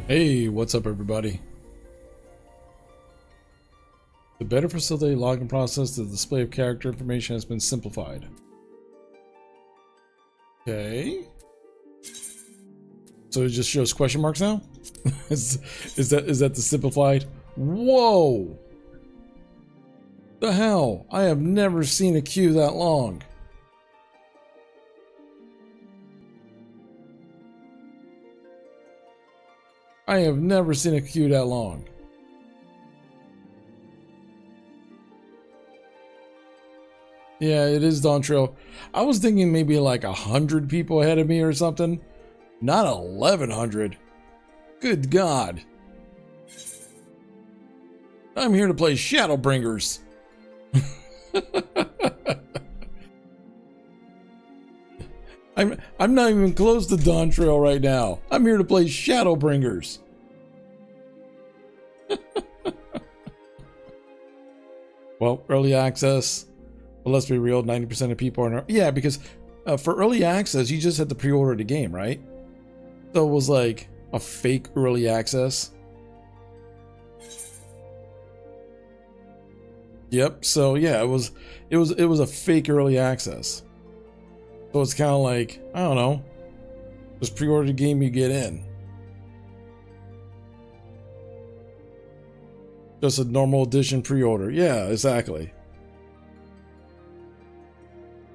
Hey, what's up everybody? To better facilitate login process, the display of character information has been simplified. Okay. So it just shows question marks now? is that the simplified? Whoa! The hell? I have never seen a queue that long. I have never seen a queue that long. Yeah, it is Dawn Trail. I was thinking maybe like 100 people ahead of me or something. Not 1,100. Good God. I'm here to play Shadowbringers. I'm not even close to Dawn Trail right now. I'm here to play Shadowbringers. Well, early access. But let's be real, 90% of people are... Yeah, because for early access, you just had to pre-order the game, right? So it was like a fake early access. Yep. So yeah, it was a fake early access. So it's kind of like, I don't know, just pre-order the game, you get in. Just a normal edition pre-order. Yeah, exactly.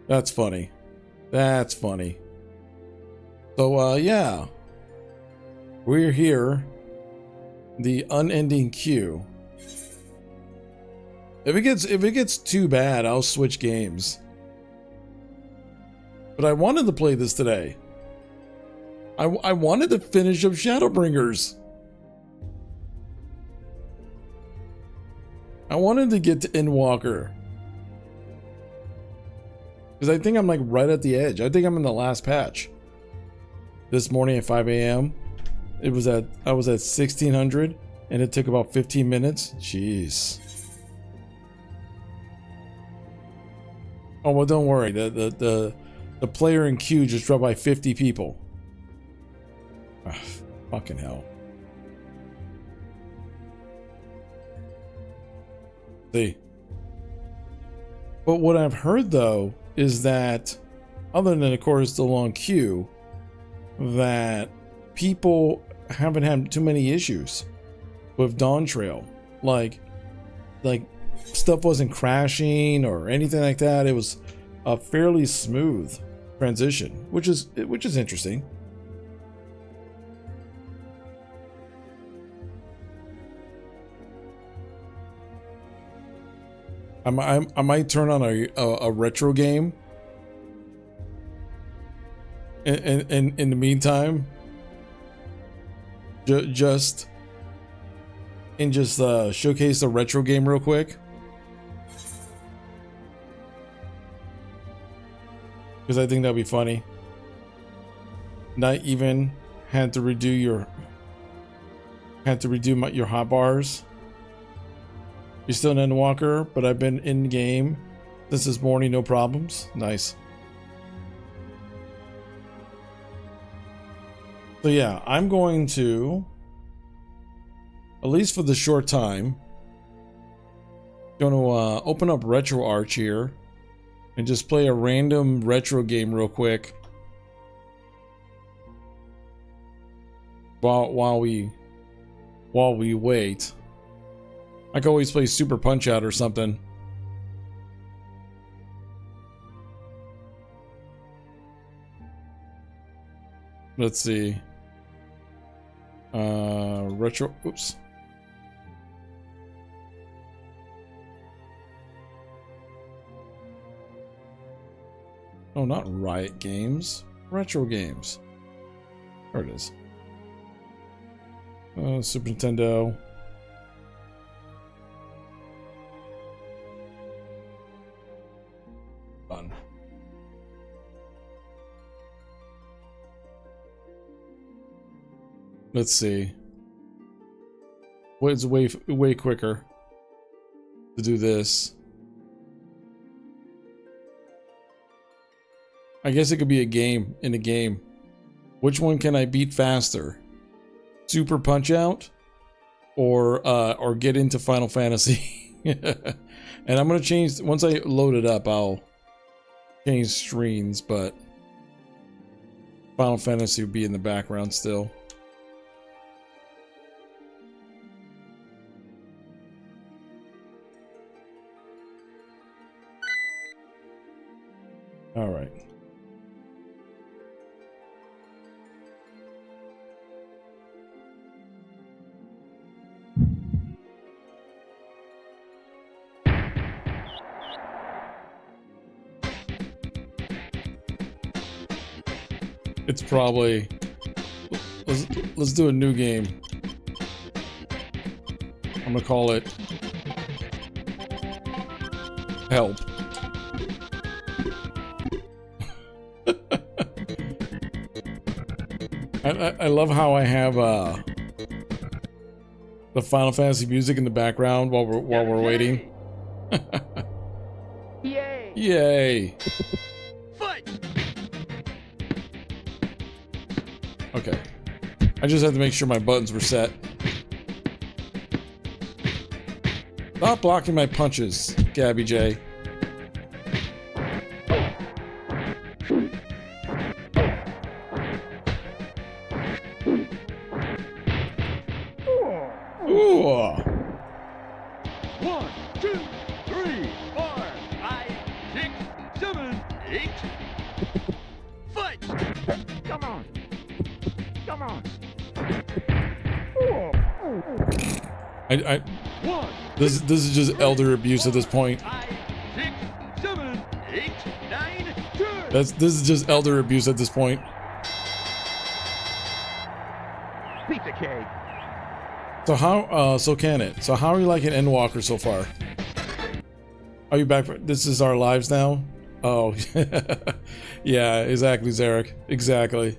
That's funny. That's funny. So yeah, we're here. The unending queue. If it gets too bad, I'll switch games. But I wanted to play this today. I wanted to finish up Shadowbringers. I wanted to get to Endwalker. Because I think I'm like right at the edge. I think I'm in the last patch. This morning at 5 a.m. I was at 1600 and it took about 15 minutes. Jeez. Oh well, don't worry. The player in queue just dropped by 50 people. Ugh, fucking hell. See. But what I've heard though is that, other than of course the long queue, that people haven't had too many issues with Dawn Trail. Like stuff wasn't crashing or anything like that. It was a fairly smooth transition, which is interesting. I might turn on a retro game. In the meantime, just showcase the retro game real quick. Because I think that'd be funny. Not even had to redo your your hotbars. You're still an Endwalker, but I've been in game since this morning, no problems. Nice. So yeah, I'm going to, at least for the short time, going to open up RetroArch here and just play a random retro game real quick while we wait. I can always play Super Punch Out or something. Let's see. Retro. Oops. Oh, not Riot Games. Retro Games. There it is. Super Nintendo. Fun. Let's see. It's way quicker to do this. I guess it could be a game in a game. Which one can I beat faster? Super Punch Out or get into Final Fantasy. And I'm gonna change once I load it up. I'll change streams, but Final Fantasy would be in the background still. All right. It's probably let's do a new game. I'm gonna call it Help. I love how I have the Final Fantasy music in the background while we're waiting. Yay! Yay! Fight! Okay. I just had to make sure my buttons were set. Stop blocking my punches, Gabby J. Ooh. 1, 2, 3, 4, 5, 6, 7, 8. Fight! Come on! Come on! This is just elder abuse at this point. 5, 6, 7, 8, 9, 10. This is just elder abuse at this point. Pizza cake. So how so how are you liking Endwalker so far? Are you back for this is our lives now? Oh yeah, exactly, Zarek. Exactly.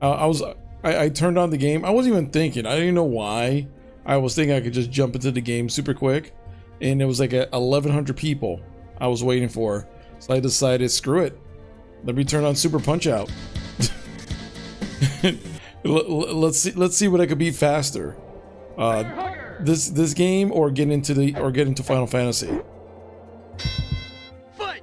I turned on the game. I wasn't even thinking. I didn't even know why. I was thinking I could just jump into the game super quick, and it was like 1,100 people I was waiting for. So I decided, screw it. Let me turn on Super Punch Out. Let's see what I could beat faster. This game or get into Final Fantasy. Fight!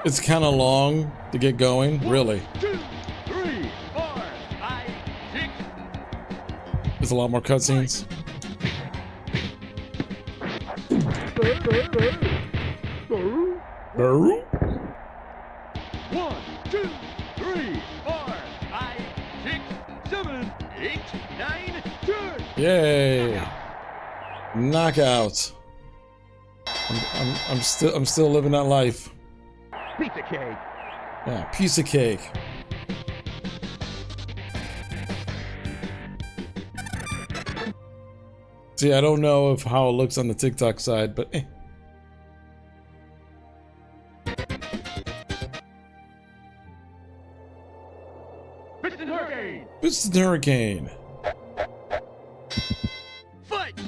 It's kind of long to get going, really. 2, 3, 4, 5, 6. There's a lot more cutscenes. Burr? 1, 2, 3, 4, 5, 6, 7, 8, 9, 10. Yay! Knockout. I'm still living that life. Pizza cake. Yeah, piece of cake. See, I don't know if how it looks on the TikTok side, but eh. Piston Hurricane. Piston Hurricane. Fight.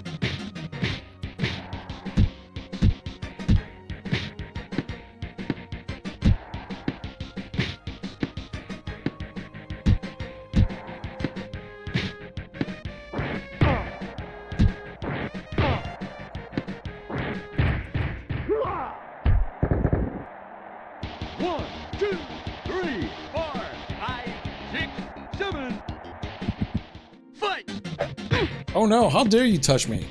One, two, three, 4, 5, 6, 7. Fight! Oh no, how dare you touch me?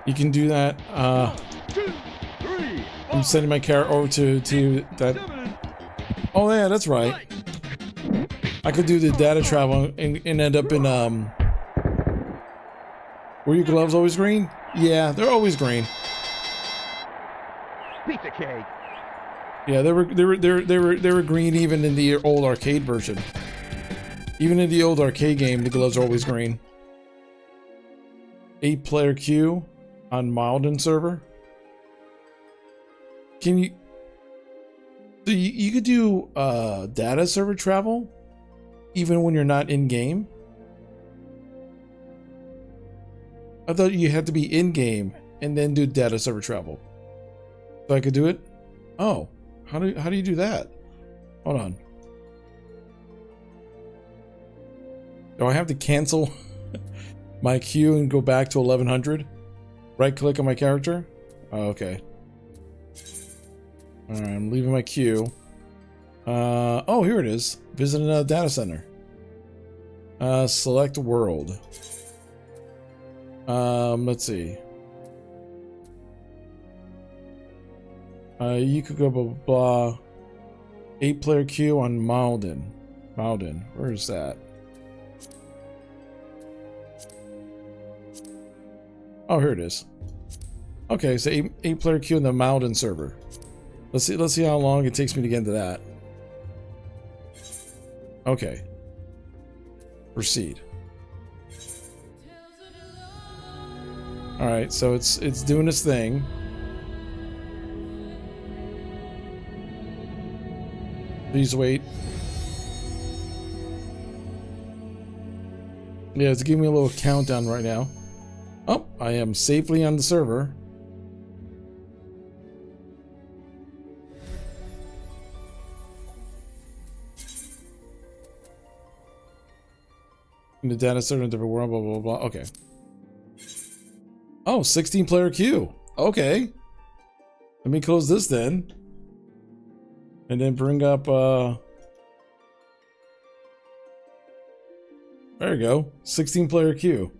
You can do that. 2, 3, I'm sending my carrot over to that. 7. Oh yeah, that's right. Fight! I could do the data travel and end up in Were your gloves always green? Yeah, they're always green. Pizza cake. Yeah, they were green even in the old arcade version. Even in the old arcade game, the gloves are always green. 8-player queue on Malden server. Can you? So you could do data server travel, even when you're not in game. I thought you had to be in game and then do data server travel. So I could do it. Oh, how do you do that? Hold on. Do I have to cancel my queue and go back to 1100? Right click on my character? Oh, okay. Alright, I'm leaving my queue. Oh, here it is. Visit another data center. Select world. Let's see. You could go blah blah blah. 8-player queue on Malden. Malden, where is that? Oh, here it is. Okay, so 8-player queue in the Malden server. Let's see how long it takes me to get into that. Okay. Proceed. All right, so it's doing its thing. Please wait. Yeah, it's giving me a little countdown right now. Oh, I am safely on the server. In the data center in different world, blah, blah, blah. Okay. Oh, 16-player queue. Okay. Let me close this then. And then bring up, there we go. 16-player queue.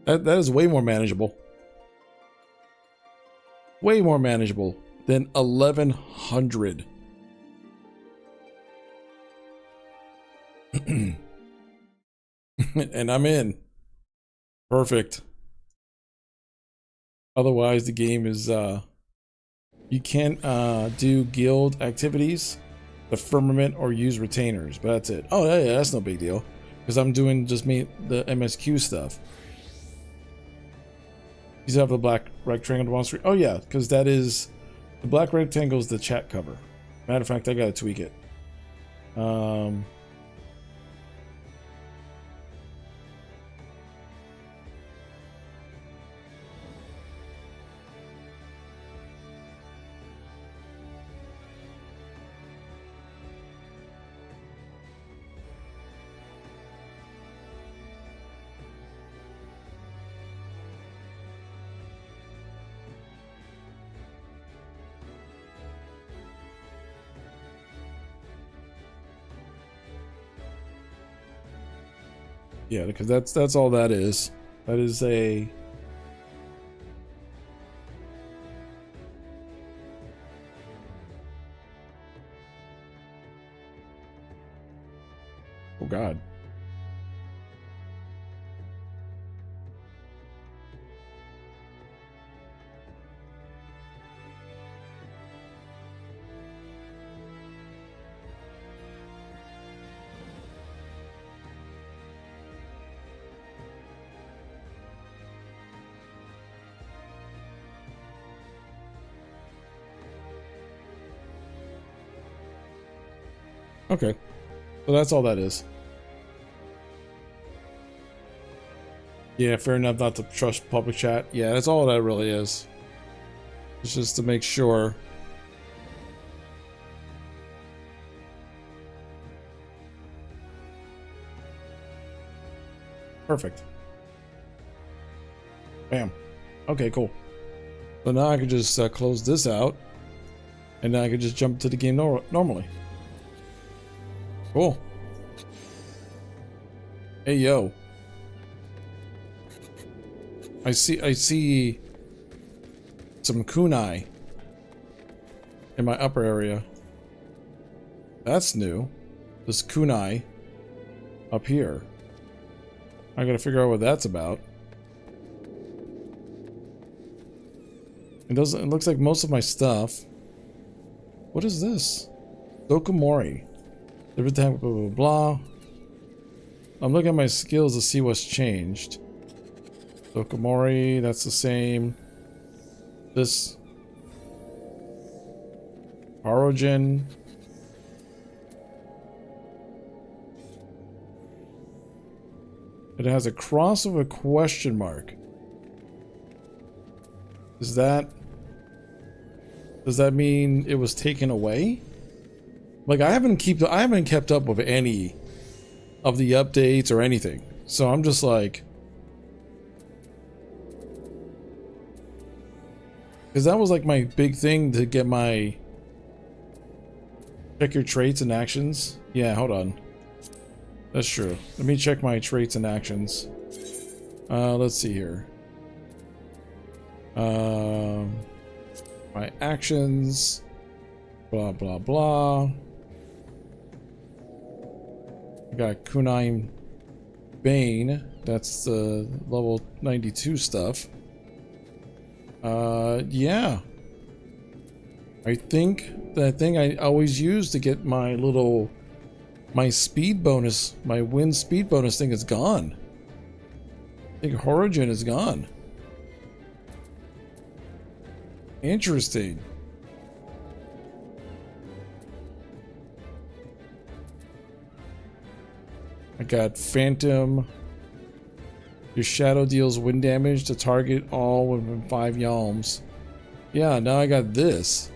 That is way more manageable. Way more manageable than 1100. And I'm in. Perfect. Otherwise, the game is, you can't do guild activities, the firmament, or use retainers, but that's it. Oh, yeah, that's no big deal. Because I'm doing just the MSQ stuff. You have the black rectangle on screen. Oh, yeah, because that is, the black rectangle is the chat cover. Matter of fact, I gotta tweak it. Yeah, because that's all that is. That is a... Oh, God. Okay. So that's all that is. Yeah, fair enough not to trust public chat. Yeah, that's all that really is. It's just to make sure. Perfect. Bam. Okay, cool. So now I can just close this out. And then I can just jump to the game normally. Cool. Hey, yo. I see some kunai in my upper area. That's new. this kunai up here. I gotta figure out what that's about. It looks like most of my stuff. What is this? Dokomori. Different type, blah blah blah. I'm looking at my skills to see what's changed. Dokomori, that's the same. This Origin. It has a cross of a question mark. Does that mean it was taken away? Like I haven't kept up with any of the updates or anything. So I'm just like, because that was like my big thing to get my check your traits and actions. Yeah, hold on. That's true. Let me check my traits and actions. Let's see here. My actions. Blah, blah, blah. I got Kunai Bane. That's the level 92 stuff. Yeah. I think that thing I always use to get my speed bonus, my wind speed bonus thing is gone. I think Origin is gone. Interesting. I got Phantom. Your shadow deals wind damage to target all within 5 yalms. Yeah, now I got this.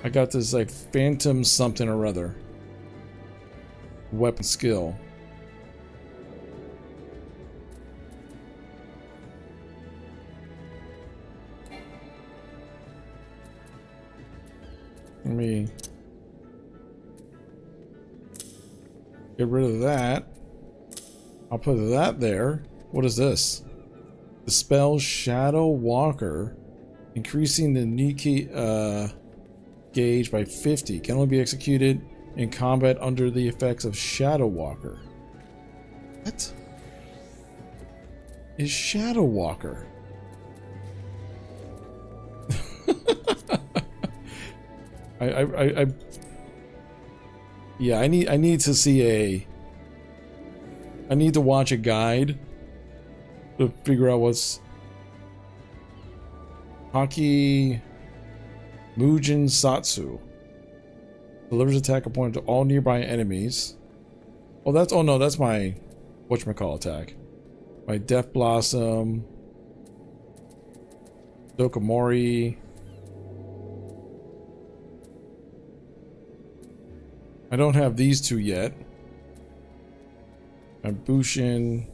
I got this like Phantom something or other. Weapon skill. Let me get rid of that. I'll put that there. What is this? The spell Shadow Walker, increasing the Niki gauge by 50. Can only be executed in combat under the effects of Shadow Walker. What is Shadow Walker? Yeah, I need to see I need to watch a guide to figure out what's Haki Mujin Satsu. Delivers attack opponent to all nearby enemies. Oh, that's my whatchamacall attack. My Death Blossom. Dokomori. I don't have these two yet. My Bushin.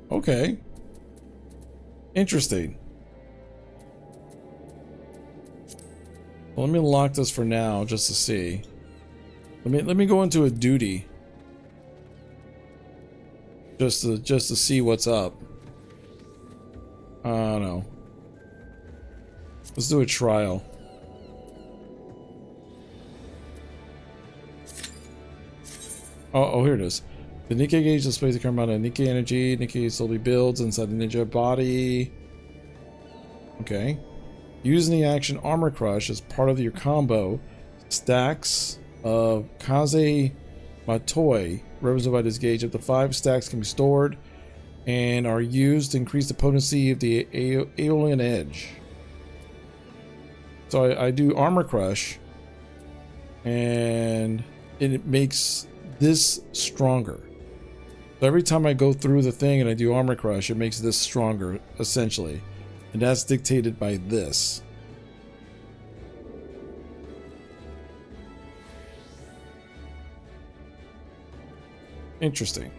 Okay. Interesting. Well, let me lock this for now just to see. Let me go into a duty. Just to see what's up. I don't know. Let's do a trial. Oh, here it is. The Nikkei gauge displays the current amount of Nikkei energy. Nikkei slowly builds inside the ninja body. Okay. Using the action Armor Crush as part of your combo, stacks of Kaze Matoi, represented by this gauge, up to 5 stacks can be stored and are used to increase the potency of the Aeolian Edge. So I do Armor Crush, and it makes this stronger. So every time I go through the thing and I do Armor Crush, it makes this stronger, essentially. And that's dictated by this. Interesting.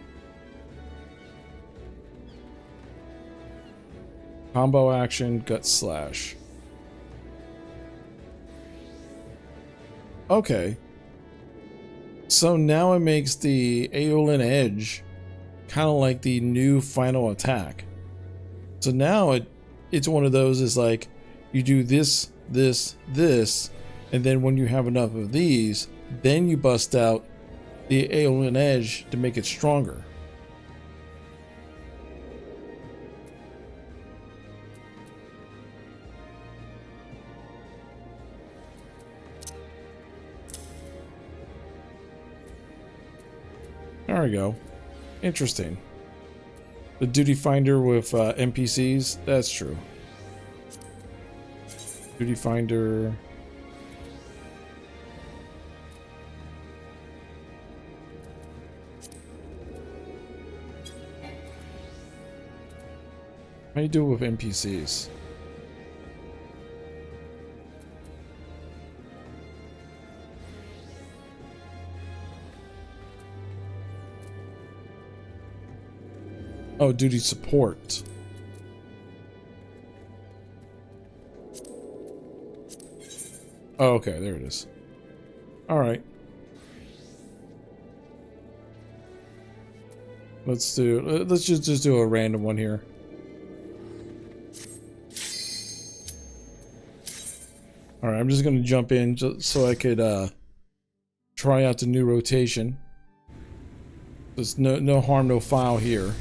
Combo action, Gut Slash. Okay. So now it makes the Aeolian Edge kind of like the new final attack. So now it's one of those is like you do this, And then when you have enough of these, then you bust out the alien edge to make it stronger. There we go. Interesting. The duty finder with NPCs, that's true. Duty finder. How do you do it with NPCs? Oh, duty support. Oh, okay, there it is. All right. Let's just do a random one here. All right, I'm just gonna jump in just so I could try out the new rotation. There's no harm, no foul here.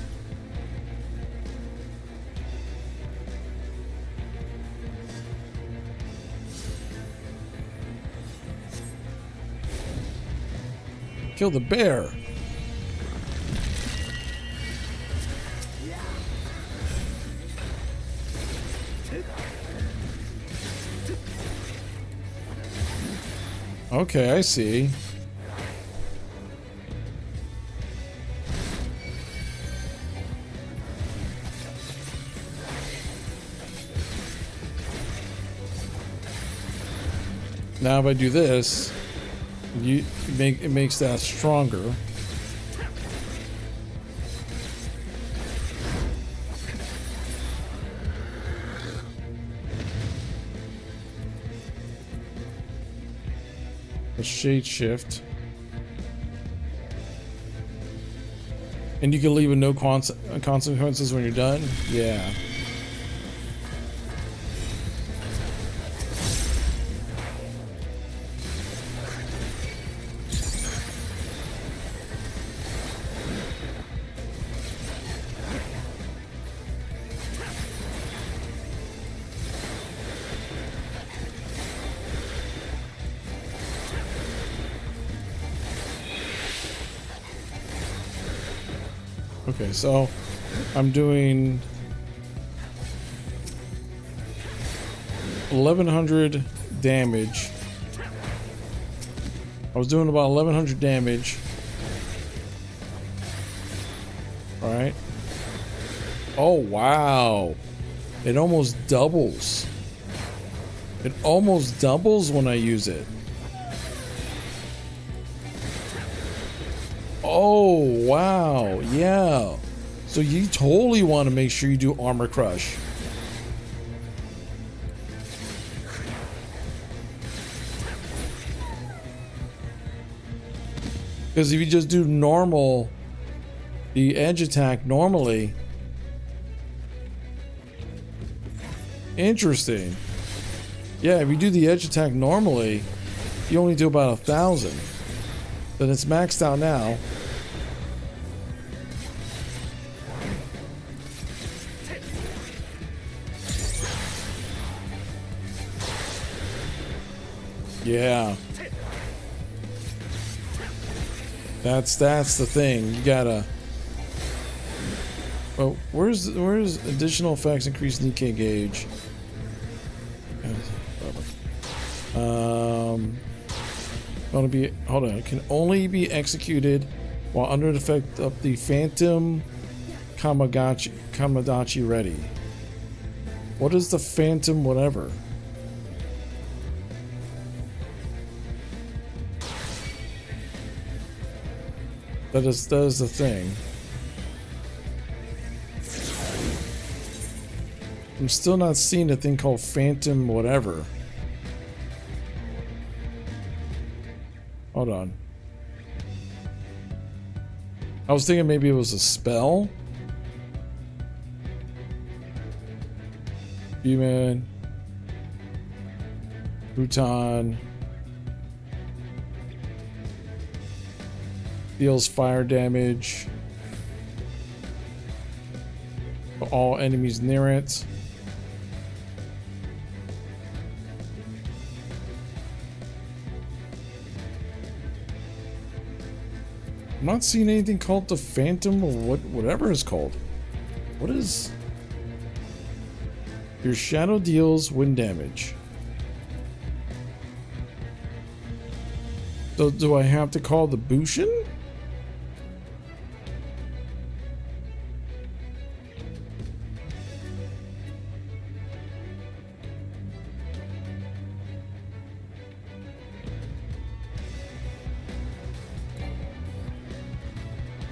Kill the bear. Okay, I see. Now if I do this, it makes that stronger. A shade shift. And you can leave with no consequences when you're done? Yeah. Okay, so I'm doing 1100 damage. I was doing about 1100 damage. All right. Oh, wow. It almost doubles. It almost doubles when I use it. Oh, wow. Yeah. So you totally want to make sure you do armor crush. Because if you just do normal, the edge attack normally. Interesting. Yeah, if you do the edge attack normally, you only do about 1,000. Then it's maxed out now. Yeah. That's the thing. You gotta. Oh, where's additional effects increase DK gauge? Gonna be, hold on, it can only be executed while under the effect of the Phantom Kamadachi ready. What is the Phantom whatever? That is the thing. I'm still not seeing a thing called Phantom whatever. Hold on. I was thinking maybe it was a spell. Human. Bhutan. Deals fire damage to all enemies near it. I'm not seeing anything called the Phantom or whatever it's called. What is... Your shadow deals wind damage. So do I have to call the Bushin?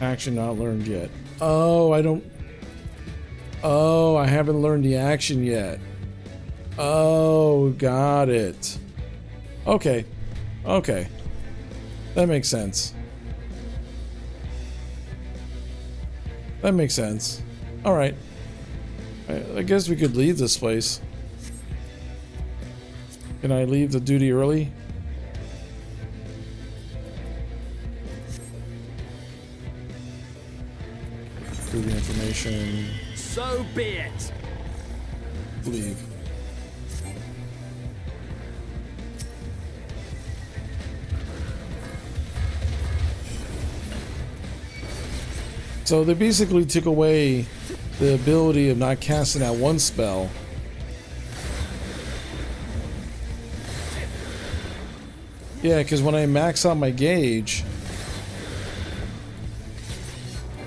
Action not learned yet. Oh, I don't... Oh, I haven't learned the action yet. Oh, got it. Okay. Okay. That makes sense. That makes sense. Alright. I guess we could leave this place. Can I leave the duty early? Through the information. So be it. Leave. So they basically took away the ability of not casting that one spell. Yeah, because when I max out my gauge,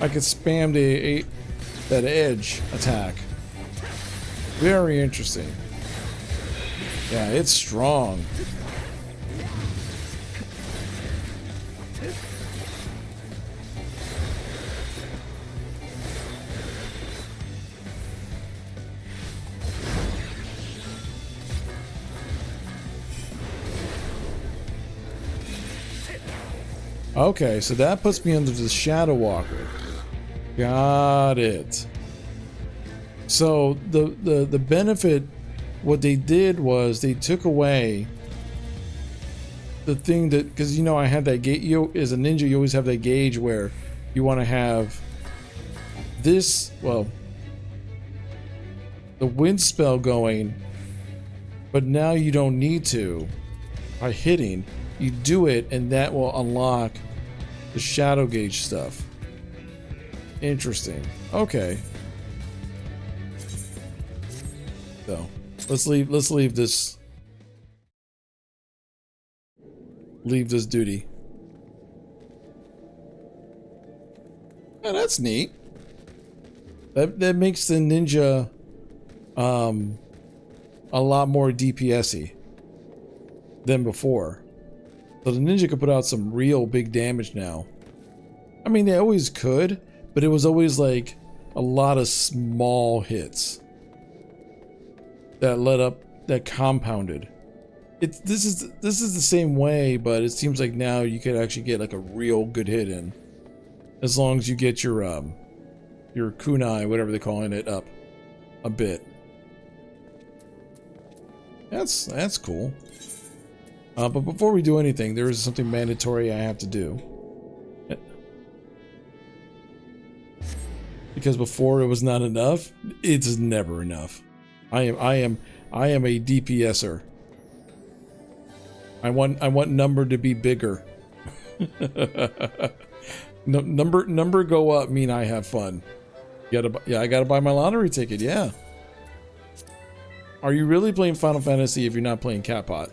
I could spam that edge attack. Very interesting. Yeah, it's strong. Okay, so that puts me under the Shadow Walker. Got it. So the benefit, what they did was they took away the thing that, because you know I had that gauge. You as a ninja, you always have that gauge where you want to have this, well, the wind spell going, but now you don't need to by hitting. You do it, and that will unlock the shadow gauge stuff. Interesting. Okay. So let's leave this. Leave this duty. Yeah, that's neat. That makes the ninja a lot more DPS-y than before. So the ninja could put out some real big damage now. I mean, they always could, but it was always like a lot of small hits that led up, that compounded. This is the same way, but it seems like now you could actually get like a real good hit in, as long as you get your kunai, whatever they're calling it, up a bit. That's cool. But before we do anything, there is something mandatory I have to do. Because before it was not enough, it's never enough. I am a DPSer. I want number to be bigger. number go up mean I have fun. I gotta buy my lottery ticket. Yeah. Are you really playing Final Fantasy if you're not playing Catpot?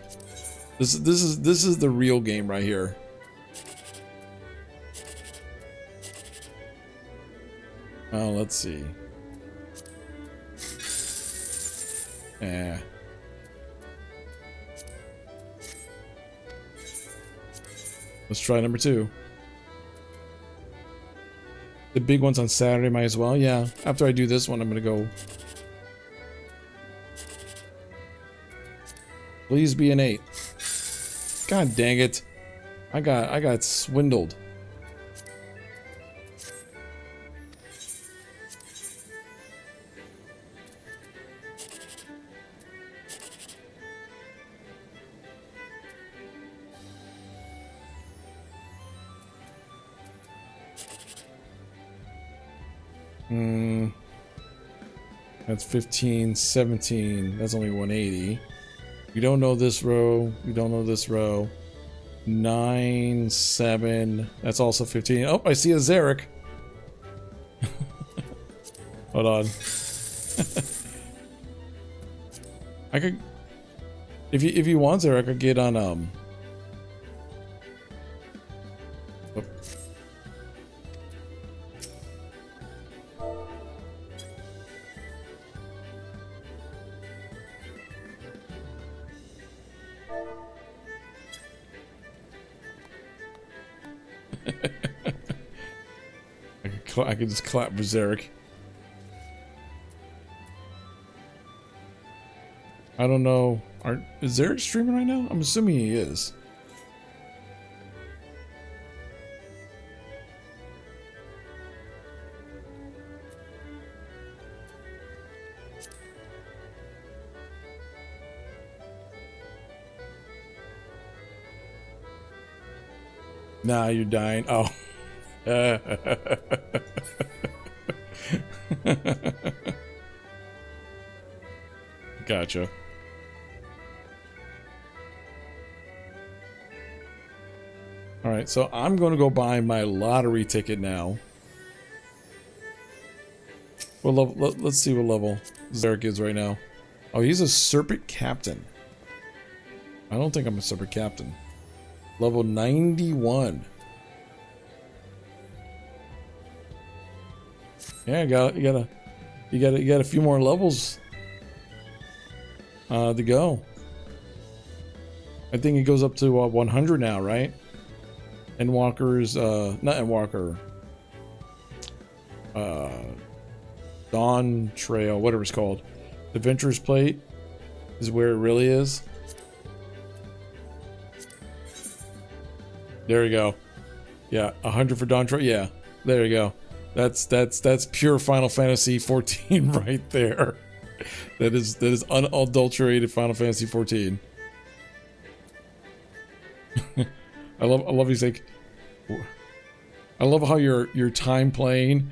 This is the real game right here. Oh, let's see. Let's try number 2. The big one's on Saturday, might as well. Yeah, after I do this one, I'm gonna go. Please be an 8. God dang it. I got swindled. That's 15, 17. That's only 180. We don't know this row. We don't know this row. 9, 7. That's also 15. Oh, I see a Zarek. Hold on. I could, if you want Zarek, I could get on oh. I could just clap Berserk. I don't know. Is Zarek streaming right now? I'm assuming he is. Nah, you're dying. Oh. Gotcha. All right, so I'm going to go buy my lottery ticket now. What level? Let's see what level Zarek is right now. Oh, he's a Serpent Captain. I don't think I'm a Serpent Captain. Level 91. Yeah, you got a few more levels to go. I think it goes up to 100 now, right? And Walker's not in Walker. Dawn Trail, whatever it's called. The Venturer's Plate is where it really is. There you go. Yeah, 100 for Dawn Trail. Yeah, there you go. That's pure Final Fantasy XIV right there. That is unadulterated Final Fantasy XIV. I love he's like, I love how your time playing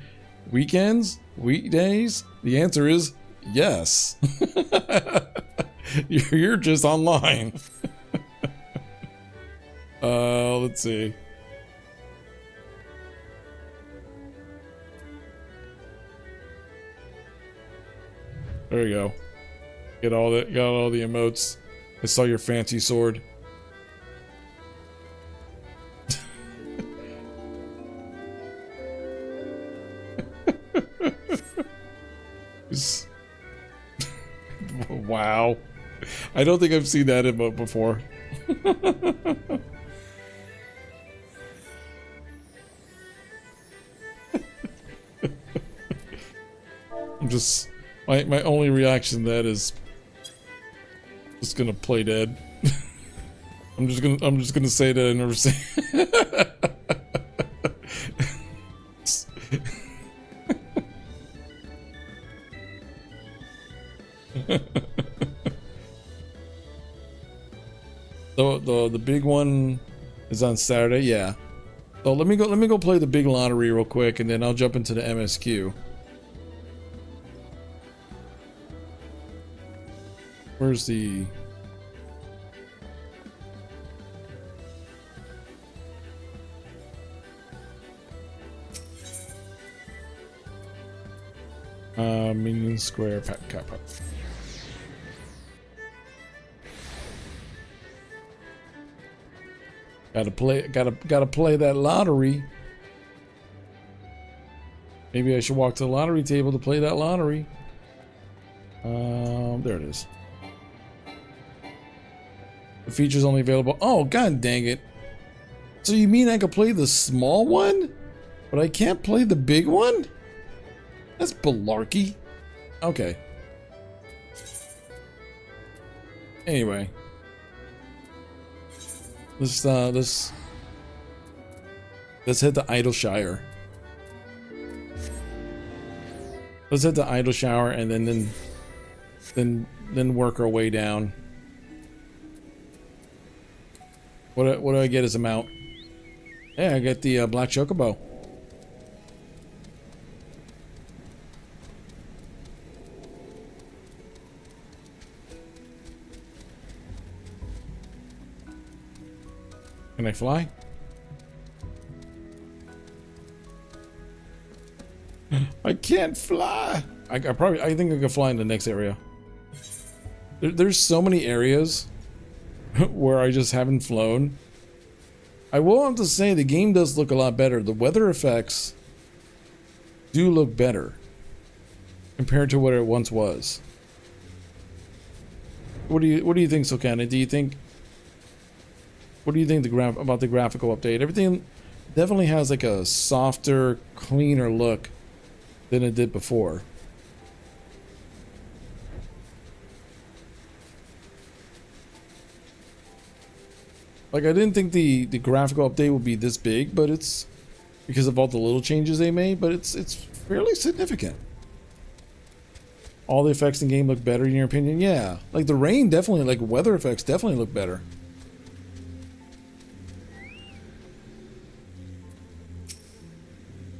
weekends, weekdays. The answer is yes. You're just online. Let's see. There you go. Got all the emotes. I saw your fancy sword. Wow. I don't think I've seen that emote before. I'm just my only reaction to that is just gonna play dead. I'm just gonna say that I never say. The big one is on Saturday, yeah. So let me go play the big lottery real quick, and then I'll jump into the MSQ. Where's the... Minion Square Pack Kappa. Gotta play that lottery. Maybe I should walk to the lottery table to play that lottery. There it is. The feature's only available. Oh, god dang it. So you mean I could play the small one, but I can't play the big one? That's balarkey. Okay. Anyway. Let's head to Idleshire. Let's head to Idleshire and then work our way down. What do I get as a mount? Yeah, I get the Black Chocobo. Can I fly? I can't fly. I think I could fly in the next area. There's so many areas where I just haven't flown. I will have to say the game does look a lot better. The weather effects do look better compared to what it once was. What do you think, Sokana? What do you think about the graphical update? Everything definitely has like a softer, cleaner look than it did before. Like, I didn't think the graphical update would be this big, but it's because of all the little changes they made, but it's fairly significant. All the effects in the game look better in your opinion? Yeah. Like the rain definitely, like weather effects definitely look better.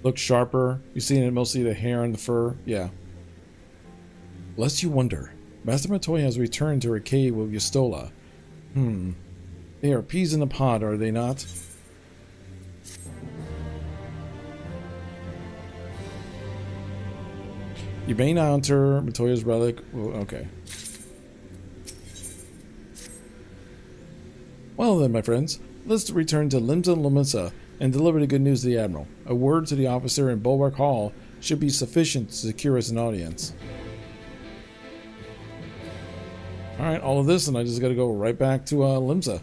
Look sharper. You see it mostly the hair and the fur. Yeah. Lest you wonder, Master Matoya has returned to her cave with Yustola. They are peas in a pod, are they not? You may not enter Matoya's relic. Oh, okay. Well then, my friends, let's return to Limsa Lamisa and deliver the good news to the Admiral. A word to the officer in Bulwark Hall should be sufficient to secure us an audience. Alright, all of this, and I just gotta go right back to Limsa.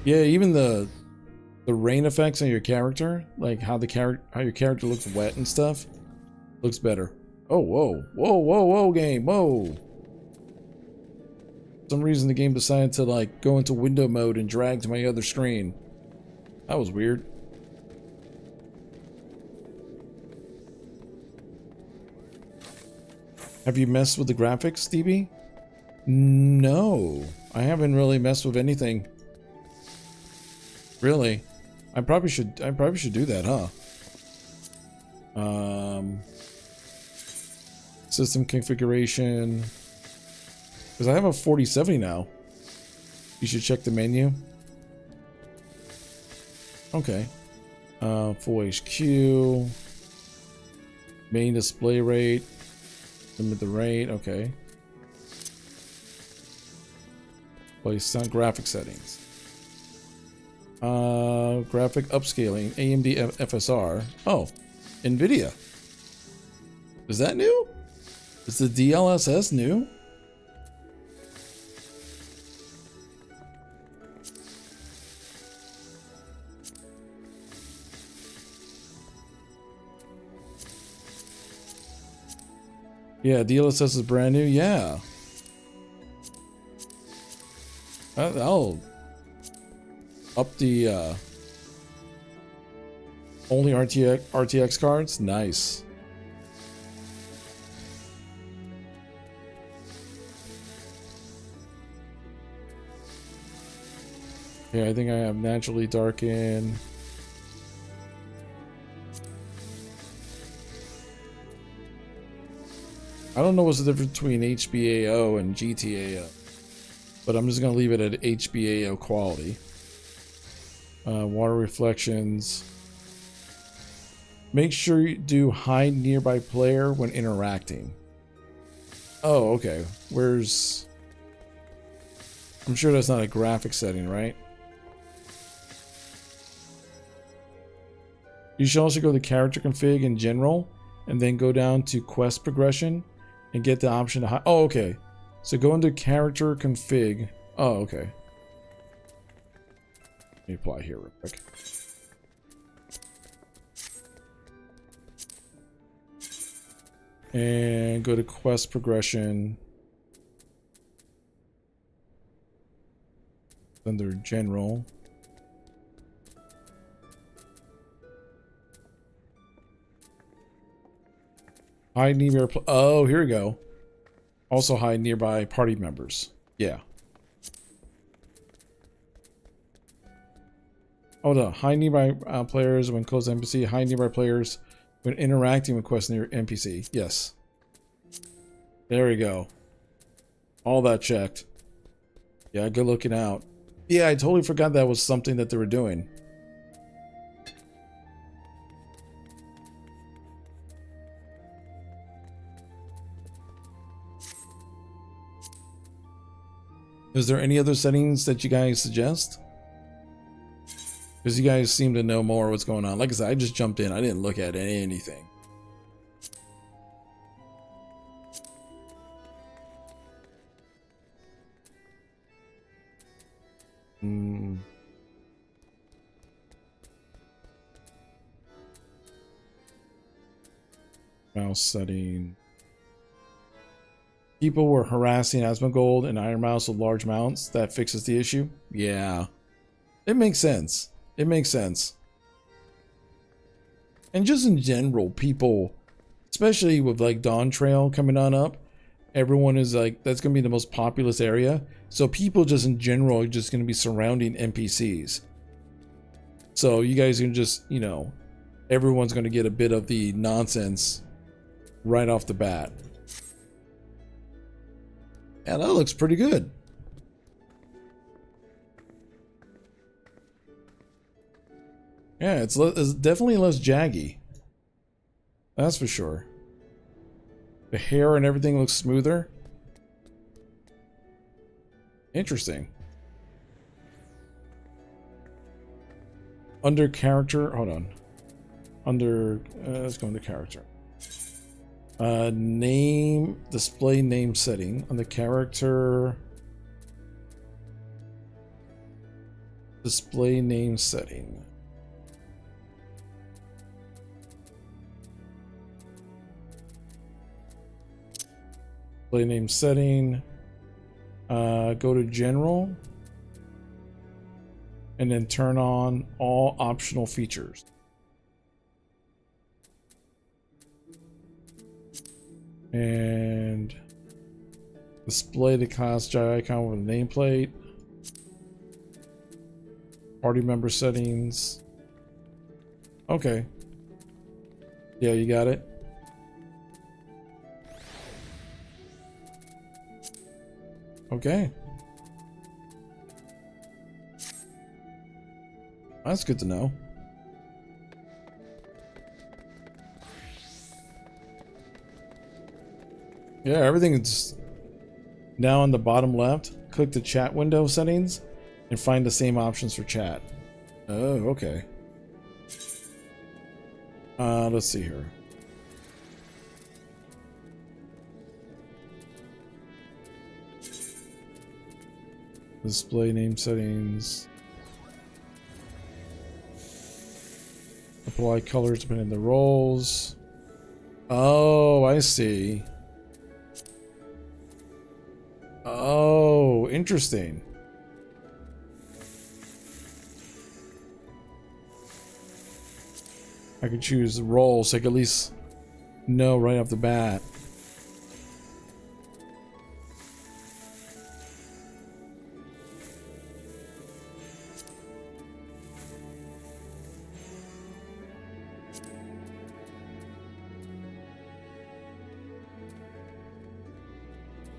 Yeah, even the rain effects on your character, like how your character looks wet and stuff, looks better. Oh, whoa, game, whoa. For some reason the game decided to like go into window mode and drag to my other screen. That was weird. Have you messed with the graphics, DB? No, I haven't really messed with anything. Really? I probably should do that, huh? System configuration. Because I have a 4070 now. You should check the menu. Okay. Full HQ. Main display rate. Limit the rate. Okay. Place sound graphic settings. Graphic upscaling, AMD FSR. Oh, NVIDIA. Is that new? Is the DLSS new? Yeah, DLSS is brand new. Yeah. I'll up the only RTX cards. Nice. Yeah, I think I have naturally darken. I don't know what's the difference between HBAO and GTAO, but I'm just gonna leave it at HBAO quality. Water reflections. Make sure you do hide nearby player when interacting. Oh, okay. Where's... I'm sure that's not a graphic setting, right? You should also go to character config in general and then go down to quest progression and get the option to hide. Oh, okay. So go into character config. Oh, okay. Let me apply here real quick. And go to quest progression. Under general. Hide nearby. Oh, here we go. Also hide nearby party members. Yeah. Hold on. Hide nearby players when close to NPC. Hide nearby players when interacting with quests near NPC. Yes. There we go. All that checked. Yeah, good looking out. Yeah, I totally forgot that was something that they were doing. Is there any other settings that you guys suggest? Because you guys seem to know more what's going on. Like I said, I just jumped in. I didn't look at anything. Mouse setting. People were harassing Asmongold and Iron Mouse with large mounts. That fixes the issue. Yeah. It makes sense. It makes sense. And just in general, people, especially with like Dawn Trail coming on up, everyone is like, that's going to be the most populous area. So people just in general are just going to be surrounding NPCs. So you guys can just, you know, everyone's going to get a bit of the nonsense right off the bat. Yeah, that looks pretty good. Yeah, it's definitely less jaggy. That's for sure. The hair and everything looks smoother. Interesting. Under character, hold on. Under, let's go into character. Name, display name setting. On the character, display name setting. Display name setting. Go to general. And then turn on all optional features. And display the class GI icon with a nameplate. Party member settings. Okay. Yeah, you got it. Okay. That's good to know. Yeah, everything is now on the bottom left. Click the chat window settings and find the same options for chat. Oh, okay. Let's see here. Display name settings. Apply colors depending on the roles. Oh, I see. Oh, interesting. I could choose the role so I could at least know right off the bat.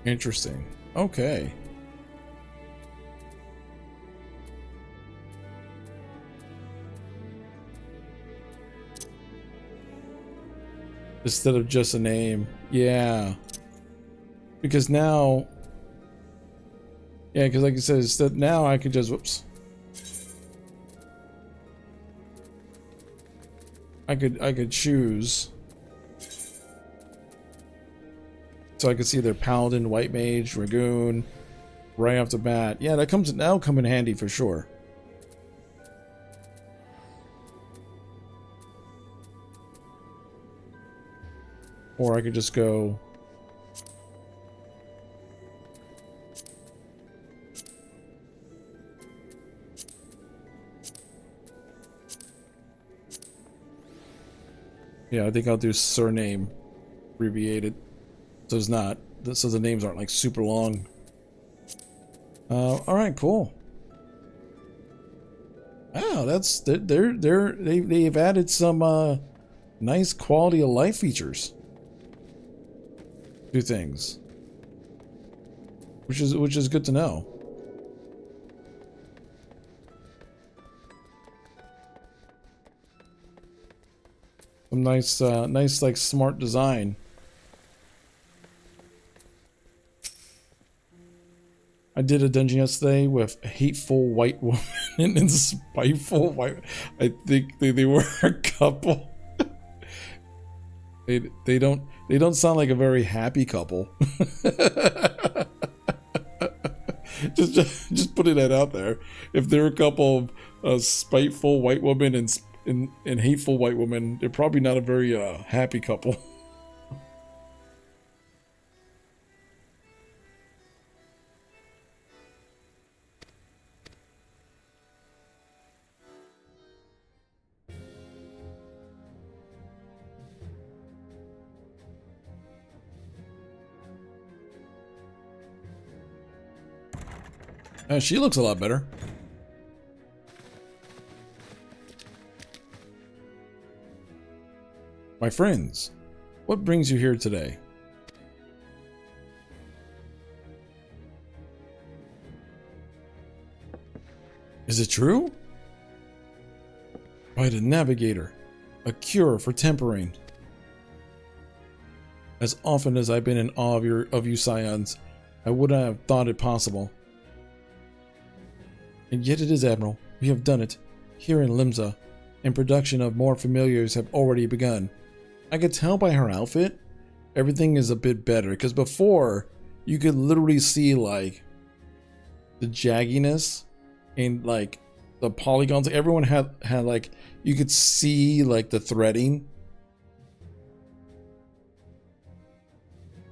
Interesting. Okay. Instead of just a name. Yeah. Because now... Yeah, because like I said, instead now I could just... Whoops. I could choose... So I could see their Paladin, White Mage, Dragoon, right off the bat. Yeah, that'll come in handy for sure. Or I could just go... Yeah, I think I'll do surname abbreviated. So it's not, so the names aren't like super long. All right, cool. Wow, that's they've added some nice quality of life features two things, which is good to know. Some nice nice like smart design. I did a dungeon yesterday with a hateful white woman and spiteful white. I think they were a couple. They don't sound like a very happy couple. just putting that out there. If they're a couple of spiteful white woman and hateful white woman, they're probably not a very happy couple. She looks a lot better. My friends, what brings you here today? Is it true? By the Navigator, a cure for tempering. As often as I've been in awe of you scions, I wouldn't have thought it possible. And yet it is, Admiral. We have done it, here in Limsa, and production of more familiars have already begun. I could tell by her outfit, everything is a bit better, because before, you could literally see, like, the jagginess and, like, the polygons. Like, everyone had like, you could see, like, the threading.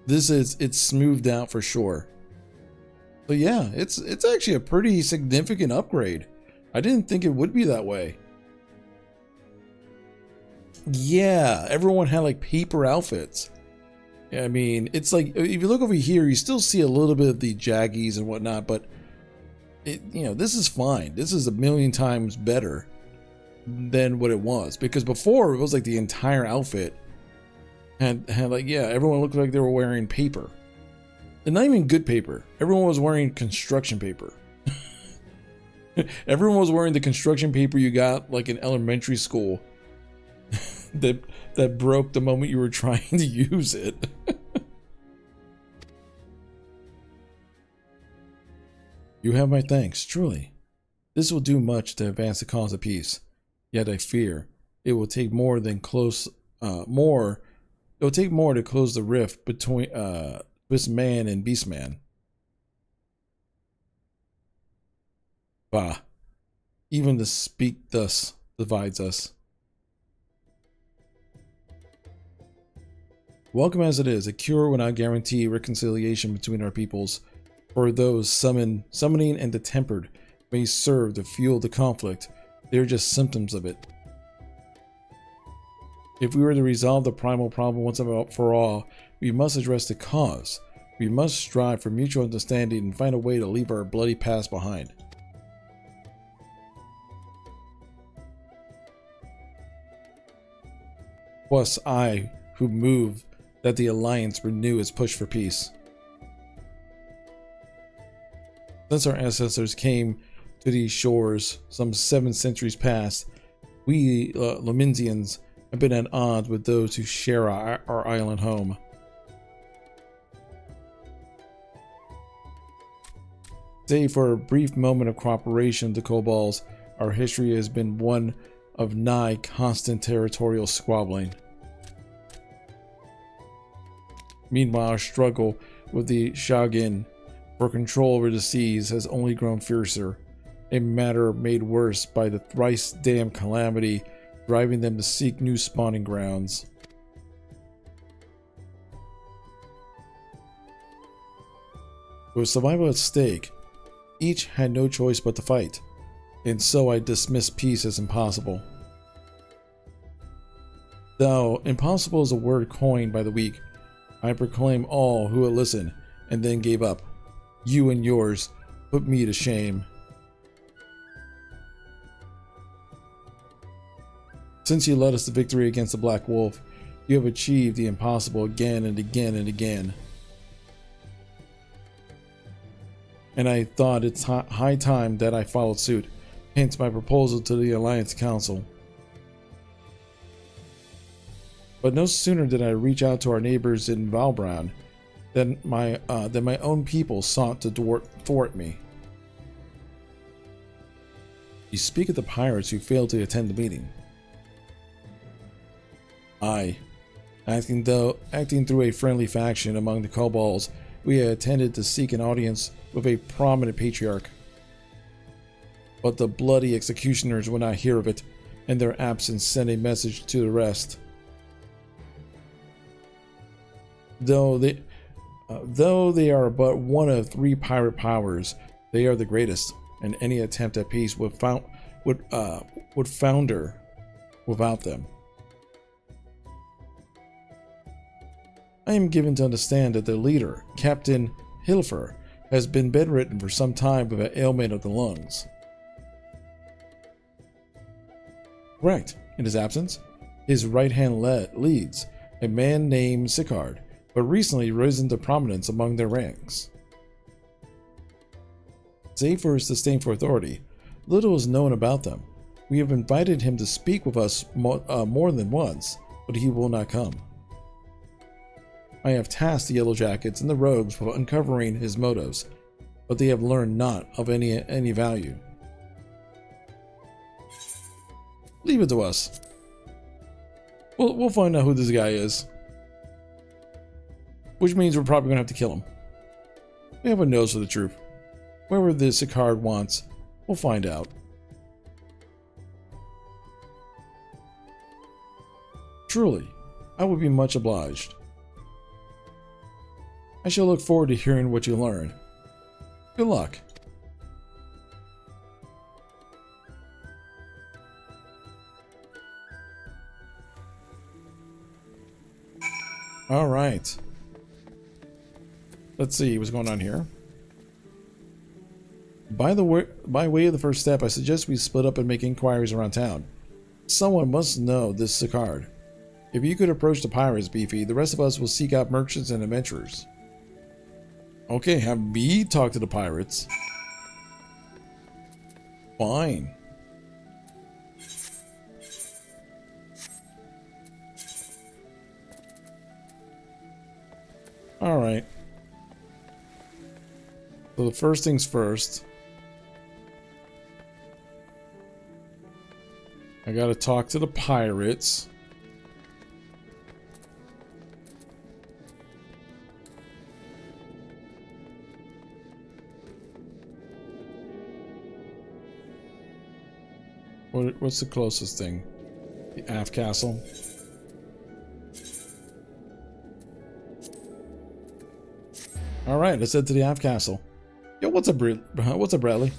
It's smoothed out for sure. So yeah, it's actually a pretty significant upgrade. I didn't think it would be that way. Yeah, everyone had like paper outfits. I mean, it's like, if you look over here, you still see a little bit of the jaggies and whatnot, but this is fine. This is a million times better than what it was, because before it was like the entire outfit had like, yeah, everyone looked like they were wearing paper. And not even good paper. Everyone was wearing construction paper. Everyone was wearing the construction paper you got like in elementary school that broke the moment you were trying to use it. You have my thanks, truly. This will do much to advance the cause of peace. Yet I fear it will take more than close more. It will take more to close the rift between Beast Man and Beast Man. Bah, even to speak thus divides us. Welcome as it is, a cure will not guarantee reconciliation between our peoples, for those summoning and the tempered may serve to fuel the conflict. They are just symptoms of it. If we were to resolve the primal problem once and for all, we must address the cause. We must strive for mutual understanding and find a way to leave our bloody past behind. Was I who move that the Alliance renew its push for peace. Since our ancestors came to these shores some 7 centuries past, we Lominsians have been at odds with those who share our island home. Save for a brief moment of cooperation with the kobolds, our history has been one of nigh constant territorial squabbling. Meanwhile, our struggle with the Shagin for control over the seas has only grown fiercer, a matter made worse by the thrice damned calamity driving them to seek new spawning grounds. With survival at stake, each had no choice but to fight, and so I dismissed peace as impossible. Though impossible is a word coined by the weak, I proclaim all who will listen, and then gave up. You and yours put me to shame. Since you led us to victory against the Black Wolf, you have achieved the impossible again and again and again. and I thought it's high time that I followed suit, hence my proposal to the Alliance Council. But no sooner did I reach out to our neighbors in Valbrown than my own people sought to thwart me. You speak of the pirates who failed to attend the meeting. Aye. Acting through a friendly faction among the kobolds, we had attended to seek an audience with a prominent patriarch. But the bloody executioners would not hear of it, and their absence sent a message to the rest. Though they are but one of 3 pirate powers, they are the greatest, and any attempt at peace would founder without them. I am given to understand that their leader, Captain Hilfer, has been bedridden for some time with an ailment of the lungs. Correct. In his absence, his right-hand leads, a man named Sicard, but recently risen to prominence among their ranks. Save for his disdain for authority, little is known about them. We have invited him to speak with us more than once, but he will not come. I have tasked the Yellow Jackets and the Rogues with uncovering his motives, but they have learned not of any value. Leave it to us. We'll find out who this guy is. Which means we're probably going to have to kill him. We have a nose for the truth. Wherever the Sicard wants, we'll find out. Truly, I would be much obliged. I shall look forward to hearing what you learn. Good luck. All right. Let's see what's going on here. By way of the first step, I suggest we split up and make inquiries around town. Someone must know this Sicard. If you could approach the pirates, Beefy, the rest of us will seek out merchants and adventurers. Okay, have me talk to the pirates. Fine. Alright. So the first things first. I gotta talk to the pirates. What's the closest thing? The Aft Castle? Alright, let's head to the Aft Castle. Yo, what's up, Bradley?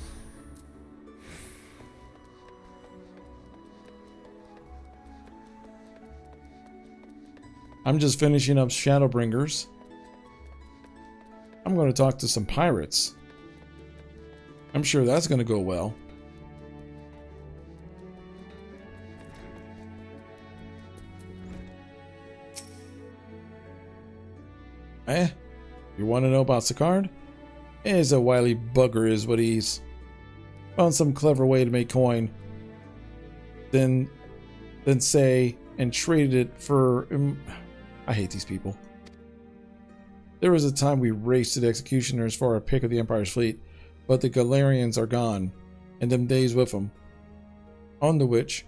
I'm just finishing up Shadowbringers. I'm going to talk to some pirates. I'm sure that's going to go well. You want to know about Sicard? He's a wily bugger is what he's. Found some clever way to make coin. Then say and traded it for... I hate these people. There was a time we raced to the executioners for a pick of the Empire's fleet, but the Galarians are gone, and them days with them. On the which,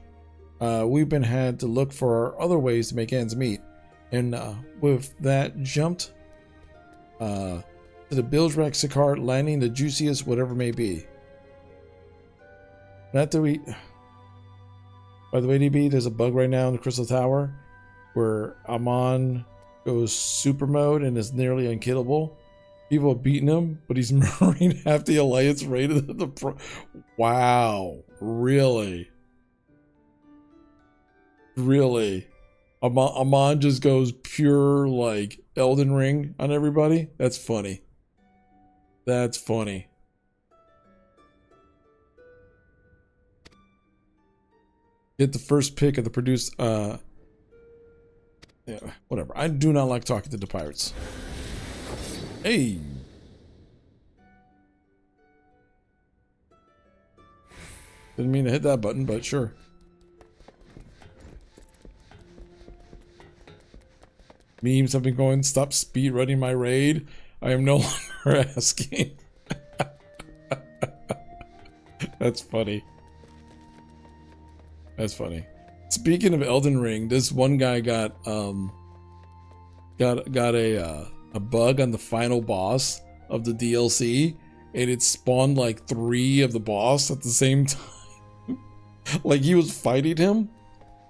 we've been had to look for other ways to make ends meet, and with that jumped to the Bilgerak Sicard, landing the juiciest whatever may be. After we... By the way, DB, there's a bug right now in the Crystal Tower where Amon goes super mode and is nearly unkillable. People have beaten him, but he's murdering half the Alliance rated the pro. Wow, really? Really? Amon just goes pure like Elden Ring on everybody? That's funny. That's funny. Get the first pick of the produced yeah, whatever. I do not like talking to the pirates. Hey. Didn't mean to hit that button, but sure. Memes have been going, stop speed running my raid. I am no longer asking. That's funny. That's funny. Speaking of Elden Ring, this one guy got a bug on the final boss of the DLC, and it spawned like 3 of the boss at the same time. Like he was fighting him,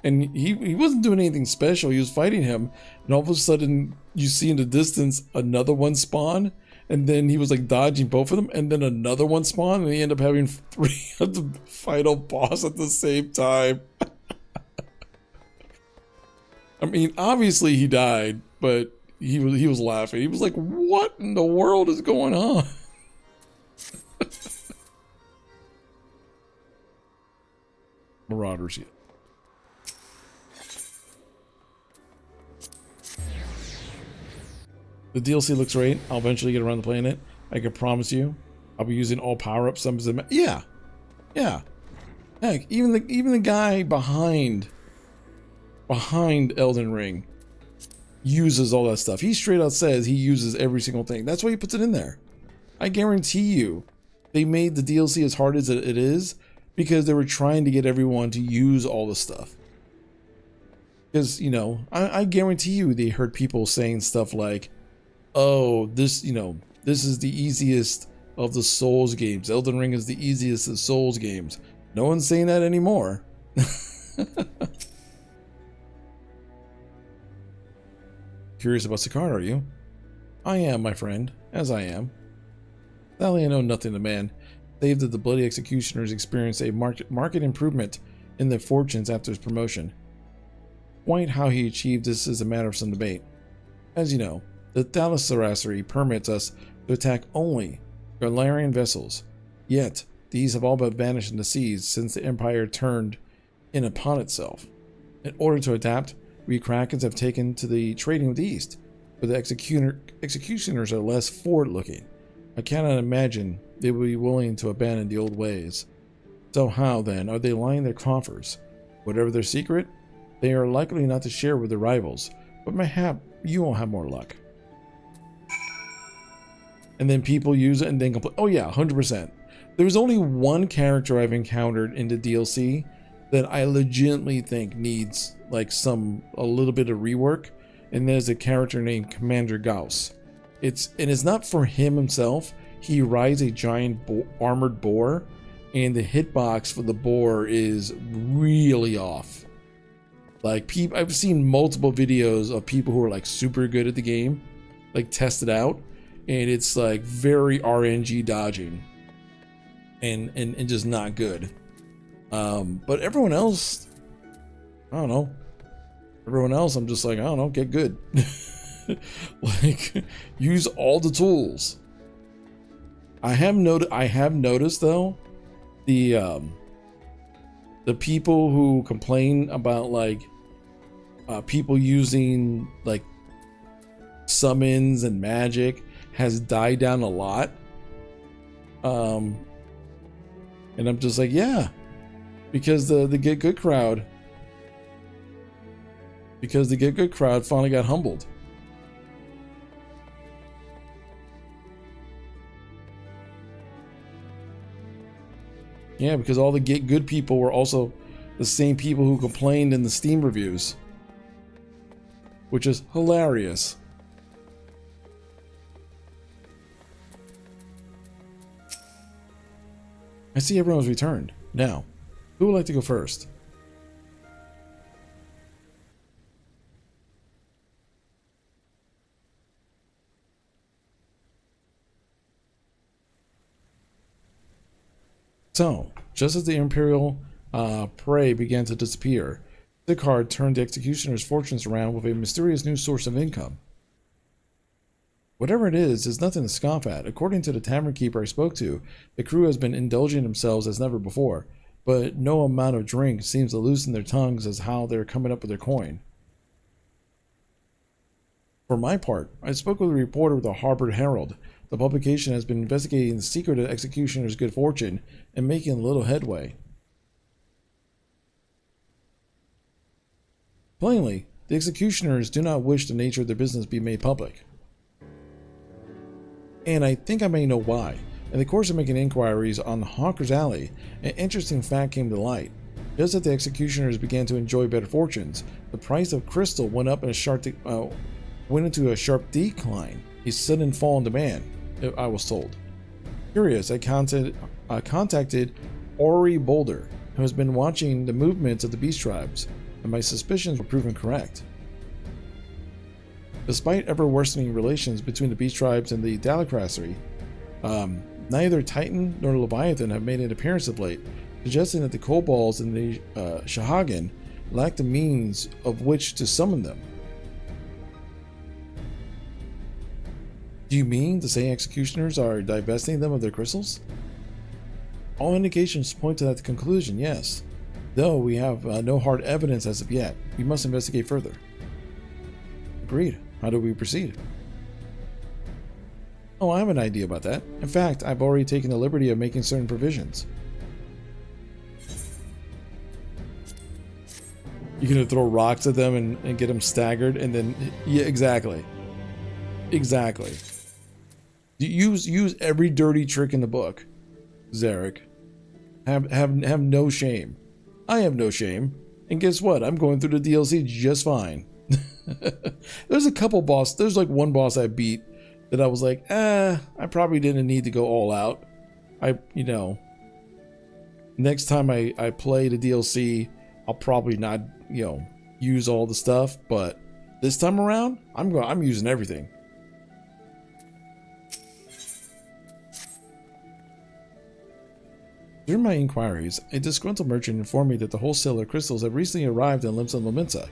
and he wasn't doing anything special. He was fighting him, and all of a sudden you see in the distance another one spawn, and then he was like dodging both of them, and then another one spawn, and he ended up having 3 of the final boss at the same time. I mean, obviously he died, but he was laughing. He was like, "What in the world is going on?" Marauders. The DLC looks great. I'll eventually get around to playing it. I can promise you. I'll be using all power-ups. Yeah. Heck, even the guy behind Elden Ring uses all that stuff. He straight out says he uses every single thing. That's why he puts it in there. I guarantee you, they made the DLC as hard as it is because they were trying to get everyone to use all the stuff. Because, you know, I guarantee you they heard people saying stuff like, oh, this is the easiest of the Souls games. Elden Ring is the easiest of Souls games. No one's saying that anymore. Curious about Sakar, are you? I am, my friend, as I am. Sadly, I know nothing of the man, save that the bloody executioners experienced a marked improvement in their fortunes after his promotion. Quite how he achieved this is a matter of some debate. As you know, the Thalassarassery permits us to attack only Galarian vessels, yet these have all but vanished in the seas since the Empire turned in upon itself. In order to adapt, we Krakens have taken to the trading with the East, but the executioners are less forward-looking. I cannot imagine they would be willing to abandon the old ways. So how, then, are they lining their coffers? Whatever their secret, they are likely not to share with their rivals, but mayhap you won't have more luck. And then people use it and then complain. Oh yeah, 100%. There's only one character I've encountered in the DLC that I legitimately think needs like a little bit of rework, and there's a character named Commander Gauss. It's not for him himself. He rides a giant armored boar, and the hitbox for the boar is really off. Like I've seen multiple videos of people who are like super good at the game, like test it out, and it's like very RNG dodging, and just not good. But everyone else, I don't know. Everyone else, I'm just like, I don't know, get good. Like, use all the tools. I have noticed though, the people who complain about like people using like summons and magic has died down a lot. And I'm just like, yeah, because the Get Good crowd finally got humbled. Yeah, because all the Get Good people were also the same people who complained in the Steam reviews, which is hilarious. I see everyone's returned. Now, who would like to go first? So, just as the Imperial prey began to disappear, Sakar turned the executioner's fortunes around with a mysterious new source of income. Whatever it is nothing to scoff at. According to the tavern keeper I spoke to, the crew has been indulging themselves as never before, but no amount of drink seems to loosen their tongues as how they're coming up with their coin. For my part, I spoke with a reporter with the Harvard Herald. The publication has been investigating the secret of executioner's good fortune and making a little headway. Plainly, the executioners do not wish the nature of their business be made public. And I think I may know why. In the course of making inquiries on Hawker's Alley, an interesting fact came to light. Just as the executioners began to enjoy better fortunes, the price of crystal went into a sharp decline, a sudden fall in demand, I was told. Curious, I contacted Ori Boulder, who has been watching the movements of the beast tribes, and my suspicions were proven correct. Despite ever-worsening relations between the beast tribes and the Dalacracery, neither Titan nor Leviathan have made an appearance of late, suggesting that the kobolds and the Shahagan lack the means of which to summon them. Do you mean to say executioners are divesting them of their crystals? All indications point to that conclusion, yes. Though we have no hard evidence as of yet, we must investigate further. Agreed. How do we proceed? Oh, I have an idea about that. In fact, I've already taken the liberty of making certain provisions. You're gonna throw rocks at them and get them staggered, and then yeah, exactly. Use every dirty trick in the book, Zarek. Have no shame. I have no shame, and guess what? I'm going through the DLC just fine. There's a couple bosses. There's like one boss I beat that I was like, I probably didn't need to go all out. Next time I play the DLC, I'll probably not, use all the stuff. But this time around, I'm using everything. During my inquiries, a disgruntled merchant informed me that the wholesaler crystals have recently arrived in Limsa Lominsa,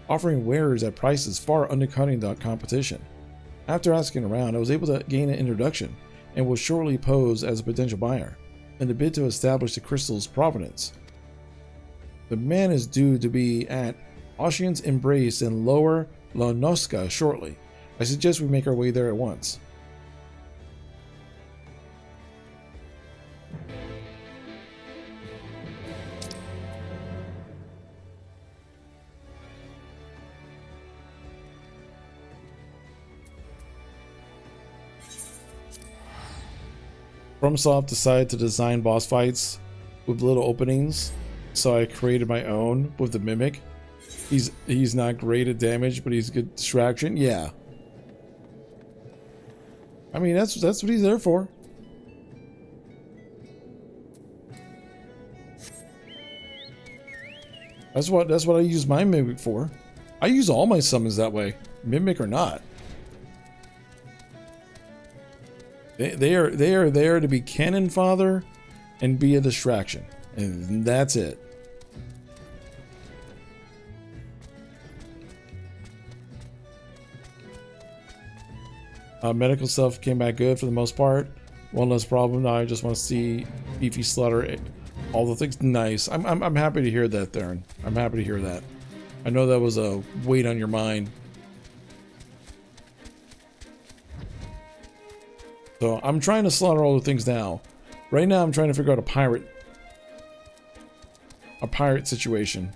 offering wearers at prices far undercutting the competition. After asking around, I was able to gain an introduction and will shortly pose as a potential buyer, in the bid to establish the crystal's provenance. The man is due to be at Ocean's Embrace in Lower La Nosca shortly. I suggest we make our way there at once. FromSoft decided to design boss fights with little openings, so I created my own with the Mimic. He's not great at damage, but he's good distraction. Yeah. I mean, that's what he's there for. That's what I use my Mimic for. I use all my summons that way, Mimic or not. They are there to be cannon fodder and be a distraction, and that's it. Medical stuff came back good for the most part. One less problem. Now I just want to see Beefy slaughter all the things. Nice. I'm happy to hear that, Theron. I'm happy to hear that. I know that was a weight on your mind. So I'm trying to slaughter all the things now. Right now I'm trying to figure out a pirate situation.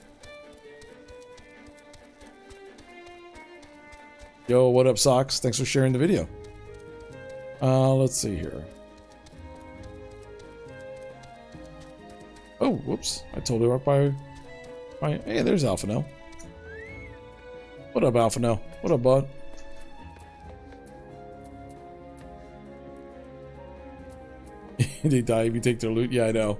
Yo, what up, Socks? Thanks for sharing the video. Let's see here. Oh, whoops. I totally walked by. Hey, there's Alphano. What up, Alphano? What up, bud? They die if you take their loot. Yeah, I know.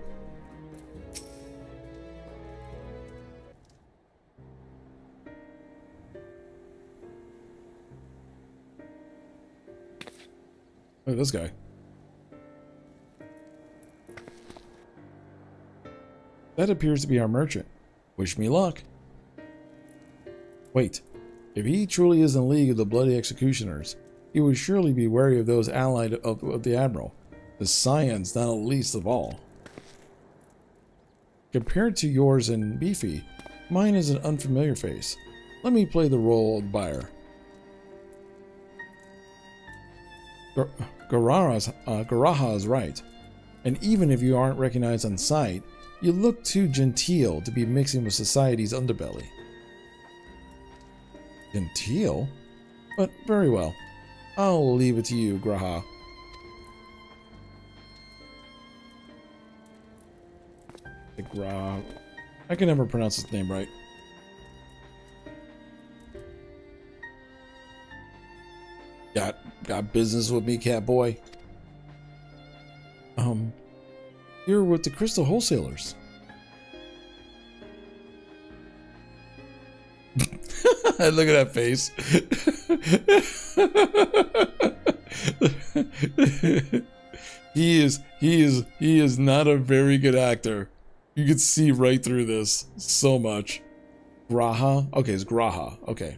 Look at this guy. That appears to be our merchant. Wish me luck. Wait, if he truly is in league of the bloody executioners, he would surely be wary of those allied of the Admiral. The Scions, not least of all. Compared to yours and Beefy, mine is an unfamiliar face. Let me play the role of buyer. Garaha is right, and even if you aren't recognized on sight, you look too genteel to be mixing with society's underbelly. Genteel? But very well. I'll leave it to you, Graha. Graha. I can never pronounce his name right. Got business with me, cat boy? You're with the crystal wholesalers. Look at that face. He is not a very good actor. You can see right through this so much. Graha? Okay, it's Graha. Okay.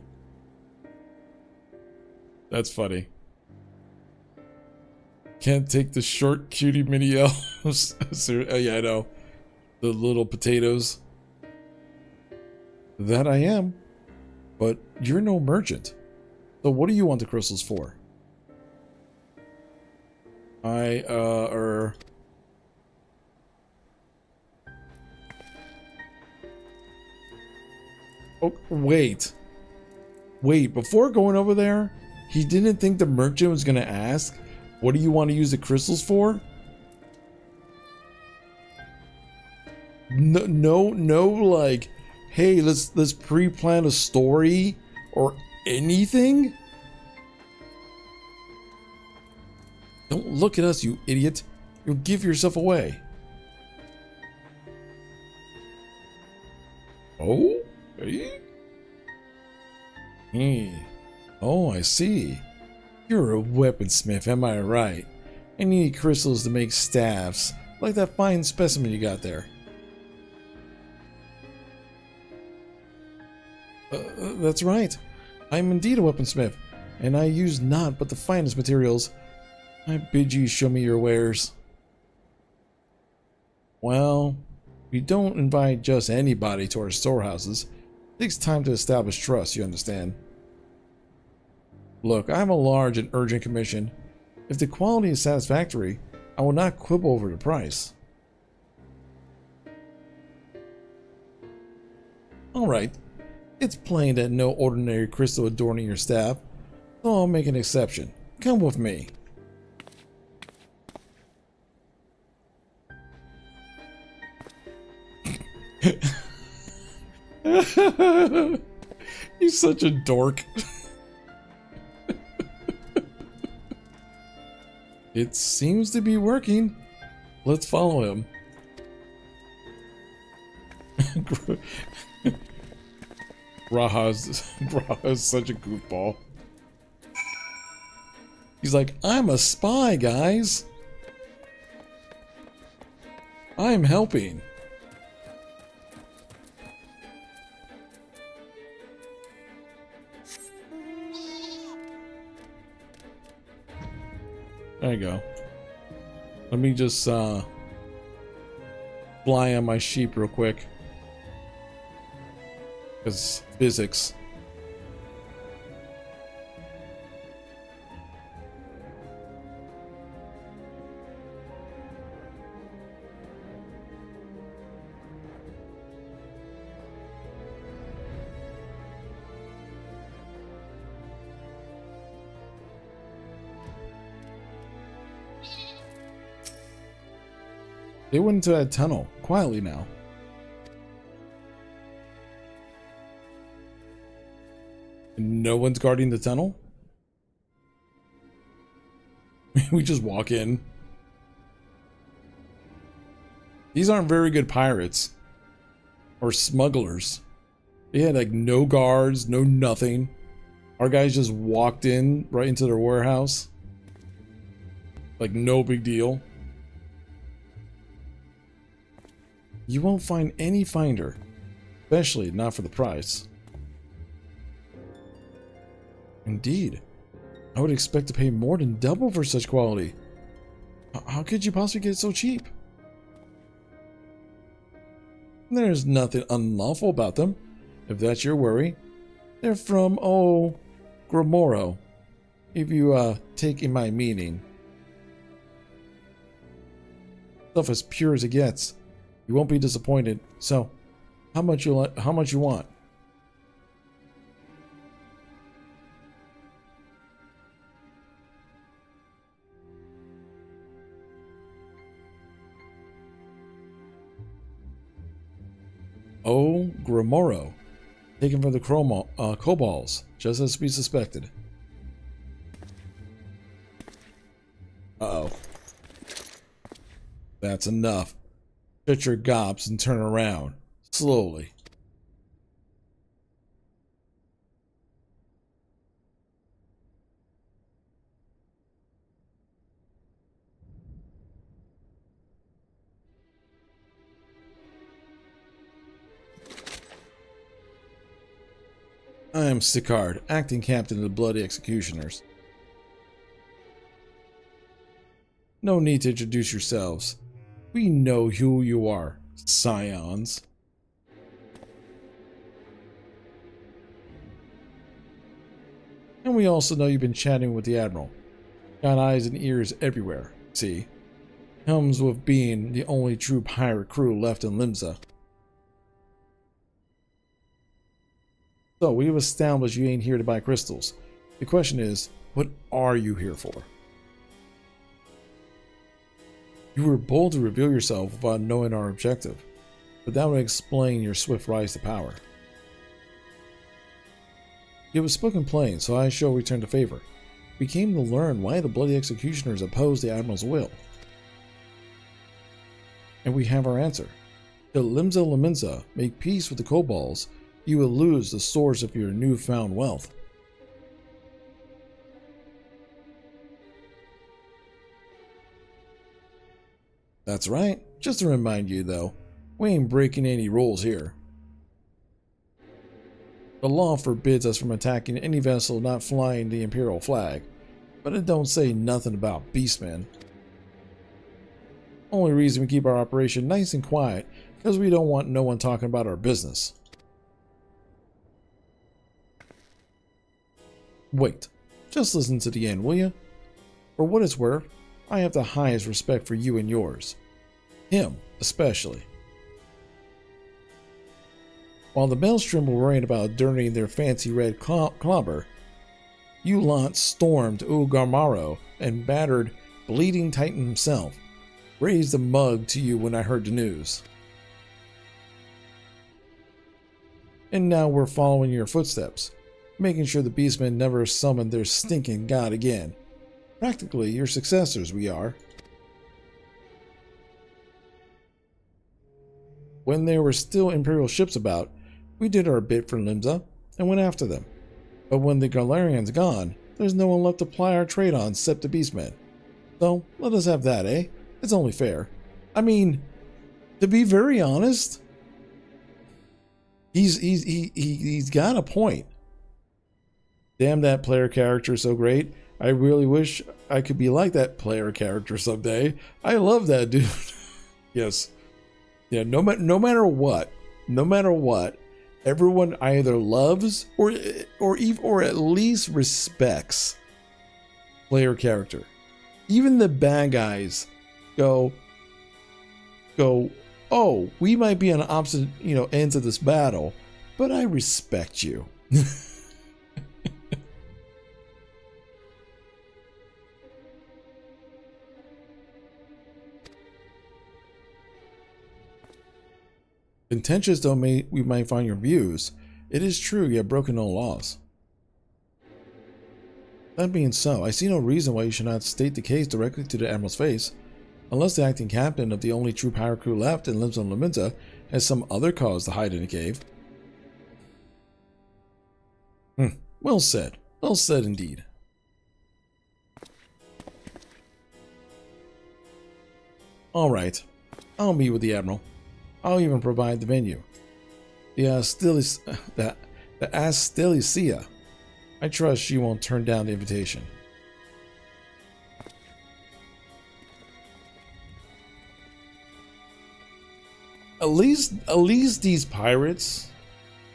That's funny. Can't take the short cutie mini elves. Oh yeah, I know. The little potatoes. That I am. But you're no merchant. So what do you want the crystals for? Oh, wait. Wait, before going over there, he didn't think the merchant was going to ask, what do you want to use the crystals for? No, like, hey, let's pre-plan a story or anything? Don't look at us, you idiot. You'll give yourself away. Oh? Hey? Oh, I see. You're a weaponsmith, am I right? And you need crystals to make staffs, like that fine specimen you got there. That's right. I am indeed a weaponsmith, and I use naught but the finest materials. I bid you show me your wares. Well, we don't invite just anybody to our storehouses. It takes time to establish trust, you understand. Look, I have a large and urgent commission. If the quality is satisfactory, I will not quibble over the price. Alright, it's plain that no ordinary crystal adorning your staff, so I'll make an exception. Come with me. He's such a dork. It seems to be working. Let's follow him. Raha's such a goofball. He's like, I'm a spy, guys. I'm helping. There you go. Let me just fly on my sheep real quick. Because physics. They went into that tunnel quietly now. No one's guarding the tunnel? We just walk in. These aren't very good pirates. Or smugglers. They had like no guards, no nothing. Our guys just walked in right into their warehouse. Like no big deal. You won't find any finder. Especially not for the price. Indeed. I would expect to pay more than double for such quality. How could you possibly get it so cheap? There's nothing unlawful about them, if that's your worry. They're from, oh, Gramoro, if you, take in my meaning. Stuff as pure as it gets. You won't be disappointed. So, how much you want? Oh, Grimoro. Taken from the kobolds, just as we suspected. Uh-oh. That's enough. Shut your gops and turn around. Slowly. I am Sicard, acting captain of the Bloody Executioners. No need to introduce yourselves. We know who you are, scions. And we also know you've been chatting with the Admiral. Got eyes and ears everywhere, see? Comes with being the only true pirate crew left in Limsa. So, we have established you ain't here to buy crystals. The question is, what are you here for? You were bold to reveal yourself without knowing our objective, but that would explain your swift rise to power. You have spoken plain, so I shall return the favor. We came to learn why the Bloody Executioners oppose the Admiral's will. And we have our answer. Till Limsa Laminsa make peace with the kobolds, you will lose the source of your newfound wealth. That's right. Just to remind you, though, we ain't breaking any rules here. The law forbids us from attacking any vessel not flying the Imperial flag, but it don't say nothing about beastmen. Only reason we keep our operation nice and quiet because we don't want no one talking about our business. Wait, just listen to the end, will you? For what it's worth, I have the highest respect for you and yours. Him, especially. While the Maelstrom were worrying about dirtying their fancy red clobber, you lot stormed Ugarmaro and battered Bleeding Titan himself. Raised a mug to you when I heard the news. And now we're following your footsteps, making sure the beastmen never summon their stinking god again. Practically your successors, we are. When there were still Imperial ships about, we did our bit for Limsa and went after them. But when the Galarian's gone, there's no one left to ply our trade on except the beastmen. So let us have that, eh? It's only fair. I mean, to be very honest, he's got a point. Damn, that player character is so great. I really wish I could be like that player character someday. I love that dude. Yes. Yeah, no matter what, everyone either loves or at least respects player character. Even the bad guys go, oh, we might be on opposite, ends of this battle, but I respect you. Contentious though we might find your views, it is true you have broken no laws. That being so, I see no reason why you should not state the case directly to the Admiral's face, unless the acting captain of the only true pirate crew left in Limsa Laminsa has some other cause to hide in a cave. Well said indeed. Alright, I'll meet with the Admiral. I'll even provide the venue. The Astelicia. I trust she won't turn down the invitation. At least these pirates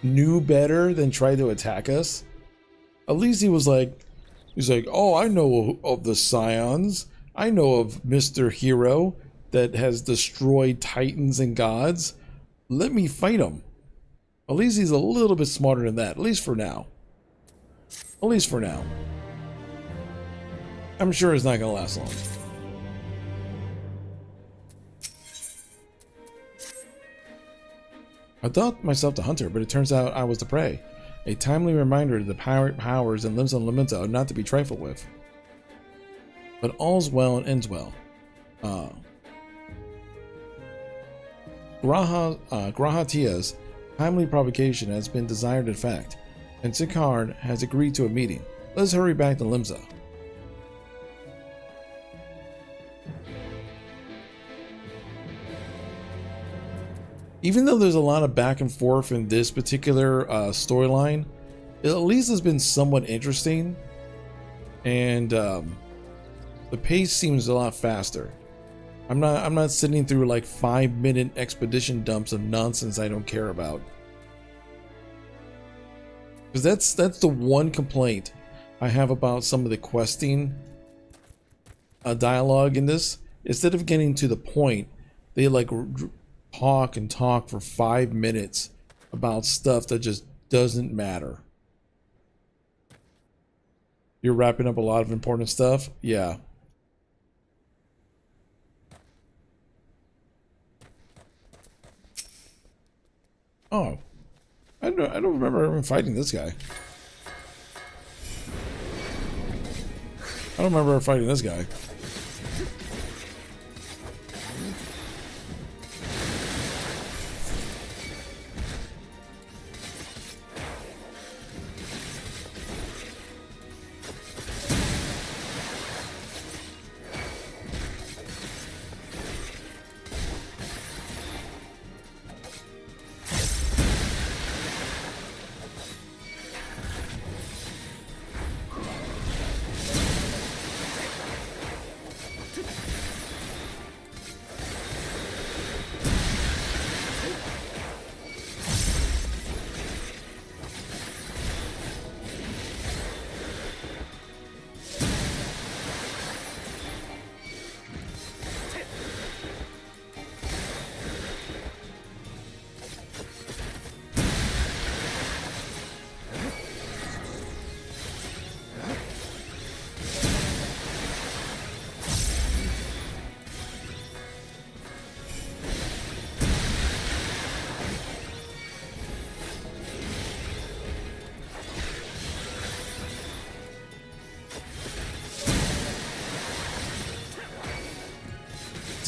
knew better than tried to attack us. At least he's like, oh, I know of the Scions. I know of Mr. Hero that has destroyed titans and gods. Let me fight him. At least he's a little bit smarter than that, at least for now. At least for now. I'm sure it's not going to last long. I thought myself the hunter, but it turns out I was the prey. A timely reminder that the powers and limbs on Lamenta are not to be trifled with. But all's well and ends well. Grahatia's timely provocation has been desired in fact, and Sicard has agreed to a meeting. Let's hurry back to Limsa. Even though there's a lot of back and forth in this particular storyline, it at least has been somewhat interesting, and the pace seems a lot faster. I'm not sitting through like 5-minute expedition dumps of nonsense I don't care about. Because that's the one complaint I have about some of the questing dialogue in this. Instead of getting to the point, they like talk and talk for 5 minutes about stuff that just doesn't matter. You're wrapping up a lot of important stuff? Yeah. Oh, I don't remember ever fighting this guy. I don't remember fighting this guy.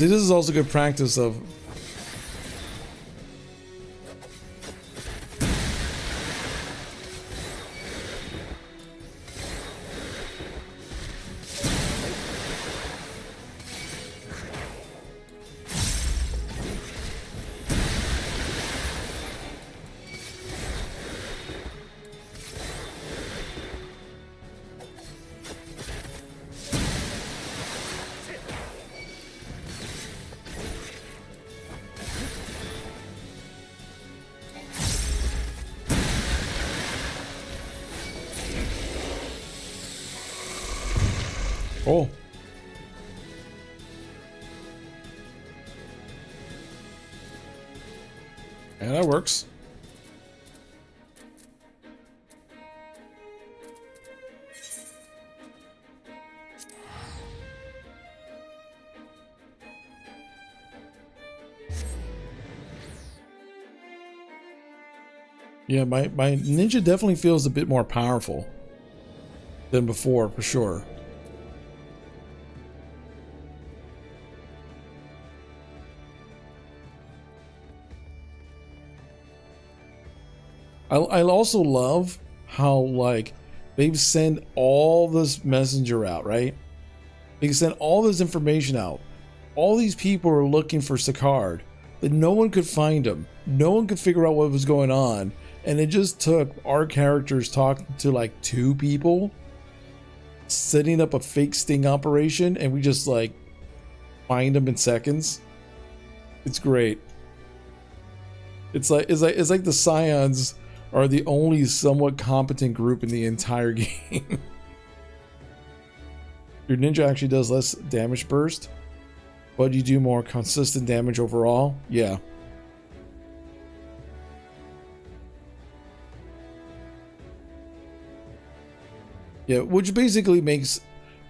See, this is also good practice of oh. And that works. Yeah, my ninja definitely feels a bit more powerful than before, for sure. I also love how, like, they've sent all this messenger out, right? They sent all this information out. All these people are looking for Sicard, but no one could find him. No one could figure out what was going on. And it just took our characters talking to like 2 people, setting up a fake sting operation, and we just like find them in seconds. It's great. It's like the Scions are the only somewhat competent group in the entire game. Your ninja actually does less damage burst, but you do more consistent damage overall. Yeah. Yeah, which basically makes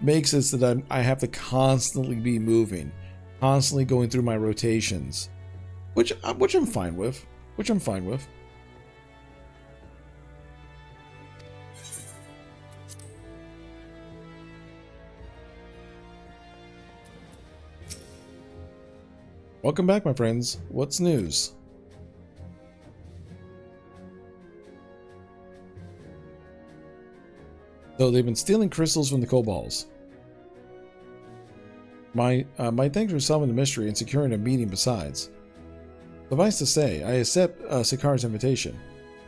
it so that I have to constantly be moving, constantly going through my rotations, which I'm fine with. which I'm fine with. Welcome back, my friends. What's news? So they've been stealing crystals from the kobolds. My thanks for solving the mystery and securing a meeting besides. Suffice to say, I accept Sikar's invitation,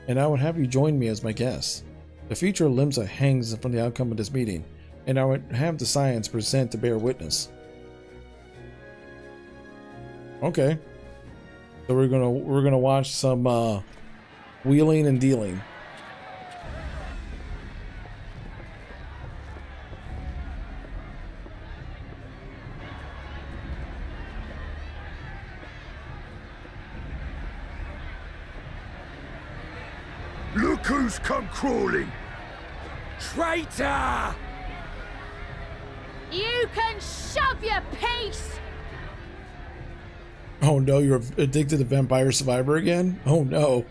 and I would have you join me as my guest. The future of Limsa hangs from the outcome of this meeting, and I would have the science present to bear witness. Okay. So we're gonna watch some wheeling and dealing. Look who's come crawling! Traitor! You can shove your piece! Oh no, you're addicted to Vampire Survivor again? Oh no.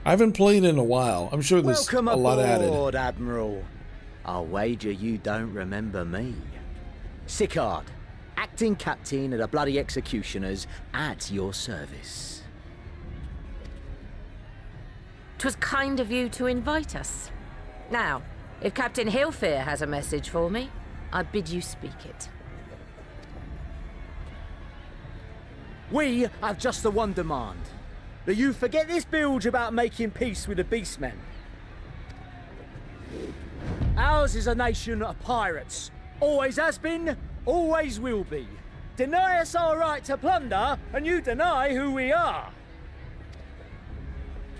I haven't played in a while. I'm sure there's Welcome a lot added. aboard, Admiral. I'll wager you don't remember me. Sicard, acting captain of the bloody executioners, at your service. 'Twas kind of you to invite us. Now, if Captain Hillfear has a message for me, I bid you speak it. We have just the one demand. That you forget this bilge about making peace with the beastmen. Ours is a nation of pirates. Always has been, always will be. Deny us our right to plunder, and you deny who we are.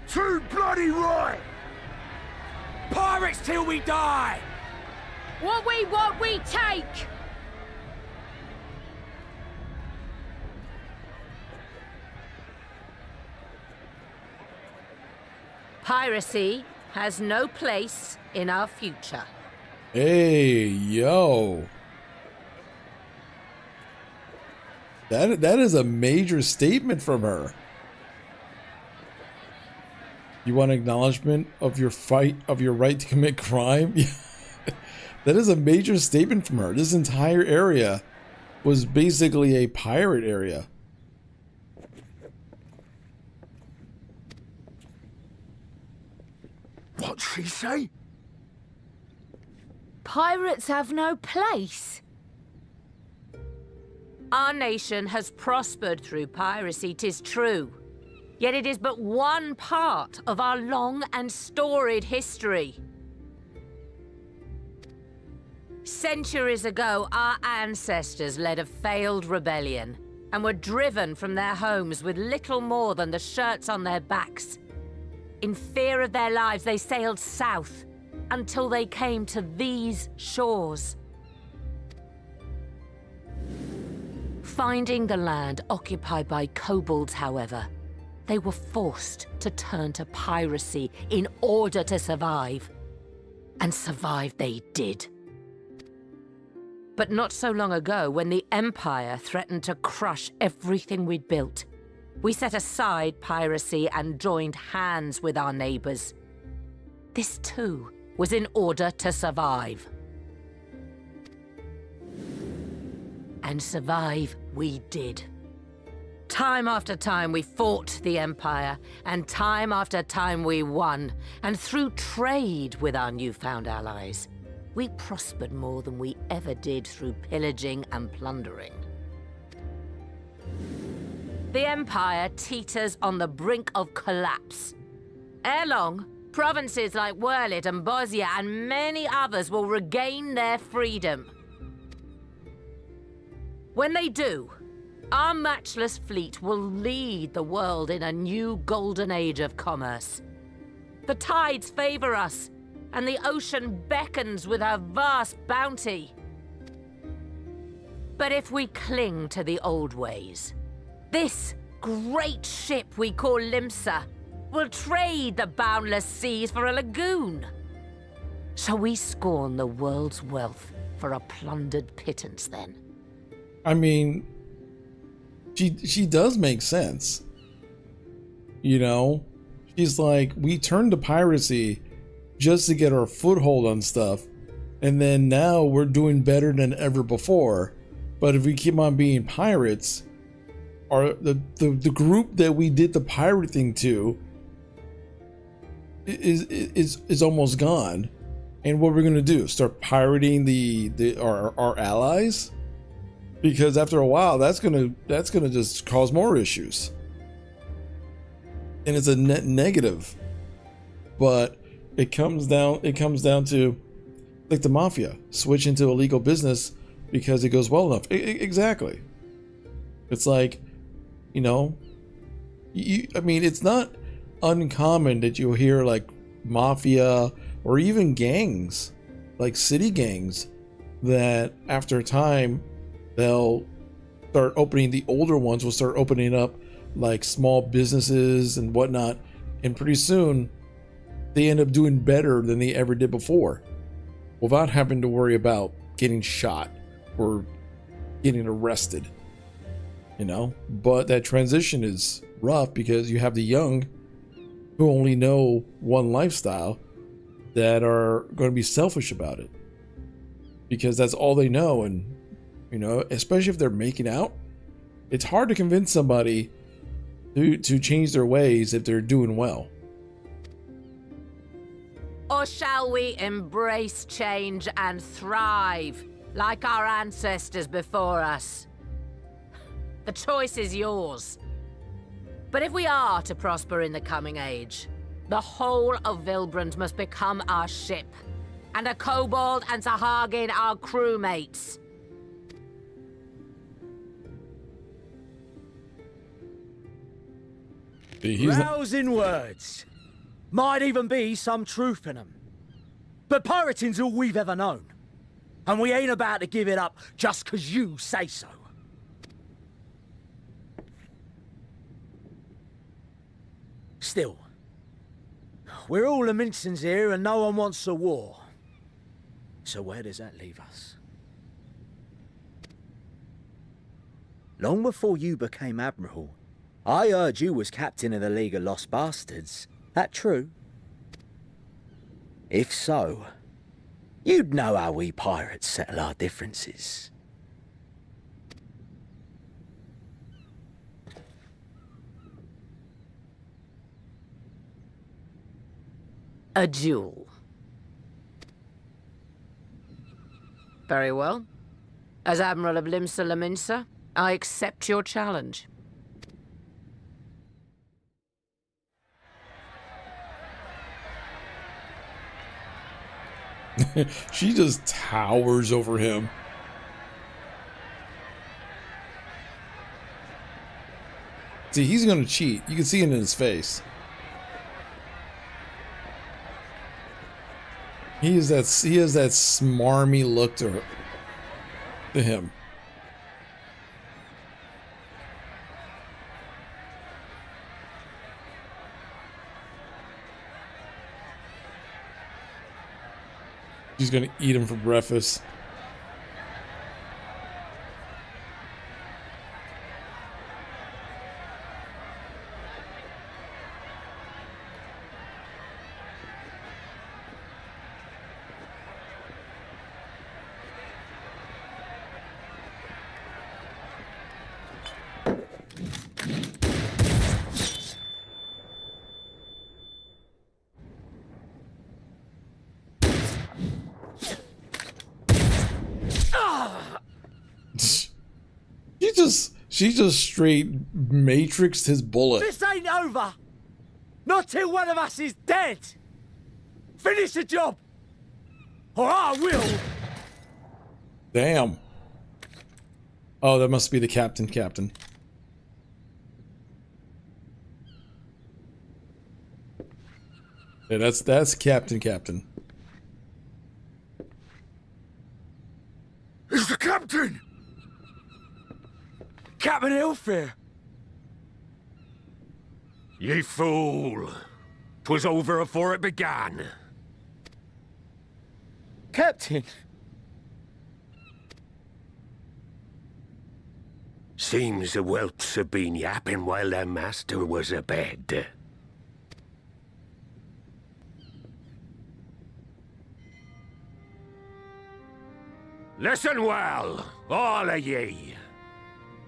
Too bloody right! Pirates till we die! What we want, we take! Piracy has no place in our future. Hey, yo. That is a major statement from her. You want acknowledgement of your right to commit crime? That is a major statement from her. This entire area was basically a pirate area. What'd she say? Pirates have no place. Our nation has prospered through piracy, 'tis true. Yet it is but one part of our long and storied history. Centuries ago, our ancestors led a failed rebellion and were driven from their homes with little more than the shirts on their backs. In fear of their lives, they sailed south until they came to these shores. Finding the land occupied by kobolds, however, they were forced to turn to piracy in order to survive. And survive they did. But not so long ago, when the Empire threatened to crush everything we'd built, we set aside piracy and joined hands with our neighbors. This too was in order to survive. And survive we did. Time after time we fought the Empire, and time after time we won. And through trade with our newfound allies, we prospered more than we ever did through pillaging and plundering. The Empire teeters on the brink of collapse. Ere long, provinces like Wurlit and Bosnia and many others will regain their freedom. When they do, our matchless fleet will lead the world in a new golden age of commerce. The tides favor us, and the ocean beckons with her vast bounty. But if we cling to the old ways, this great ship we call Limsa will trade the boundless seas for a lagoon. Shall we scorn the world's wealth for a plundered pittance then? I mean, she does make sense. You know, she's like, we turned to piracy just to get our foothold on stuff, and then now we're doing better than ever before. But if we keep on being pirates, the group that we did the pirate thing to is almost gone. And what we're gonna do? Start pirating our allies? Because after a while, that's gonna just cause more issues. And it's a net negative. But it comes down to like the mafia, switch into illegal business because it goes well enough. Exactly. It's like, you know, I mean, it's not uncommon that you'll hear like mafia or even gangs, like city gangs, that after a time they'll start opening, the older ones will start opening up like small businesses and whatnot, and pretty soon they end up doing better than they ever did before without having to worry about getting shot or getting arrested, you know. But that transition is rough because you have the young who only know one lifestyle that are going to be selfish about it because that's all they know. And, you know, especially if they're making out, it's hard to convince somebody to change their ways if they're doing well. Or shall we embrace change and thrive like our ancestors before us? The choice is yours. But if we are to prosper in the coming age, the whole of Vilbrand must become our ship, and a kobold and Sahagin our crewmates. Rousing words. Might even be some truth in them. But pirating's all we've ever known. And we ain't about to give it up just 'cause you say so. Still, we're all Mincins here and no one wants a war. So where does that leave us? Long before you became Admiral, I heard you was captain of the League of Lost Bastards. That true? If so, you'd know how we pirates settle our differences. A duel. Very well. As Admiral of Limsa Laminsa, I accept your challenge. She just towers over him. See, he's gonna cheat. You can see it in his face. He has that smarmy look to him. She's gonna eat him for breakfast. She just straight matrixed his bullet. This ain't over! Not till one of us is dead! Finish the job! Or I will! Damn. Oh, that must be the captain. Yeah, that's captain. It's the captain! Captain Elfair! Ye fool! 'Twas over afore it began. Captain! Seems the whelps have been yapping while their master was abed. Listen well, all of ye.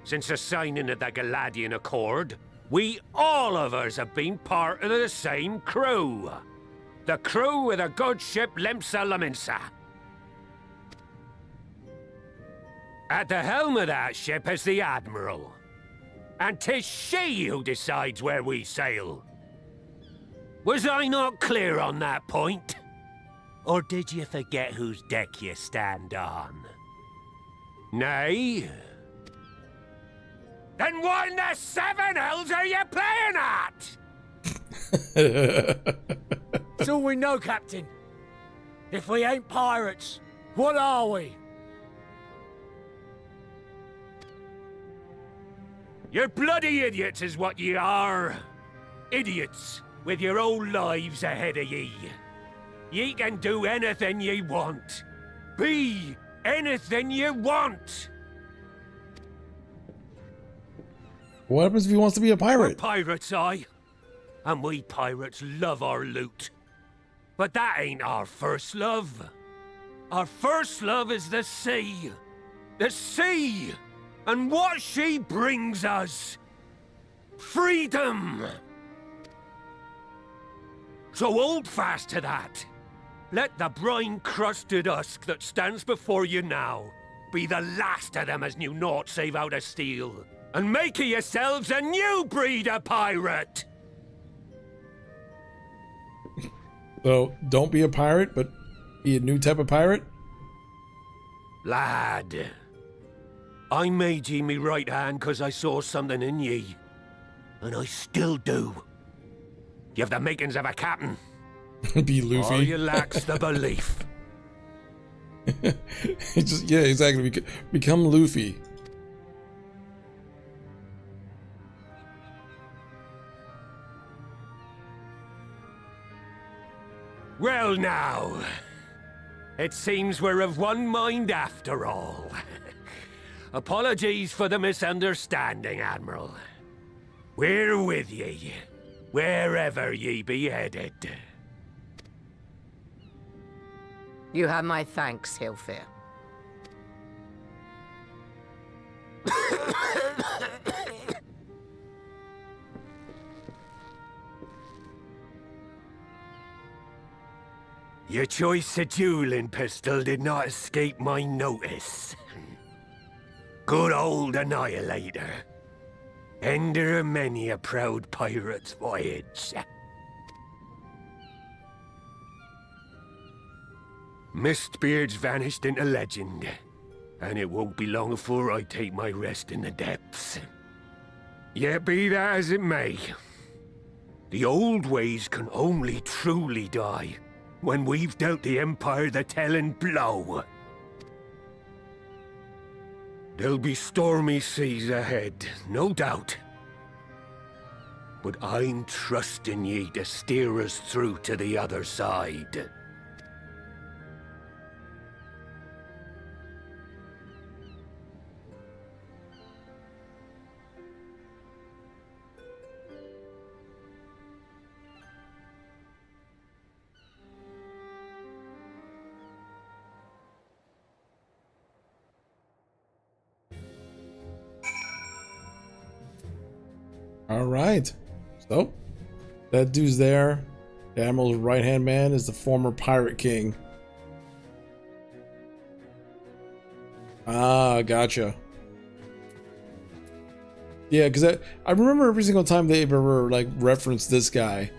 Since the signing of the Galadian Accord, we all of us have been part of the same crew. The crew of the good ship Limsa Laminsa. At the helm of that ship is the Admiral. And 'tis she who decides where we sail. Was I not clear on that point? Or did you forget whose deck you stand on? Nay? Then what in the seven hells are you playing at? It's all we know, Captain. If we ain't pirates, what are we? You're bloody idiots is what ye are. Idiots with your own lives ahead of ye. Ye can do anything ye want. Be anything ye want. What happens if he wants to be a We're pirate? pirates, aye. And we pirates love our loot. But that ain't our first love. Our first love is the sea. The sea! And what she brings us. Freedom! So hold fast to that. Let the brine-crusted husk that stands before you now be the last of them as knew naught save out of steel. And make of yourselves a new breed of pirate! So, don't be a pirate, but be a new type of pirate? Lad, I made ye me right hand 'cause I saw something in ye. And I still do. You have the makings of a captain. Be All Luffy. you lacks the belief. Yeah, exactly. Become Luffy. Well now, it seems we're of one mind after all. Apologies for the misunderstanding, Admiral. We're with ye, wherever ye be headed. You have my thanks, Hilfir. Your choice of dueling pistol did not escape my notice. Good old Annihilator. Ender of many a proud pirate's voyage. Mistbeard's vanished into legend, and it won't be long before I take my rest in the depths. Yet be that as it may, the old ways can only truly die when we've dealt the Empire the telling blow. There'll be stormy seas ahead, no doubt. But I'm trusting ye to steer us through to the other side. All right. So, that dude's there. The Admiral's right-hand man is the former Pirate King. Ah, gotcha. Yeah, because I remember every single time they've ever, like, referenced this guy,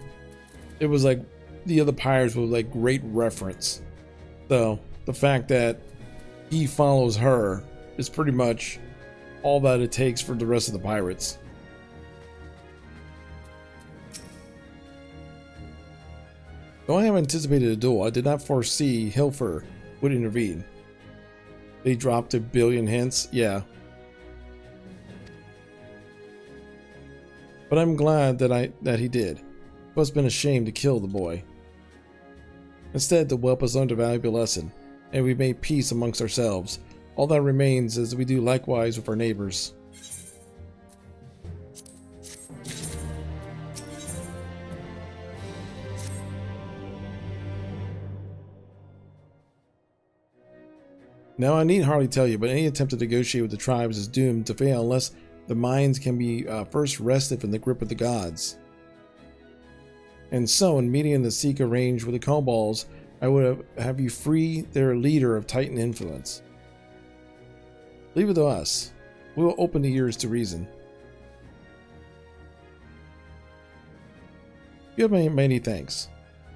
it was, like, the other pirates were, like, great reference. So, the fact that he follows her is pretty much all that it takes for the rest of the pirates. Though I have anticipated a duel, I did not foresee Hilfer would intervene. They dropped a billion hints, yeah. But I'm glad that he did. It must have been a shame to kill the boy. Instead, the whelp has learned a valuable lesson, and we made peace amongst ourselves. All that remains is that we do likewise with our neighbors. Now, I need hardly tell you, but any attempt to negotiate with the tribes is doomed to fail unless the minds can be first wrested from the grip of the gods. And so, in meeting in the Seek arranged with the kobolds, I would have you free their leader of Titan influence. Leave it to us. We will open the ears to reason. You have many thanks.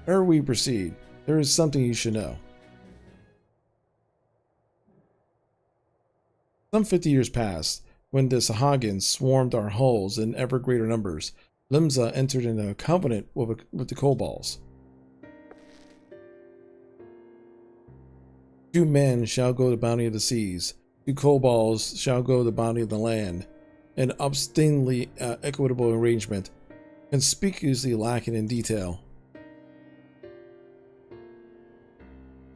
Ere we proceed, there is something you should know. Some 50 years passed, when the Sahagins swarmed our hulls in ever greater numbers. Limsa entered into a covenant with the kobolds. 2 men shall go the bounty of the seas, 2 kobolds shall go the bounty of the land. An obstinately equitable arrangement, conspicuously lacking in detail.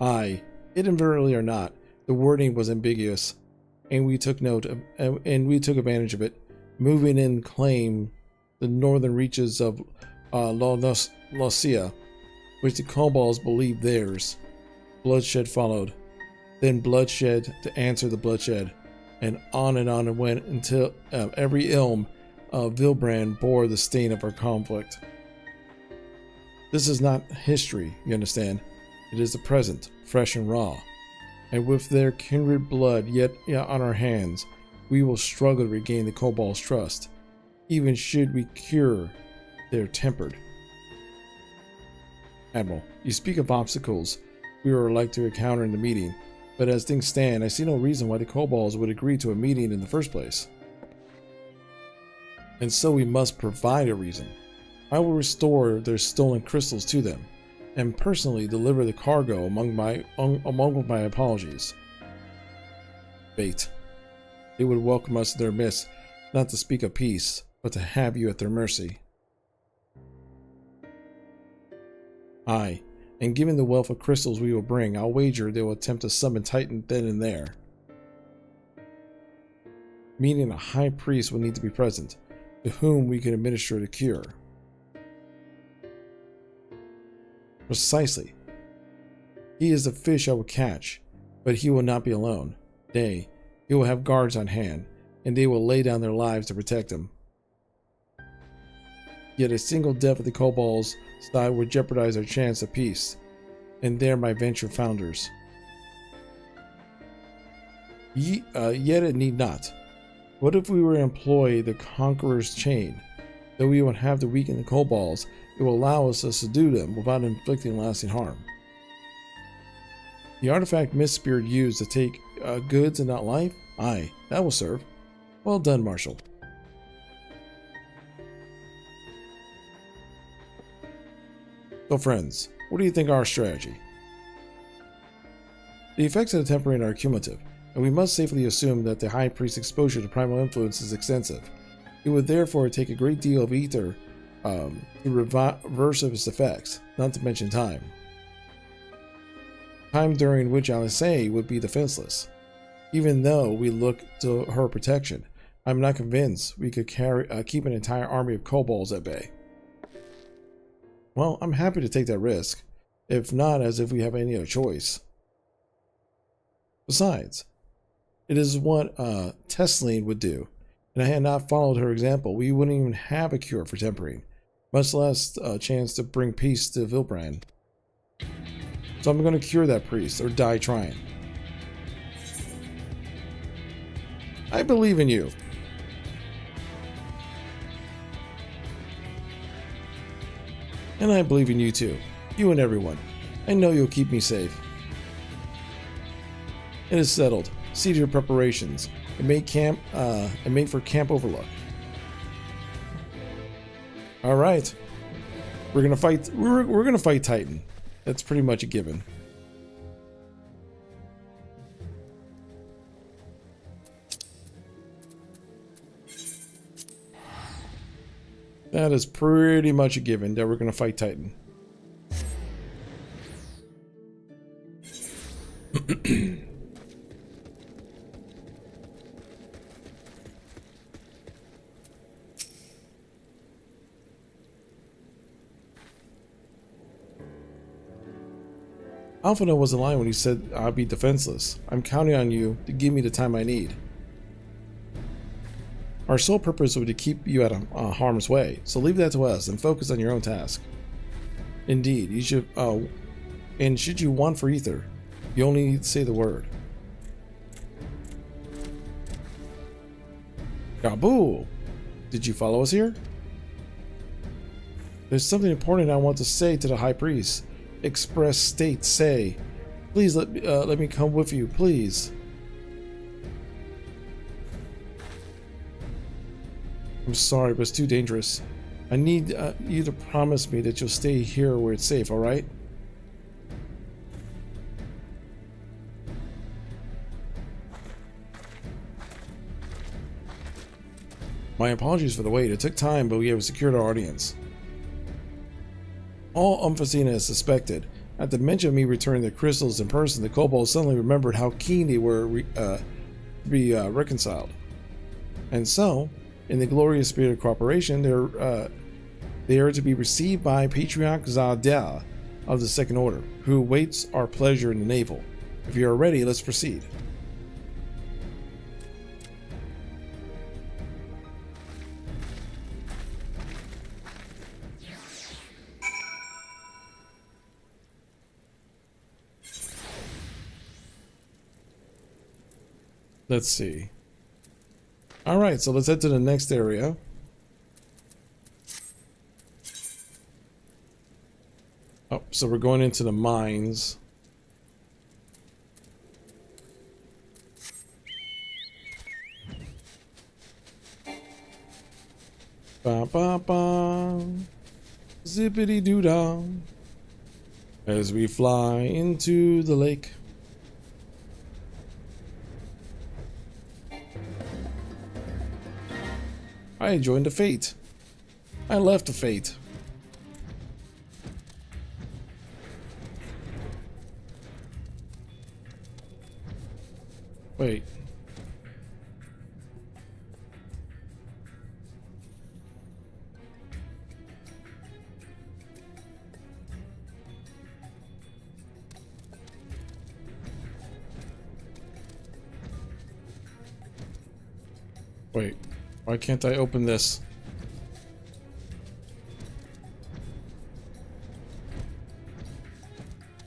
Aye, inadvertently or not, the wording was ambiguous, and we took advantage of it, moving in claim the northern reaches of Lucia, which the kobolds believed theirs. Bloodshed followed, then bloodshed to answer the bloodshed, and on it went until every ilm of Vilbrand bore the stain of our conflict. This is not history, you understand. It is the present, fresh and raw. And with their kindred blood yet on our hands, we will struggle to regain the kobolds' trust, even should we cure their tempered. Admiral, you speak of obstacles we are like to encounter in the meeting, but as things stand, I see no reason why the kobolds would agree to a meeting in the first place. And so we must provide a reason. I will restore their stolen crystals to them, and personally deliver the cargo among my apologies. Bait. They would welcome us in their midst, not to speak of peace, but to have you at their mercy. Aye, and given the wealth of crystals we will bring, I'll wager they will attempt to summon Titan then and there. Meaning a high priest will need to be present, to whom we can administer the cure. Precisely. He is the fish I will catch, but he will not be alone. Nay, he will have guards on hand, and they will lay down their lives to protect him. Yet a single death of the kobolds' side would jeopardize our chance of peace, and there my venture founders. Yet it need not. What if we were to employ the Conqueror's chain? Though we would have to weaken the kobolds, it will allow us to subdue them without inflicting lasting harm. The artifact Mistspirit used to take goods and not life? Aye, that will serve. Well done, Marshal. So friends, what do you think of our strategy? The effects of the temporary are cumulative, and we must safely assume that the High Priest's exposure to primal influence is extensive. It would therefore take a great deal of ether to reverse its effects, not to mention time. Time during which Alice would be defenseless. Even though we look to her protection, I'm not convinced we could keep an entire army of kobolds at bay. Well, I'm happy to take that risk, if not as if we have any other choice. Besides, it is what Tesseline would do, and I had not followed her example, we wouldn't even have a cure for tempering, much less a chance to bring peace to Vilbrand. So I'm going to cure that priest, or die trying. I believe in you. And I believe in you too. You and everyone. I know you'll keep me safe. It is settled. See to your preparations. And make for Camp Overlook. Alright. We're gonna fight Titan. That's pretty much a given. That is pretty much a given that we're going to fight Titan. Alphino wasn't lying when he said I'd be defenseless. I'm counting on you to give me the time I need. Our sole purpose would be to keep you out of harm's way, so leave that to us and focus on your own task. Indeed, you should. And should you want for ether, you only need to say the word. Kabul! Did you follow us here? There's something important I want to say to the High Priest. Express state say. Please let me come with you, please. I'm sorry, but it's too dangerous. I need you to promise me that you'll stay here where it's safe, alright? My apologies for the wait. It took time, but we have secured our audience. All unforeseen as suspected. At the mention of me returning the crystals in person, the kobolds suddenly remembered how keen they were to be reconciled. And so, in the glorious spirit of cooperation, they are to be received by Patriarch Zadel of the Second Order, who awaits our pleasure in the navel. If you are ready, let's proceed. Let's see. Alright, so let's head to the next area. Oh, so we're going into the mines. Ba ba ba. Zippity doo dah. As we fly into the lake. I joined the Fate. I left the Fate. Wait. Wait. Why can't I open this?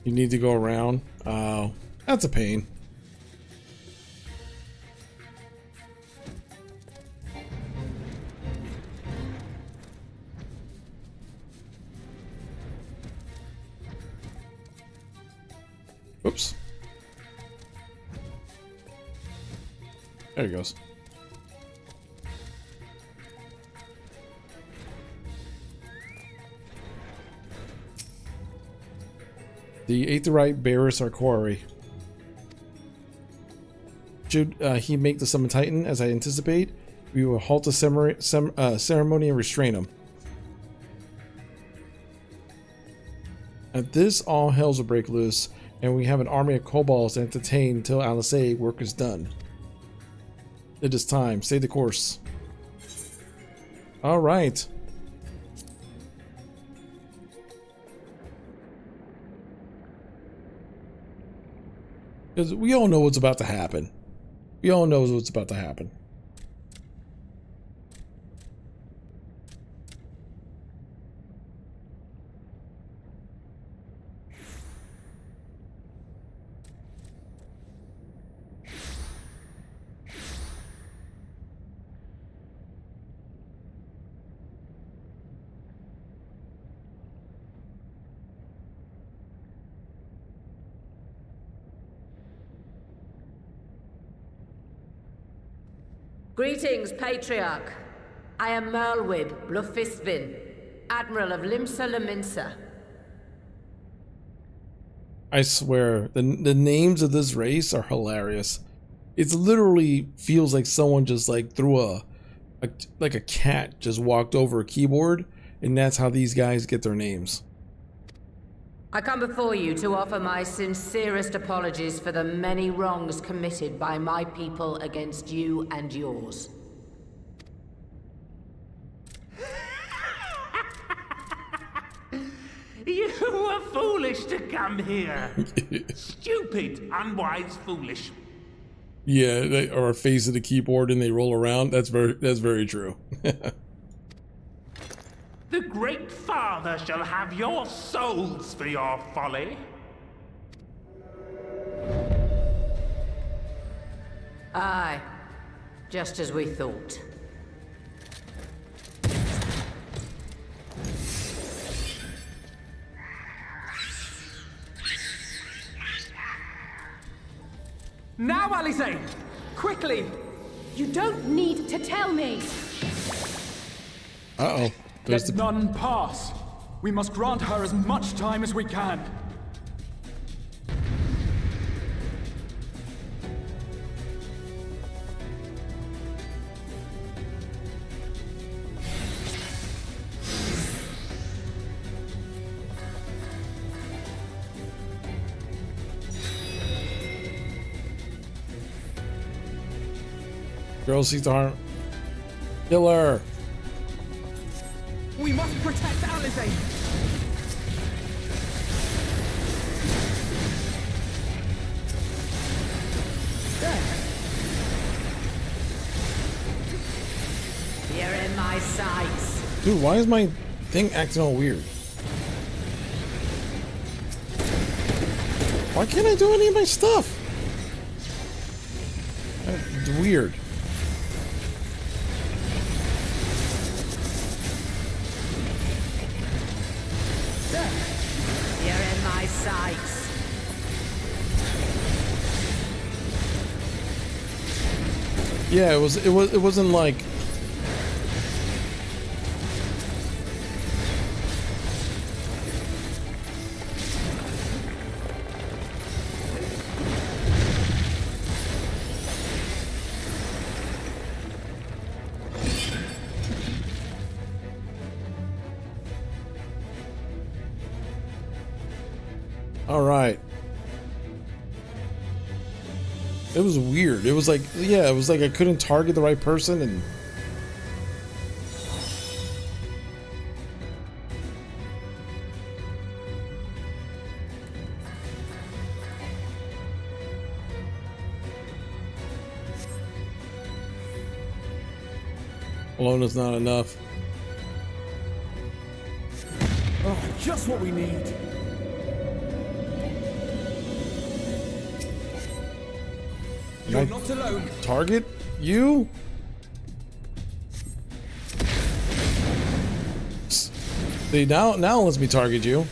You need to go around? Oh, that's a pain. Oops. There he goes. The Aetherite bearers our quarry. Should he make the Summon Titan, as I anticipate, we will halt the ceremony and restrain him. At this, all hells will break loose, and we have an army of kobolds to entertain until Alisei work is done. It is time. Stay the course. All right. Because we all know what's about to happen. We all know what's about to happen. Greetings, Patriarch. I am Merlwib Blufisvin, Admiral of Limsa Laminsa. I swear, the names of this race are hilarious. It literally feels like someone just like threw like a cat just walked over a keyboard, and that's how these guys get their names. I come before you to offer my sincerest apologies for the many wrongs committed by my people against you and yours. You were foolish to come here. Stupid, unwise, foolish. Yeah, they are face of the keyboard and they roll around. That's very true. The Great Father shall have your souls for your folly. Aye, just as we thought. Now, Alize! Quickly! You don't need to tell me! Uh-oh. There's Let none pass. We must grant her as much time as we can. Girl seeks to harm. Kill her. We must protect Alize! You're in my sights. Dude, why is my thing acting all weird? Why can't I do any of my stuff? It's weird. You're in my sights. Yeah, it wasn't like. All right. It was weird. It was like, yeah, it was like I couldn't target the right person and... Alone is not enough. Oh, just what we need. You're not alone. Target you? See, now it lets me target you.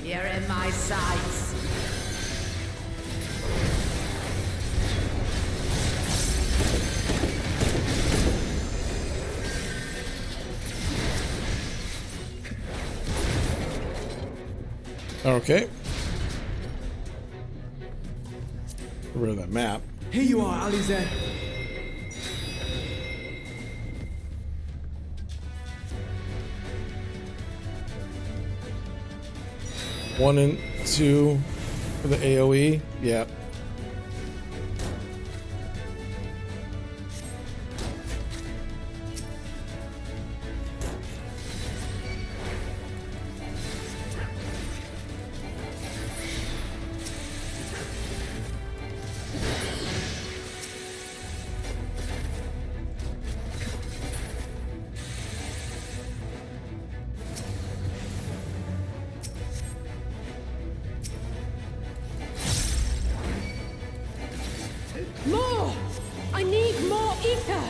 You're in my sights. Okay. Get rid of that map. Here you are, Alize. One and two for the AoE. Yeah. More! I need more ether!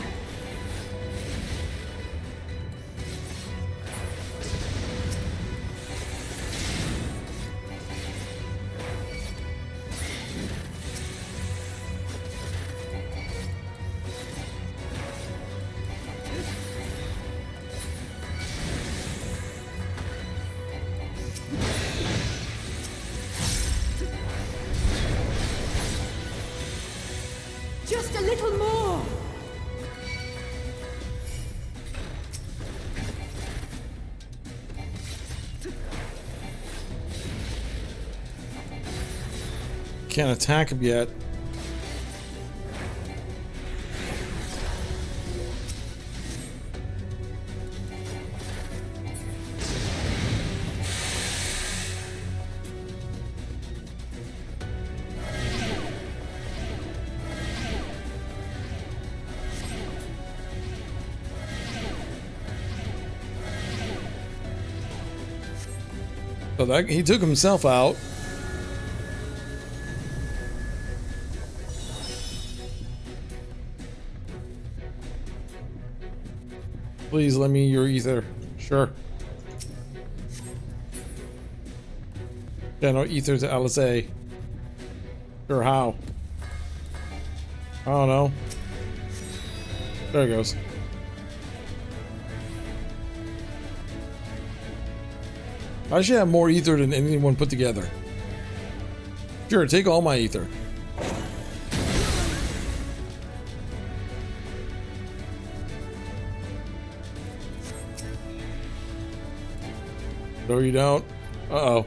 Just a little more! Can't attack him yet. So that he took himself out. Please let me your ether. Sure. Yeah, no ether to Alizé. Sure, how? I don't know. There it goes. I should have more ether than anyone put together. Sure, take all my ether. No, you don't. Uh-oh.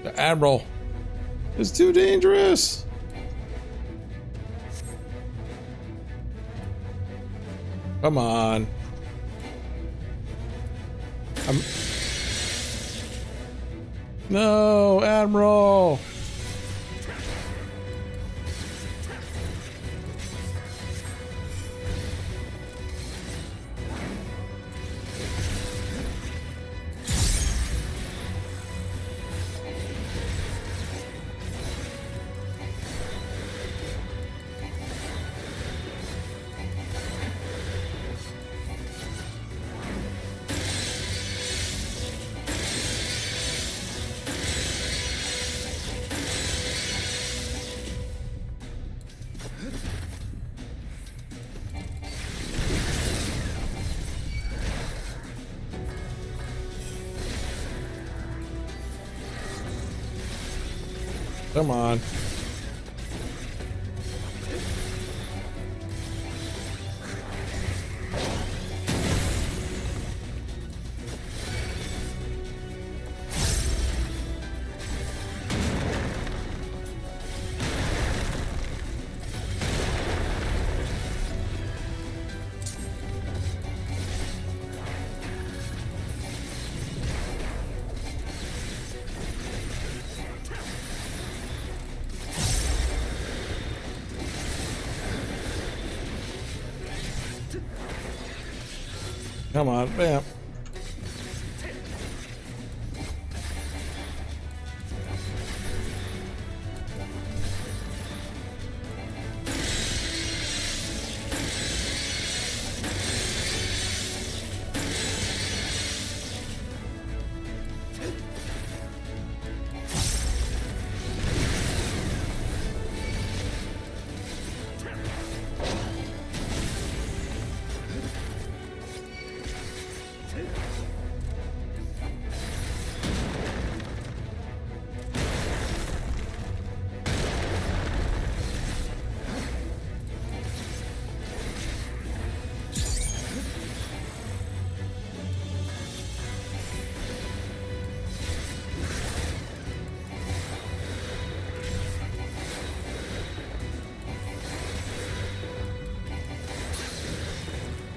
The Admiral is too dangerous. Come on. No, Admiral. Come on. Come on, bam.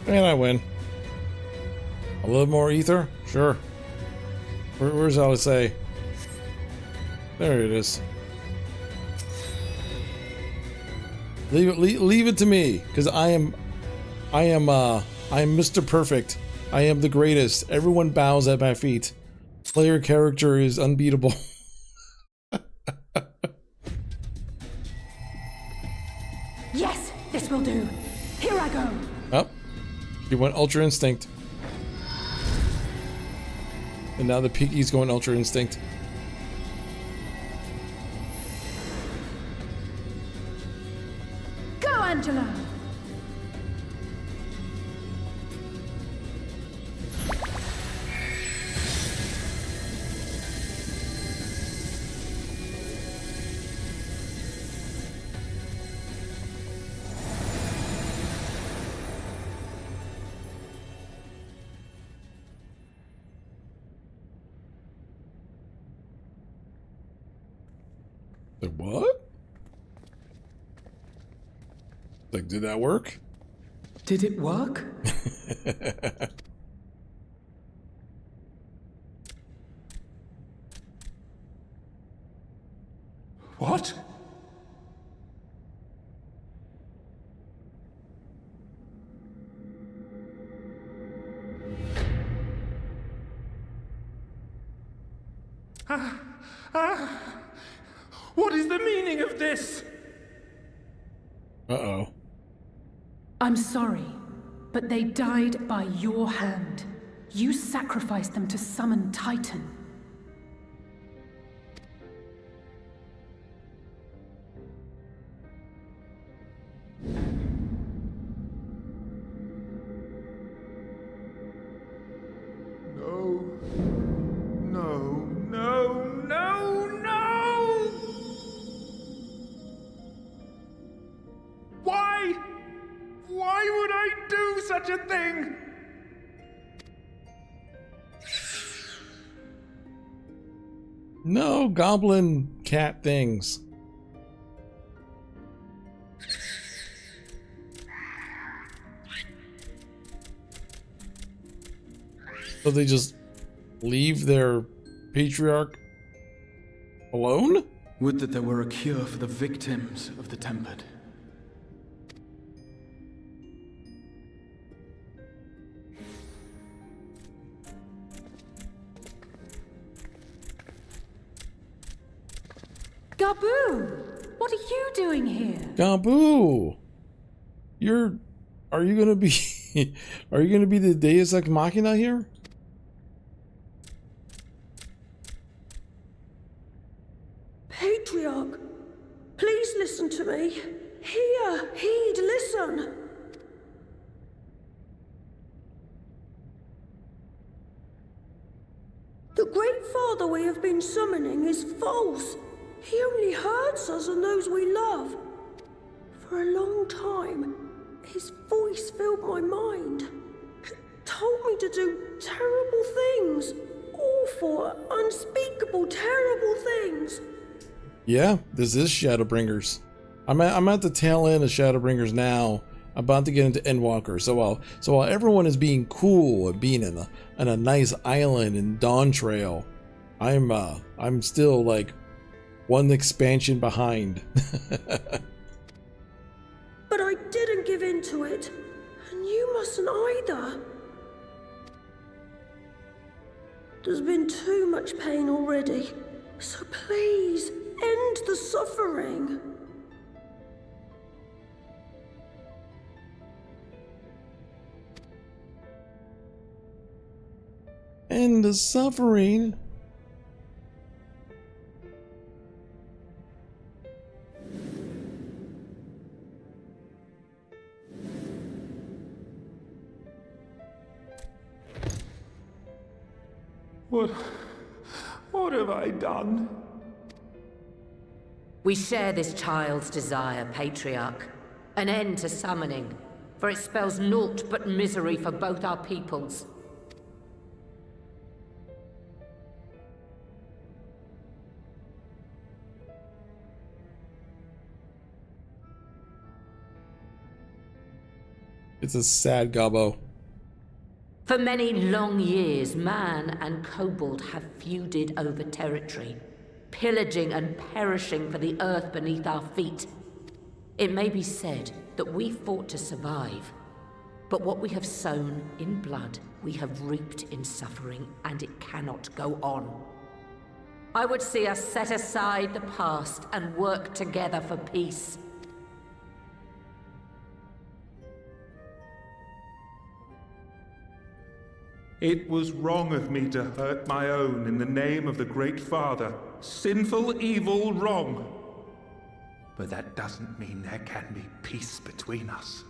And I win. A little more ether? Sure. Where's Alizé? There it is. Leave it to me, because I am Mr. Perfect. I am the greatest. Everyone bows at my feet. Player character is unbeatable. Yes, this will do. Here I go. Oh, she went Ultra Instinct. And now the Piggy's going Ultra Instinct. Go, Angela. Like, what? Like, did that work? Did it work? What? What is the meaning of this? Uh-oh. I'm sorry, but they died by your hand. You sacrificed them to summon Titan. No! Why? Why would I do such a thing? No goblin cat things. So they just leave their patriarch alone? Would that there were a cure for the victims of the Tempered. Gabu! What are you doing here? Gabu! Are you gonna be are you gonna be the Deus Ex Machina here? Patriarch, please listen to me. Hear, heed, listen. The Great Father we have been summoning is false. He only hurts us and those we love. For a long time, his voice filled my mind. It told me to do terrible things. Awful, unspeakable, terrible things. Yeah, this is Shadowbringers. I'm at the tail end of Shadowbringers now. I'm about to get into Endwalker. So while everyone is being cool and being in a nice island in Dawn Trail, I'm still like one expansion behind. But I didn't give in to it, and you mustn't either. There's been too much pain already, so please end the suffering. End the suffering. What have I done? We share this child's desire, Patriarch. An end to summoning, for it spells naught but misery for both our peoples. It's a sad gobbo. For many long years, man and kobold have feuded over territory, pillaging and perishing for the earth beneath our feet. It may be said that we fought to survive, but what we have sown in blood, we have reaped in suffering, and it cannot go on. I would see us set aside the past and work together for peace. It was wrong of me to hurt my own in the name of the Great Father. Sinful, evil, wrong. But that doesn't mean there can be peace between us.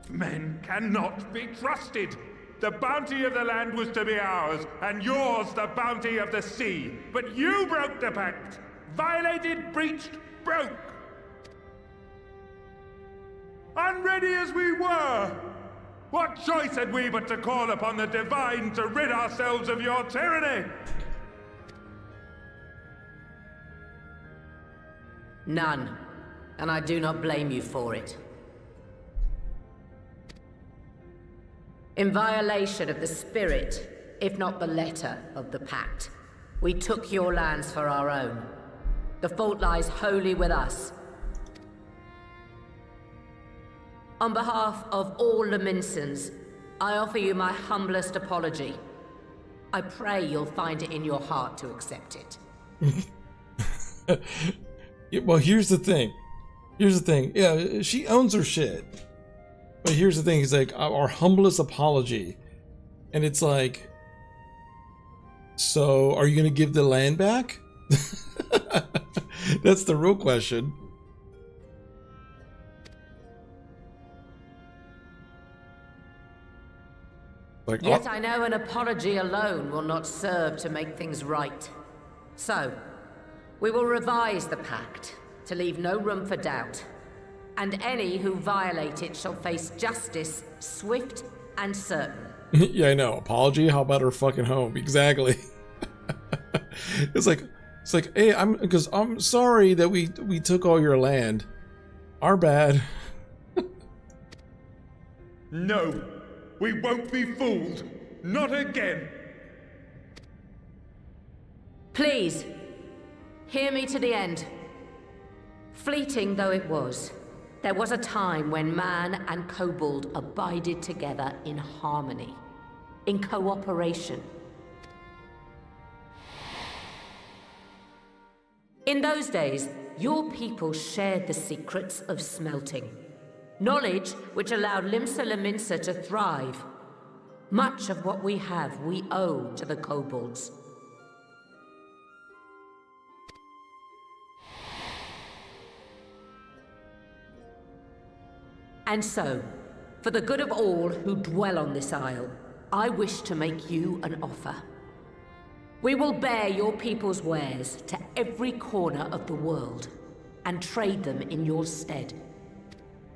Men cannot be trusted. The bounty of the land was to be ours, and yours the bounty of the sea. But you broke the pact. Violated, breached, broke. Unready as we were, what choice had we but to call upon the divine to rid ourselves of your tyranny? None. And I do not blame you for it. In violation of the spirit, if not the letter of the pact, we took your lands for our own. The fault lies wholly with us. On behalf of all Laminsons, I offer you my humblest apology. I pray you'll find it in your heart to accept it. Yeah, well, here's the thing. Yeah, she owns her shit. But here's the thing. It's like our humblest apology. And it's like, so are you going to give the land back? That's the real question. Like, Yet I know an apology alone will not serve to make things right. So, we will revise the pact to leave no room for doubt. And any who violate it shall face justice, swift and certain. Yeah, I know. Apology? How about her fucking home? Exactly. It's like, hey, I'm sorry that we took all your land. Our bad. No, we won't be fooled. Not again. Please, hear me to the end. Fleeting though it was, there was a time when man and kobold abided together in harmony, in cooperation. In those days, your people shared the secrets of smelting, knowledge which allowed Limsa Lominsa to thrive. Much of what we have we owe to the kobolds. And so, for the good of all who dwell on this isle, I wish to make you an offer. We will bear your people's wares to every corner of the world, and trade them in your stead.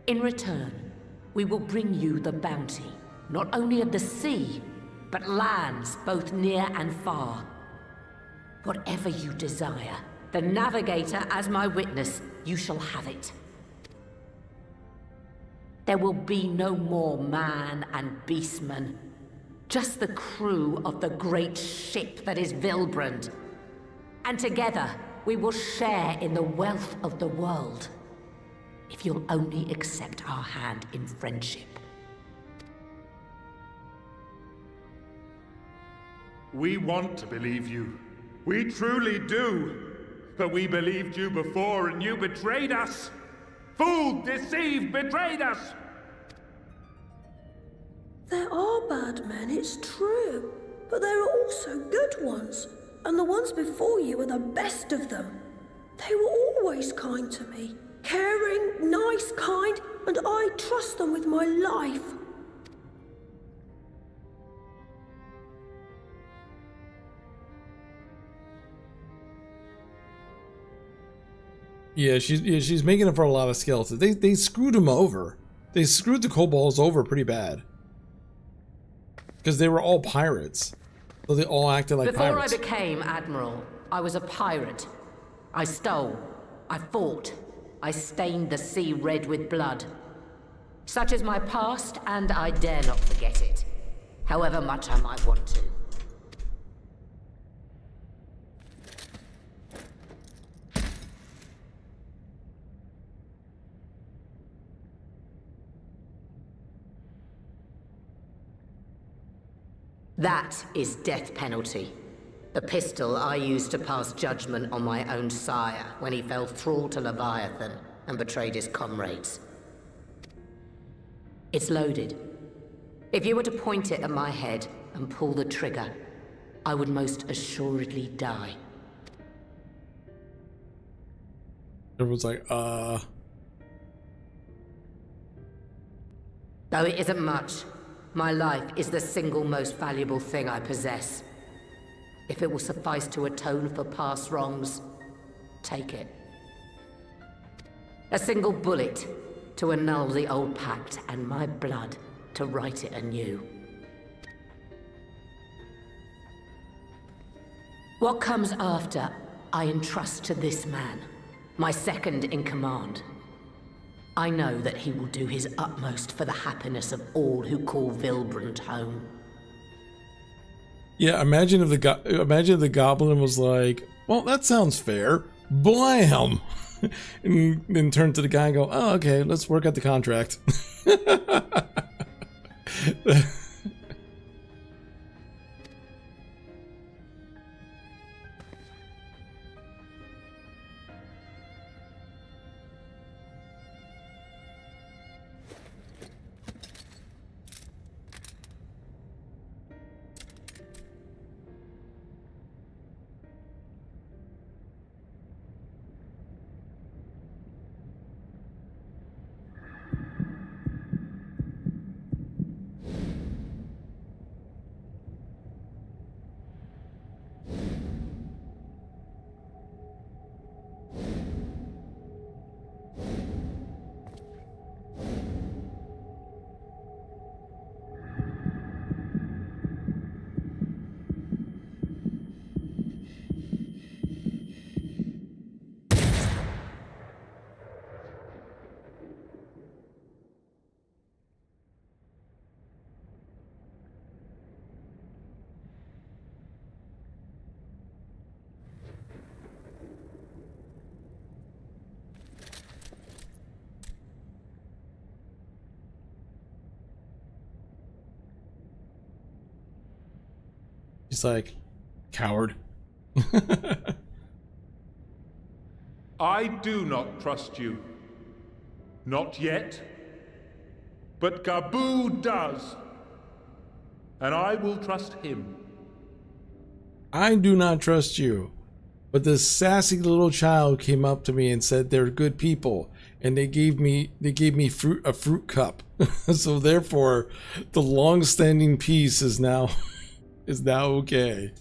In return, we will bring you the bounty, not only of the sea, but lands both near and far. Whatever you desire, the Navigator as my witness, you shall have it. There will be no more man and beastman, just the crew of the great ship that is Vilbrand. And together, we will share in the wealth of the world, if you'll only accept our hand in friendship. We want to believe you. We truly do. But we believed you before and you betrayed us. Fooled, deceived, betrayed us! There are bad men, it's true. But there are also good ones. And the ones before you are the best of them. They were always kind to me. Caring, nice, kind, and I trust them with my life. Yeah, she's making it for a lot of skeletons. They screwed him over. They screwed the kobolds over pretty bad. Because they were all pirates. So they all acted like pirates. Before I became Admiral, I was a pirate. I stole. I fought. I stained the sea red with blood. Such is my past, and I dare not forget it. However much I might want to. That is death penalty. The pistol I used to pass judgment on my own sire when he fell thrall to Leviathan and betrayed his comrades. It's loaded. If you were to point it at my head and pull the trigger, I would most assuredly die. Everyone's like, Though it isn't much, my life is the single most valuable thing I possess. If it will suffice to atone for past wrongs, take it. A single bullet to annul the old pact, and my blood to write it anew. What comes after, I entrust to this man, My second in command. I know that he will do his utmost for the happiness of all who call Vilbrand home. Yeah, imagine if the goblin was like, well, that sounds fair. Blam! And then turn to the guy and go, oh, okay, let's work out the contract. He's like, coward. I do not trust you. Not yet. But Gaboo does. And I will trust him. I do not trust you. But this sassy little child came up to me and said they're good people, and they gave me a fruit cup. So therefore, the long-standing peace is now okay.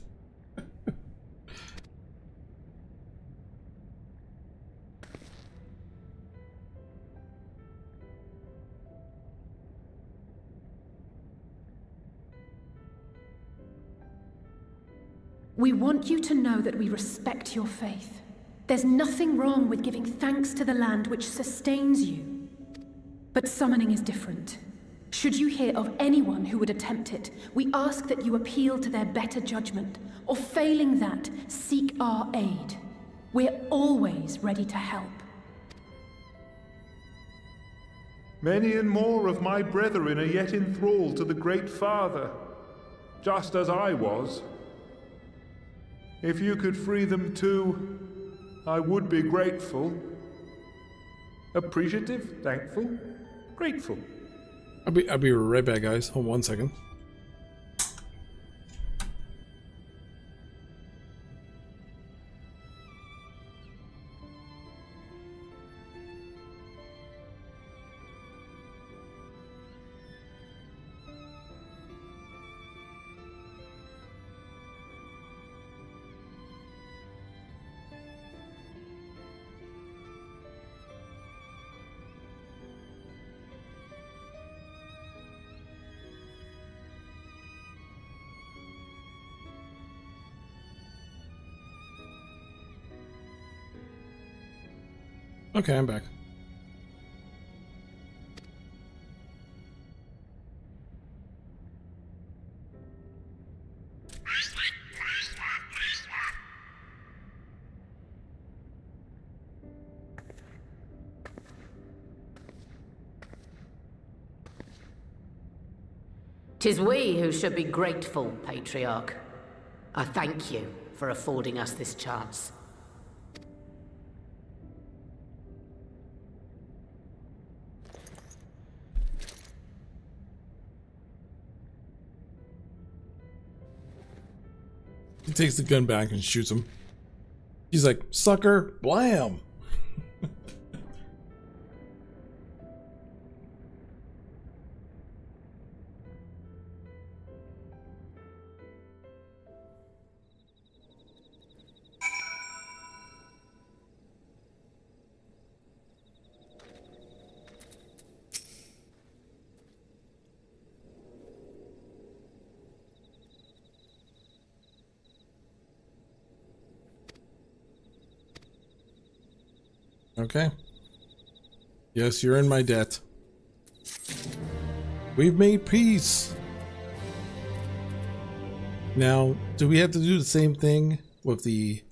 We want you to know that we respect your faith. There's nothing wrong with giving thanks to the land which sustains you. But summoning is different. Should you hear of anyone who would attempt it, we ask that you appeal to their better judgment, or failing that, seek our aid. We're always ready to help. Many and more of my brethren are yet enthralled to the Great Father, just as I was. If you could free them too, I would be grateful. Appreciative, thankful, grateful. I'll be right back, guys. Hold 1 second. Okay, I'm back. "'Tis we who should be grateful, Patriarch. I thank you for affording us this chance. He takes the gun back and shoots him. He's like, sucker, blam! Okay. Yes, you're in my debt. We've made peace. Now, do we have to do the same thing with the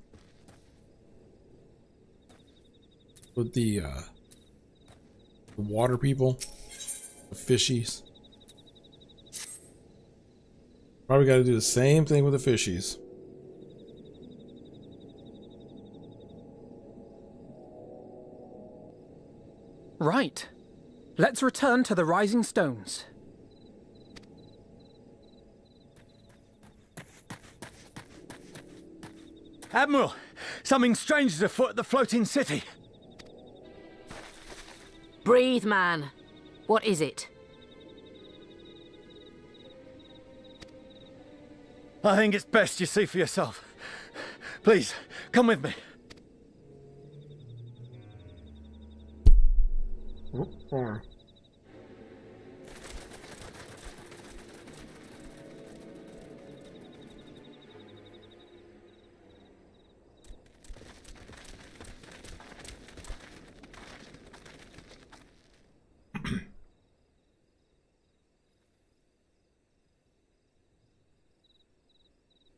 water people? The fishies? Probably got to do the same thing with the fishies. Right. Let's return to the Rising Stones. Admiral, something strange is afoot at the floating city. Breathe, man. What is it? I think it's best you see for yourself. Please, come with me.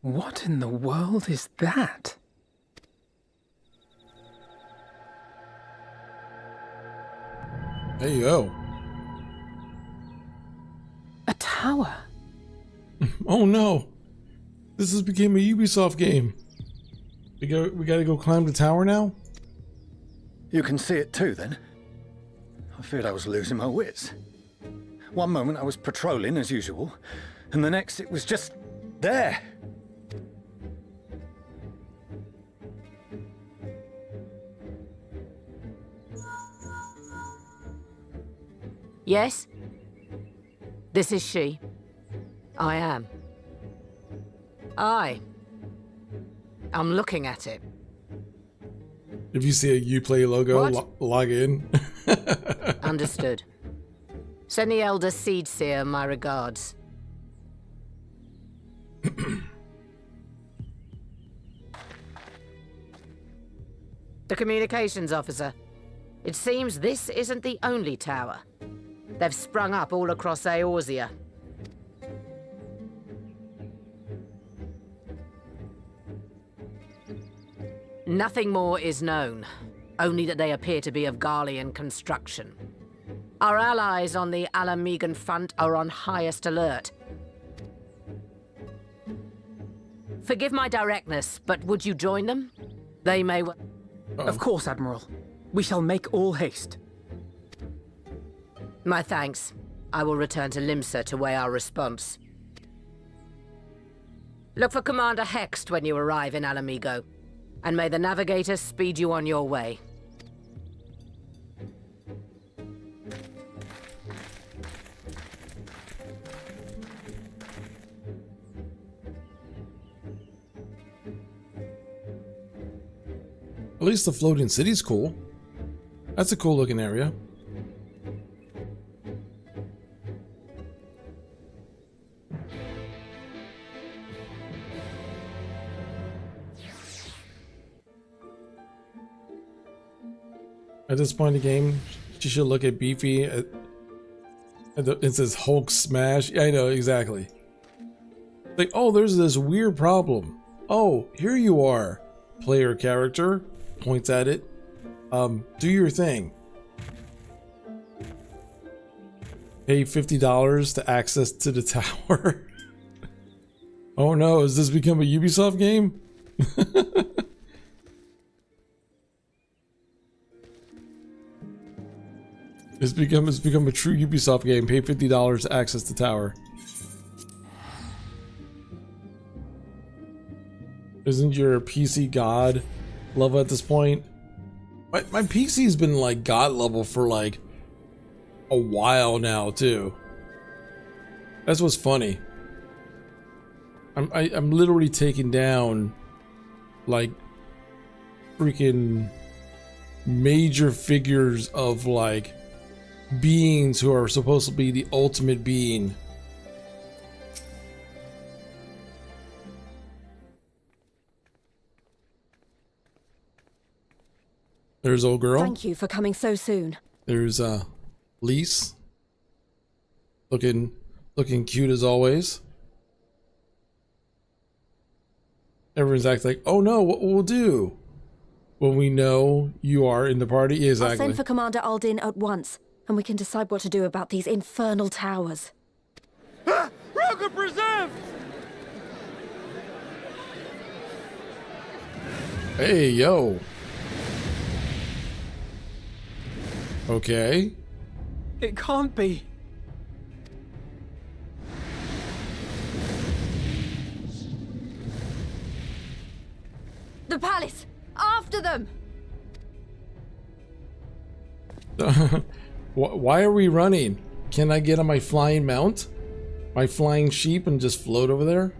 What in the world is that? There you go. A tower. Oh no! This has become a Ubisoft game. We gotta go climb the tower now? You can see it too, then? I feared I was losing my wits. One moment I was patrolling as usual, and the next it was just there. Yes? This is she. I am. I'm looking at it. If you see a Uplay logo, log in. Understood. Send the Elder Seedseer my regards. The communications officer. It seems this isn't the only tower. They've sprung up all across Eorzea. Nothing more is known, only that they appear to be of Garlean construction. Our allies on the Alamegan front are on highest alert. Forgive my directness, but would you join them? They may well... Of course, Admiral. We shall make all haste. My thanks. I will return to Limsa to weigh our response. Look for Commander Hext when you arrive in Alamigo, and may the Navigator speed you on your way. At least the floating city's cool. That's a cool looking area. At this point in the game, she should look at Beefy. It says Hulk smash. Yeah, I know, exactly. Like, oh, there's this weird problem. Oh, here you are, player character. Points at it. Do your thing. Pay $50 to access to the tower. Oh no, has this become a Ubisoft game? It's become a true Ubisoft game. Pay $50 to access the tower. Isn't your PC god level at this point? My PC's been like god level for like a while now too. That's what's funny. I'm literally taking down like freaking major figures of like beings who are supposed to be the ultimate being. There's old girl. Thank you for coming so soon. There's Lise. Looking cute as always. Everyone's acting like, oh no, what we'll do when we know you are in the party. Exactly. I'll send for Commander Aldin at once, and we can decide what to do about these infernal towers. Rocket preserved! Hey, yo. Okay. It can't be. The palace! After them! Why are we running? Can I get on my flying mount? My flying sheep and just float over there?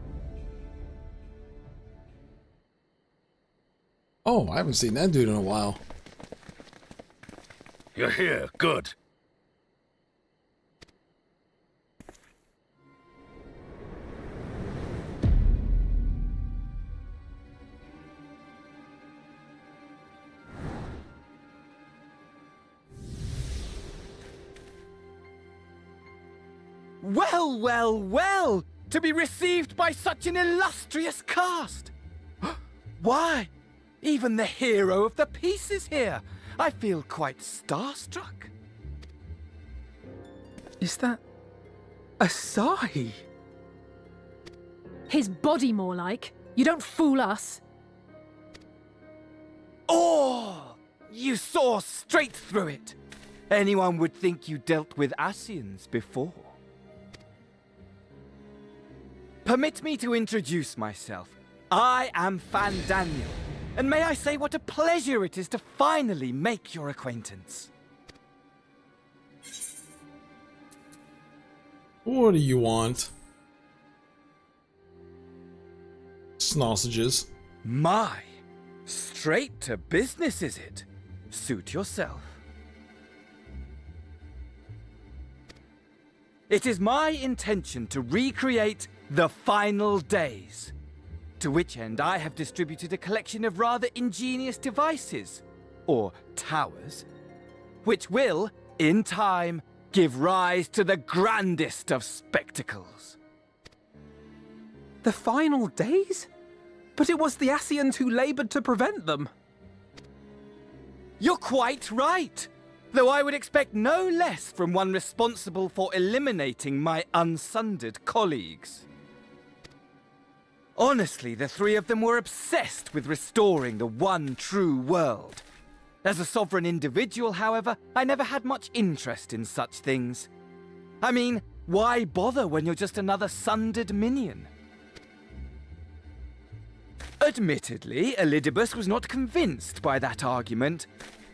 Oh, I haven't seen that dude in a while. You're here. Good. Well, well, well! To be received by such an illustrious cast! Why, even the hero of the piece is here! I feel quite starstruck. Is that Asahi? His body, more like. You don't fool us. Oh! You saw straight through it! Anyone would think you dealt with Asians before. Permit me to introduce myself. I am Fandaniel, and may I say what a pleasure it is to finally make your acquaintance. What do you want? Sausages. My, straight to business is it? Suit yourself. It is my intention to recreate the final days, to which end I have distributed a collection of rather ingenious devices, or towers, which will, in time, give rise to the grandest of spectacles. The final days? But it was the Asians who labored to prevent them. You're quite right, though I would expect no less from one responsible for eliminating my unsundered colleagues. Honestly, the three of them were obsessed with restoring the one true world. As a sovereign individual, however, I never had much interest in such things. I mean, why bother when you're just another sundered minion? Admittedly, Elidibus was not convinced by that argument,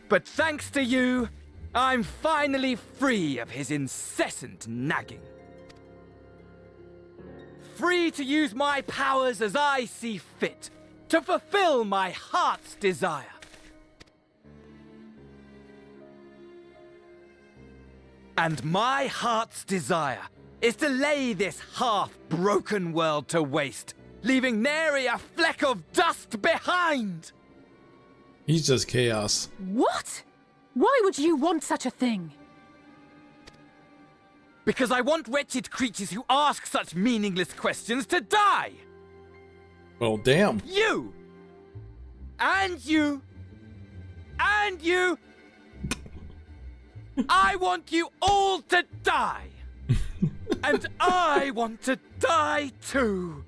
but thanks to you, I'm finally free of his incessant nagging. Free to use my powers as I see fit, to fulfill my heart's desire. And my heart's desire is to lay this half-broken world to waste, leaving nary a fleck of dust behind! He's just chaos. What? Why would you want such a thing? Because I want wretched creatures who ask such meaningless questions to die! Well, damn. You! And you! And you! I want you all to die! And I want to die too!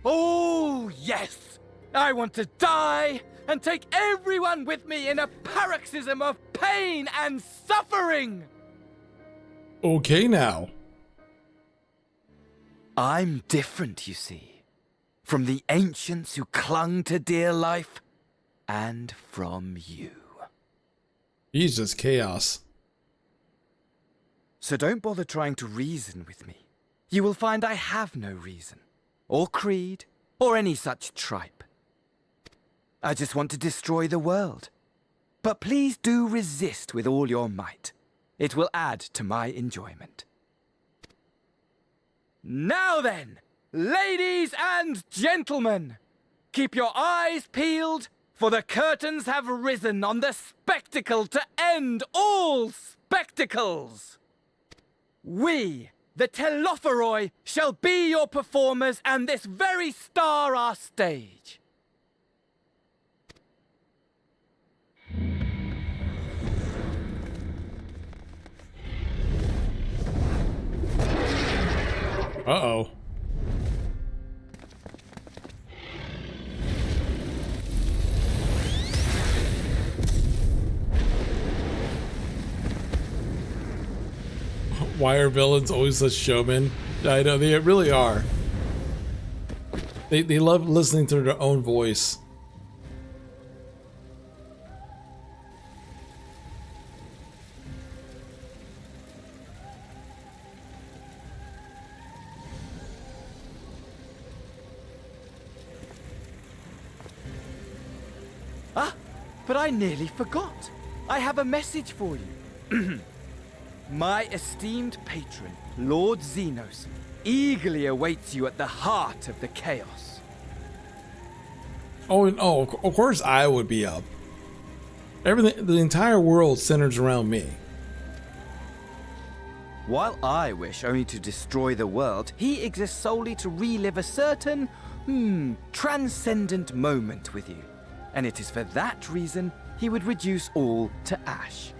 Oh, yes! I want to die and take everyone with me in a paroxysm of pain and suffering! Okay now. I'm different, you see. From the ancients who clung to dear life, and from you. He's just chaos. So don't bother trying to reason with me. You will find I have no reason, or creed, or any such tripe. I just want to destroy the world. But please do resist with all your might. It will add to my enjoyment. Now then, ladies and gentlemen, keep your eyes peeled For the curtains have risen on the spectacle to end all spectacles. We, the Telophoroi, shall be your performers, and this very star our stage. Uh-oh. Why are villains always such showmen? I know, they really are. They love listening to their own voice. But I nearly forgot. I have a message for you. My esteemed patron, Lord Xenos, eagerly awaits you at the heart of the chaos. Oh, and of course I would be up. Everything, the entire world centers around me. While I wish only to destroy the world, he exists solely to relive a certain, transcendent moment with you. And it is for that reason he would reduce all to ash.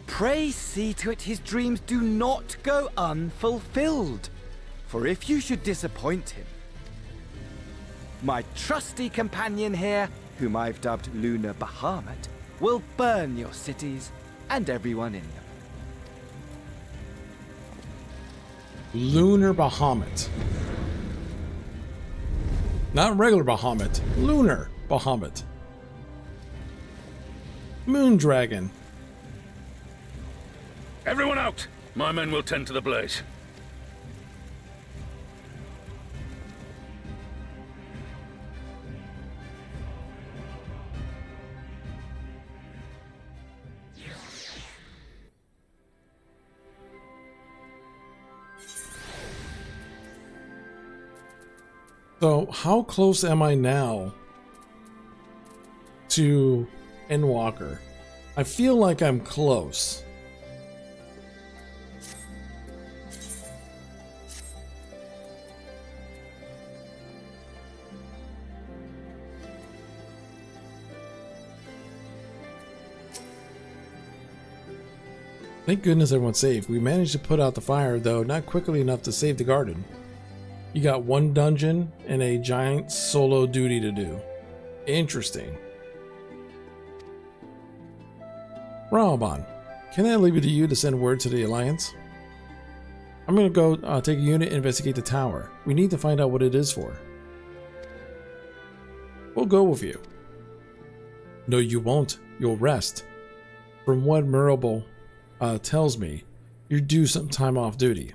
Pray see to it his dreams do not go unfulfilled, for if you should disappoint him, my trusty companion here, whom I've dubbed Lunar Bahamut, will burn your cities and everyone in them. Lunar Bahamut. Not regular Bahamut. Lunar Bahamut. Moon Dragon. Everyone out! My men will tend to the blaze. So, how close am I now to Endwalker? I feel like I'm close. Thank goodness everyone's safe. We managed to put out the fire, though not quickly enough to save the garden. You got one dungeon and a giant solo duty to do. Interesting. Raoban, can I leave it to you to send word to the Alliance? I'm gonna go take a unit and investigate the tower. We need to find out what it is for. We'll go with you. No, you won't. You'll rest. From what Murable tells me, you're due some time off duty.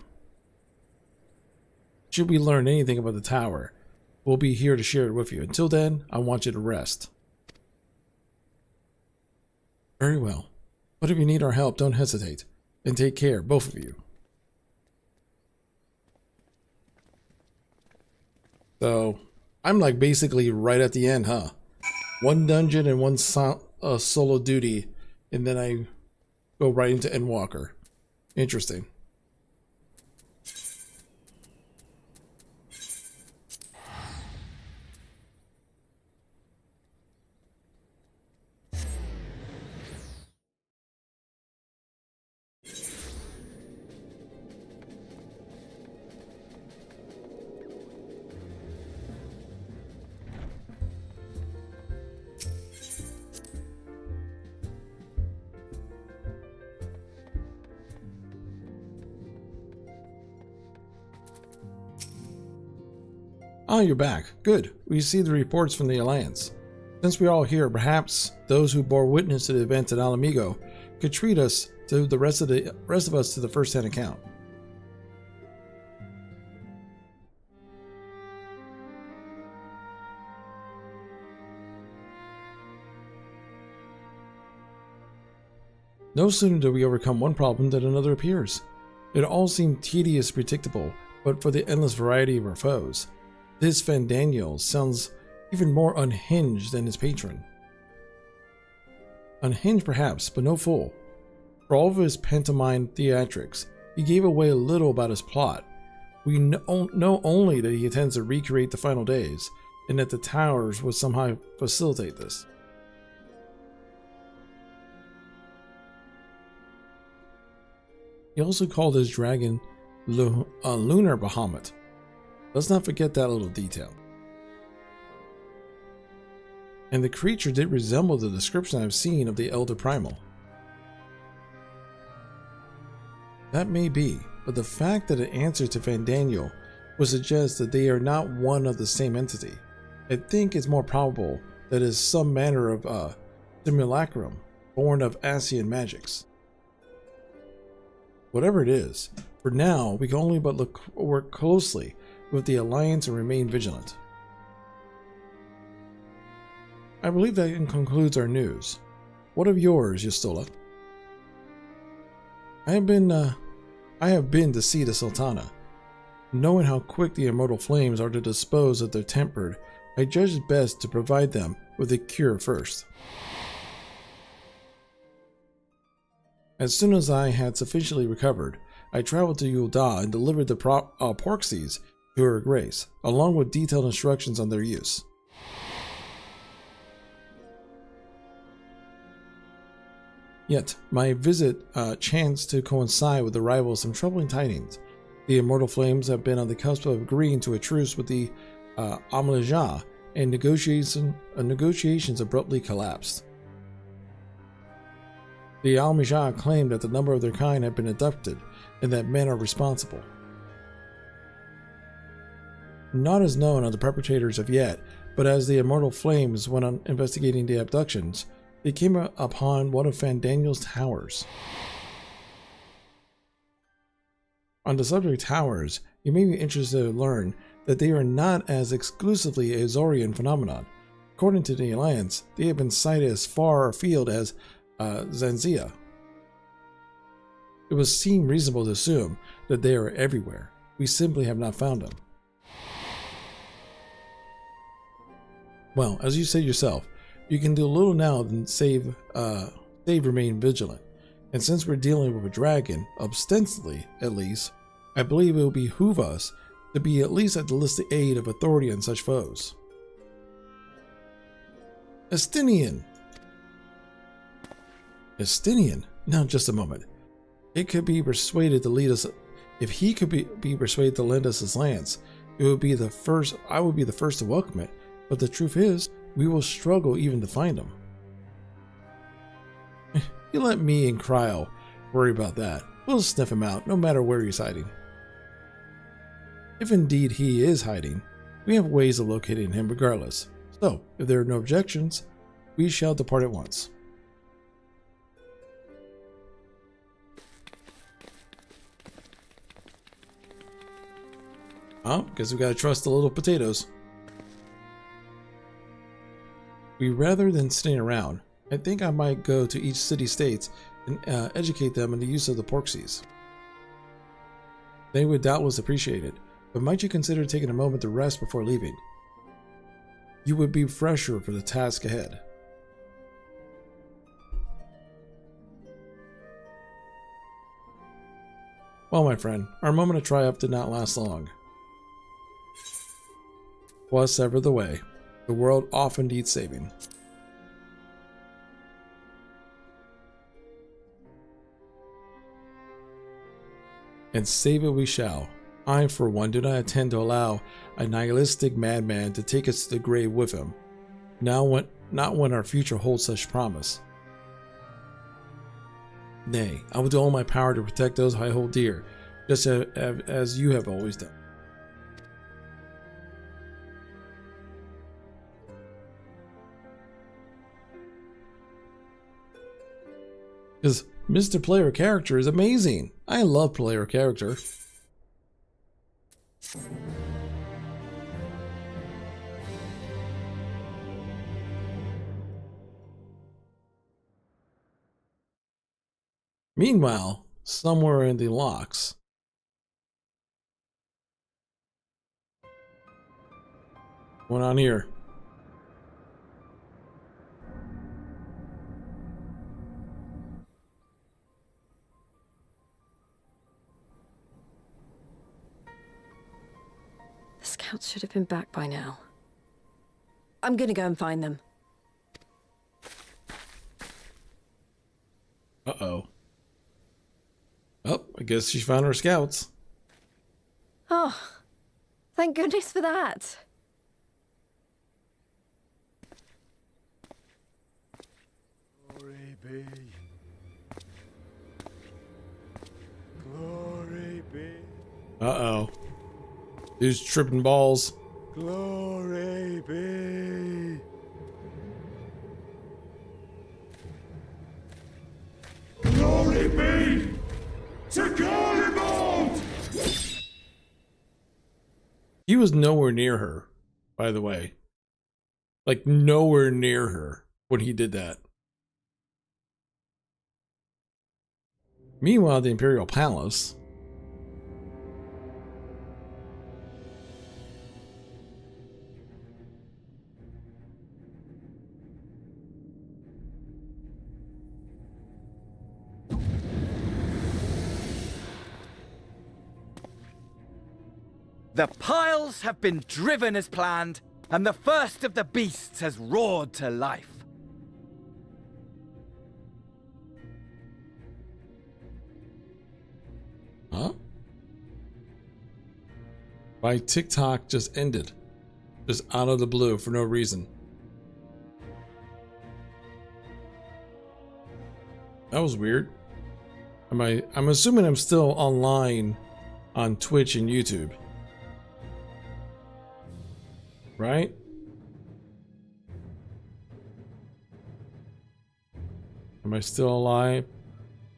Should we learn anything about the tower, we'll be here to share it with you. Until then, I want you to rest. Very well. But if you need our help, don't hesitate. And take care, both of you. So, I'm like basically right at the end, huh? One dungeon and one solo duty, and then I go right into Endwalker. Interesting. Ah, you're back. Good. We received the reports from the Alliance. Since we're all here, perhaps those who bore witness to the event at Alamigo could treat us to the rest of us to the first-hand account. No sooner do we overcome one problem than another appears. It all seemed tedious, predictable, but for the endless variety of our foes. This Fandaniel sounds even more unhinged than his patron. Unhinged perhaps, but no fool. For all of his pantomime theatrics, he gave away a little about his plot. We know only that he intends to recreate the final days, and that the towers would somehow facilitate this. He also called his dragon a lunar Bahamut. Let's not forget that little detail. And the creature did resemble the description I've seen of the Elder Primal. That may be, but the fact that it answers to Fandaniel would suggest that they are not one of the same entity. I think it's more probable that it is some manner of simulacrum born of Asian magics. Whatever it is, for now we can only but work closely with the Alliance and remain vigilant. I believe that concludes our news. What of yours, Yustola? I have been to see the Sultana. Knowing how quick the immortal flames are to dispose of their tempered, I judged it best to provide them with a cure first. As soon as I had sufficiently recovered, I traveled to Yulda and delivered the porksies to Her Grace, along with detailed instructions on their use. Yet, my visit chanced to coincide with the arrival of some troubling tidings. The immortal flames have been on the cusp of agreeing to a truce with the Amalaja, and negotiations abruptly collapsed. The Almijah claimed that the number of their kind had been abducted, and that men are responsible. Not as known are the perpetrators of yet, but as the immortal flames went on investigating the abductions, they came upon one of Fandaniel's towers. On the subject of towers, you may be interested to learn that they are not as exclusively a Zorian phenomenon. According to the Alliance, they have been sighted as far afield as Zanzia. It would seem reasonable to assume that they are everywhere. We simply have not found them. Well, as you said yourself, you can do little now than save remain vigilant. And since we're dealing with a dragon, ostensibly at least, I believe it will behoove us to be at least at the listed aid of authority on such foes. Estinian! Estinian? Now just a moment. It could be persuaded to lead us. If he could be persuaded to lend us his lance, it would be the first. I would be the first to welcome it. But the truth is, we will struggle even to find him. You let me and Cryo worry about that. We'll sniff him out, no matter where he's hiding. If indeed he is hiding, we have ways of locating him regardless. So, if there are no objections, we shall depart at once. Oh, guess we gotta trust the little potatoes. Rather than sitting around, I think I might go to each city-states and educate them in the use of the porksies. They would doubtless appreciate it, but might you consider taking a moment to rest before leaving? You would be fresher for the task ahead. Well, my friend, our moment of triumph did not last long. Was ever the way. The world often needs saving. And save it we shall. I, for one, do not intend to allow a nihilistic madman to take us to the grave with him. Not when our future holds such promise. Nay, I will do all in my power to protect those I hold dear, just as you have always done. Because Mr. Player Character is amazing. I love Player Character. Meanwhile, somewhere in the locks, What's going on here? The scouts should have been back by now. I'm gonna go and find them. Uh-oh. Oh, I guess she found her scouts. Oh, thank goodness for that. Glory be. Glory be. Uh-oh. Dude's tripping balls. Glory be. Glory be to Garlemald! He was nowhere near her, by the way. Like, nowhere near her when he did that. Meanwhile, the Imperial Palace. The piles have been driven as planned, and the first of the beasts has roared to life. Huh? My TikTok just ended. Just out of the blue for no reason. That was weird. I'm assuming I'm still online on Twitch and YouTube. Right? Am I still alive?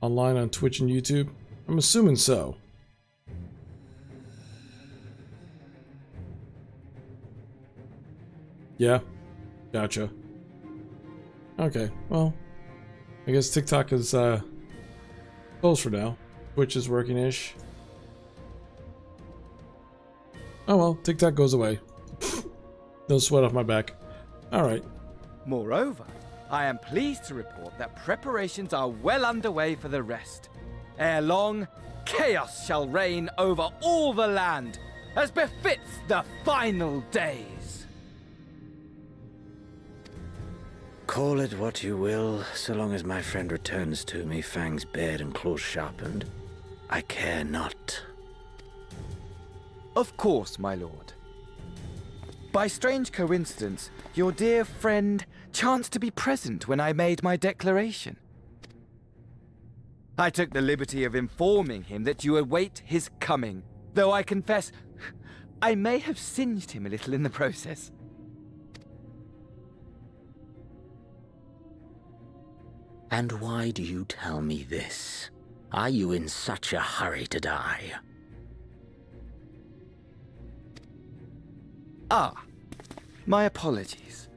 Online on Twitch and YouTube? I'm assuming so. Yeah. Gotcha. Okay, well, I guess TikTok is closed for now. Twitch is working-ish. Oh well, TikTok goes away. No sweat off my back. Alright. Moreover, I am pleased to report that preparations are well underway for the rest. Ere long, chaos shall reign over all the land, as befits the final days. Call it what you will, so long as my friend returns to me, fangs bared and claws sharpened. I care not. Of course, my lord. By strange coincidence, your dear friend chanced to be present when I made my declaration. I took the liberty of informing him that you await his coming, though I confess I may have singed him a little in the process. And why do you tell me this? Are you in such a hurry to die? Ah, my apologies.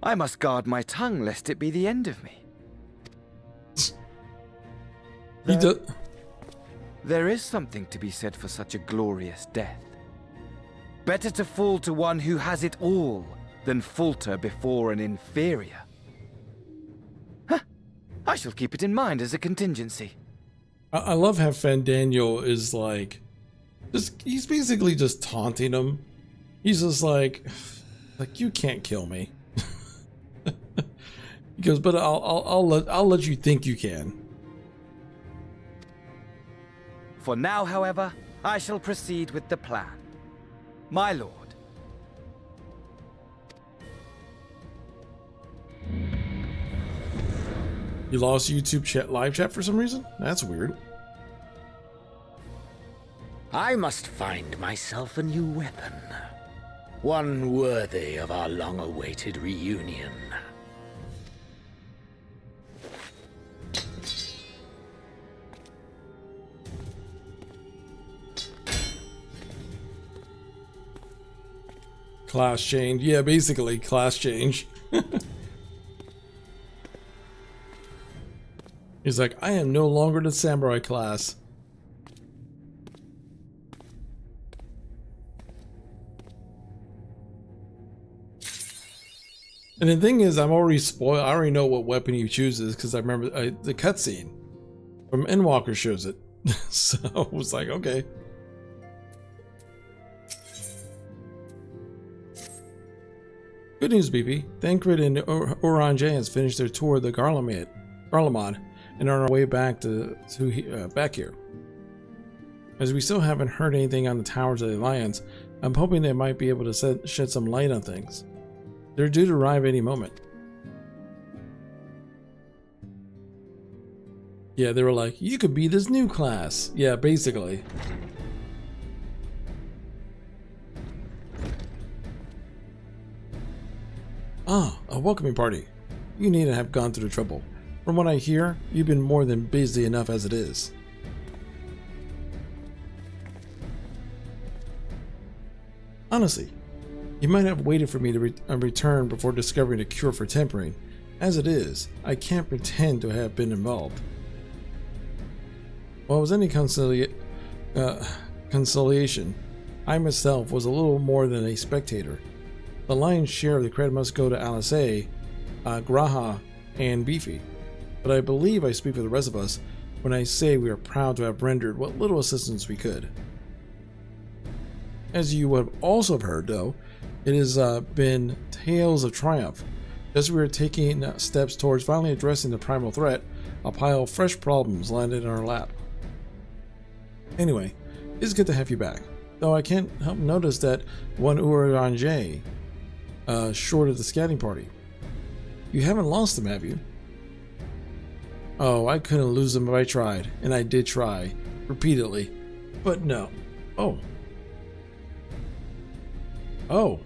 I must guard my tongue lest it be the end of me. There is something to be said for such a glorious death. Better to fall to one who has it all than falter before an inferior. Huh. I shall keep it in mind as a contingency. I love how Fandaniel is like, he's basically just taunting him. He's just like you can't kill me. He goes, but I'll let you think you can. For now, however, I shall proceed with the plan. My lord. You lost YouTube chat, live chat for some reason? That's weird. I must find myself a new weapon. One worthy of our long-awaited reunion. Class change. Yeah, basically, class change. He's like, I am no longer the samurai class. And the thing is, I'm already spoiled. I already know what weapon he chooses because I remember the cutscene from Endwalker shows it. So I was like, okay. Good news, BP. Thancred and Oranje has finished their tour of the Garlemald and are on our way back back here. As we still haven't heard anything on the towers of the Alliance, I'm hoping they might be able to shed some light on things. They're due to arrive any moment. Yeah, they were like, you could be this new class. Yeah, basically. Ah, a welcoming party. You need to have gone through the trouble. From what I hear, you've been more than busy enough as it is. Honestly, you might have waited for me to return before discovering a cure for tempering. As it is, I can't pretend to have been involved. While it was any consolation, I myself was a little more than a spectator. The lion's share of the credit must go to Alice, Graha, and Beefy, but I believe I speak for the rest of us when I say we are proud to have rendered what little assistance we could. As you would also have heard, though, it has been tales of triumph. Just as we were taking steps towards finally addressing the primal threat, a pile of fresh problems landed in our lap. Anyway, it's good to have you back, though I can't help notice that one Oranje short of the scouting party. You haven't lost them, have you? Oh, I couldn't lose them if I tried, and I did try, repeatedly, but no. Oh. Oh.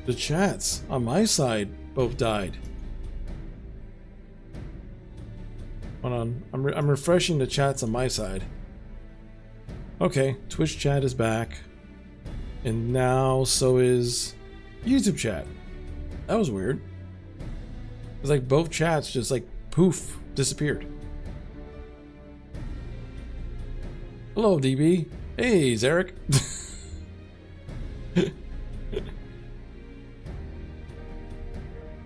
The chats on my side both died. Hold on, I'm refreshing the chats on my side. Okay, Twitch chat is back. And now so is YouTube chat. That was weird. It's like both chats just like poof, disappeared. Hello, DB. Hey, Zarek.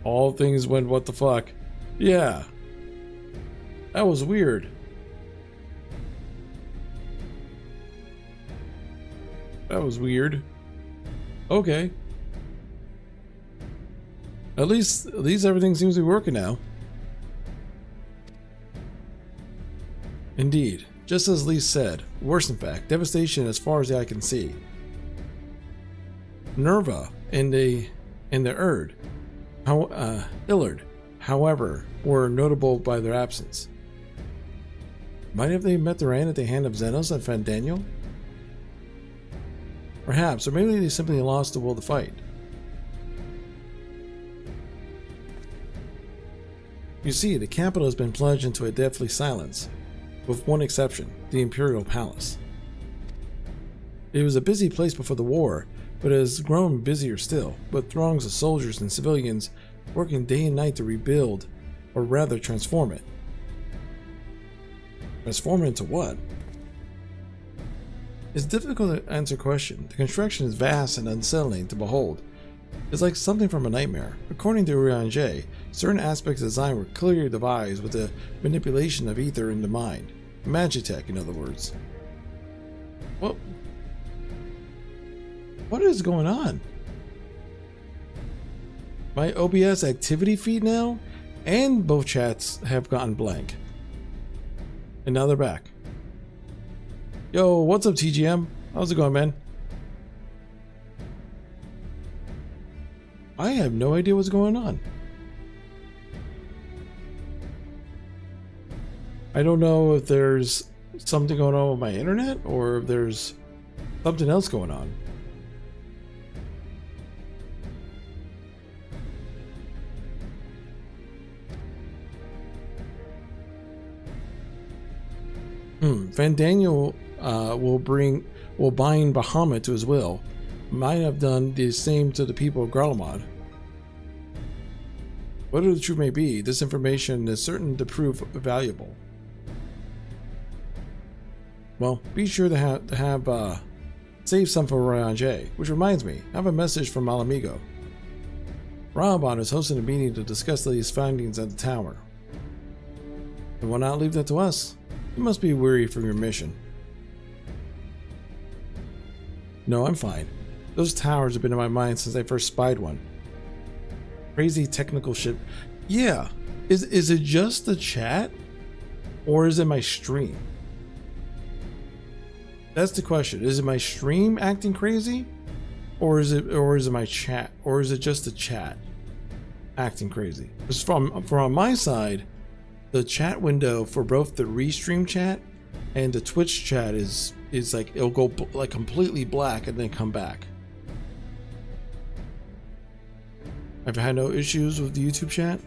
All things went what the fuck. Yeah. That was weird. That was weird. Okay. At least everything seems to be working now. Indeed. Just as Lee said. Worse in fact. Devastation as far as the eye can see. Nerva and the Illard, however, were notable by their absence. Might have they met their end at the hand of Xenos and Fandaniel? Perhaps, or maybe they simply lost the will to fight. You see, the capital has been plunged into a deathly silence, with one exception, the Imperial Palace. It was a busy place before the war, but it has grown busier still, with throngs of soldiers and civilians working day and night to rebuild, or rather transform it. Transform it into what? It's difficult to answer the question. The construction is vast and unsettling to behold. It's like something from a nightmare. According to Riantuk, certain aspects of design were clearly devised with the manipulation of ether in the mind. Magitech, in other words. What is going on? My OBS activity feed now? And both chats have gotten blank. And now they're back. Yo, what's up, TGM? How's it going, man? I have no idea what's going on. I don't know if there's something going on with my internet or if there's something else going on. Fandaniel will bind Bahamut to his will. Might have done the same to the people of Garlemald. Whatever the truth may be, this information is certain to prove valuable. Well, be sure to save some for Riantuk, which reminds me, I have a message from Malamigo. Robot is hosting a meeting to discuss these findings at the tower. And why not leave that to us? You must be weary from your mission. No, I'm fine. Those towers have been in my mind since I first spied one. Crazy technical shit. Yeah. Is it just the chat? Or is it my stream? That's the question. Is it my stream acting crazy? Or is it my chat? Or is it just the chat acting crazy? Because from on my side, the chat window for both the restream chat and the Twitch chat is like, it'll go like completely black and then come back. I've had no issues with the YouTube chat.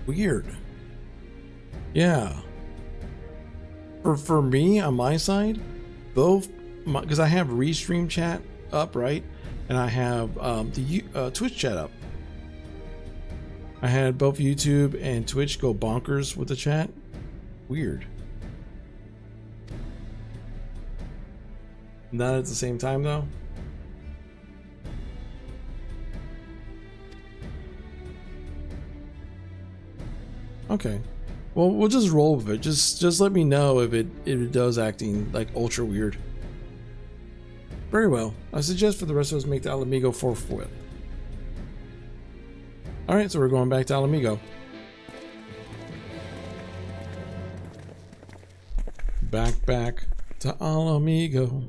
Weird. Yeah. For me on my side, both, because I have restream chat up, right, and I have the Twitch chat up. I had both YouTube and Twitch go bonkers with the chat. Weird. Not at the same time though. Okay. Well, we'll just roll with it. Just let me know if it does acting like ultra weird. Very well. I suggest for the rest of us make the Alamigo forthwith. Alright, so we're going back to Alamigo. Back to Alamigo.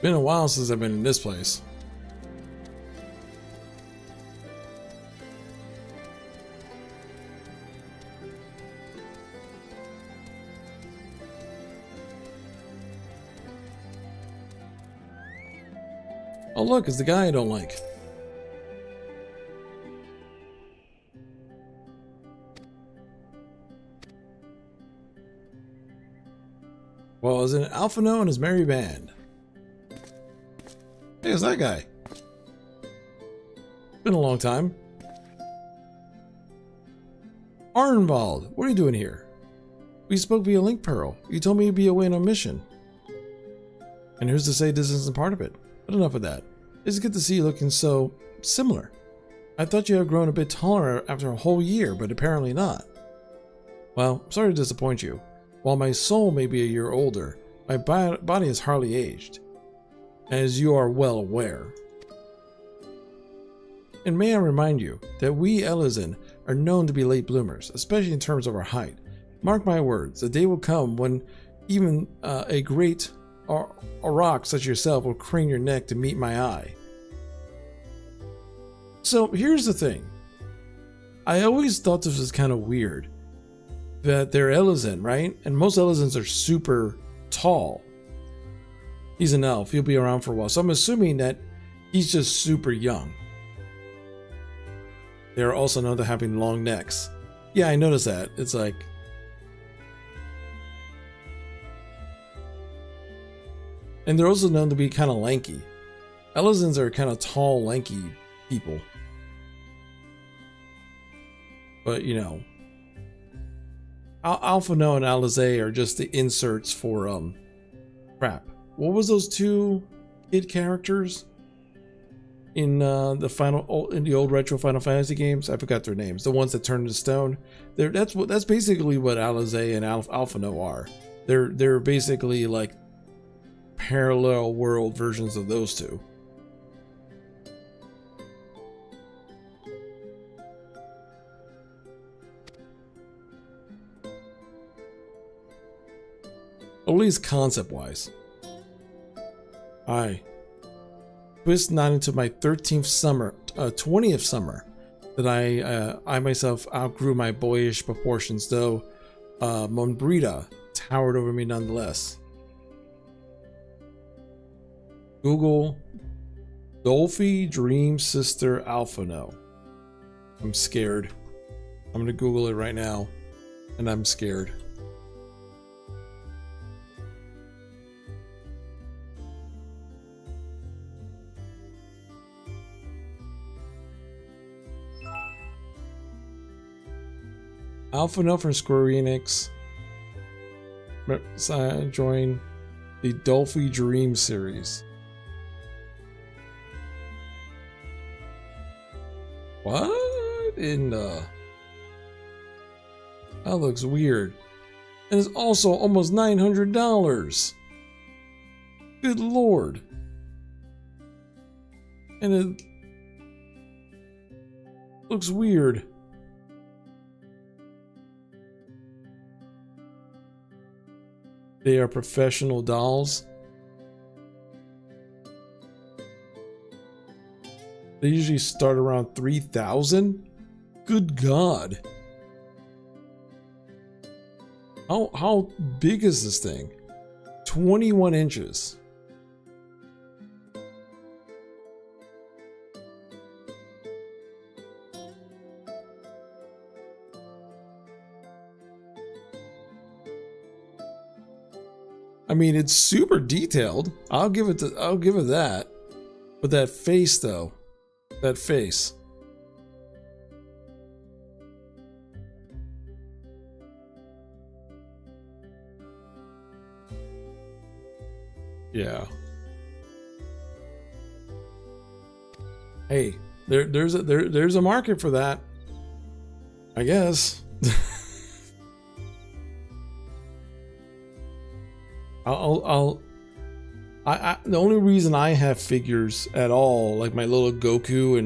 Been a while since I've been in this place. Oh look, it's the guy I don't like. Well, it's an Alphino and his merry band. Hey, it's that guy. Been a long time. Arnvald, what are you doing here? We spoke via Link Pearl. You told me you'd be away on a mission. And who's to say this isn't part of it? But enough of that. It's good to see you looking so similar. I thought you had grown a bit taller after a whole year, but apparently not. Well, sorry to disappoint you. While my soul may be a year older, my body has hardly aged, as you are well aware. And may I remind you that we Elezen are known to be late bloomers, especially in terms of our height. Mark my words, the day will come when even a great rock such as yourself will crane your neck to meet my eye. So here's the thing. I always thought this was kind of weird that they're Elezen, right? And most Elezens are super tall. He's an elf. He'll be around for a while. So I'm assuming that he's just super young. They're also known to having long necks. Yeah, I noticed that. It's like... And they're also known to be kind of lanky. Elezens are kind of tall, lanky people. But, you know... Alphino and Alize are just the inserts for, crap. What was those two kid characters in the old retro Final Fantasy games? I forgot their names. The ones that turned to stone. That's basically what Alize and Alphino are. They're basically like parallel world versions of those two. At least concept-wise. Aye. Twist not into my 20th summer that I myself outgrew my boyish proportions, though Monbrita towered over me nonetheless. Google Dolphy Dream Sister Alphano. I'm scared. I'm gonna Google it right now, and I'm scared. Alphano from Square Enix. Join the Dolphy Dream series. What in the... That looks weird. And it's also almost $900. Good lord. And it looks weird. They are professional dolls. They usually start around 3,000. Good God. How big is this thing? 21 inches. I mean, it's super detailed. I'll give it that. But that face though. That face. Yeah. Hey, there's a market for that. I guess. The only reason I have figures at all, like my little Goku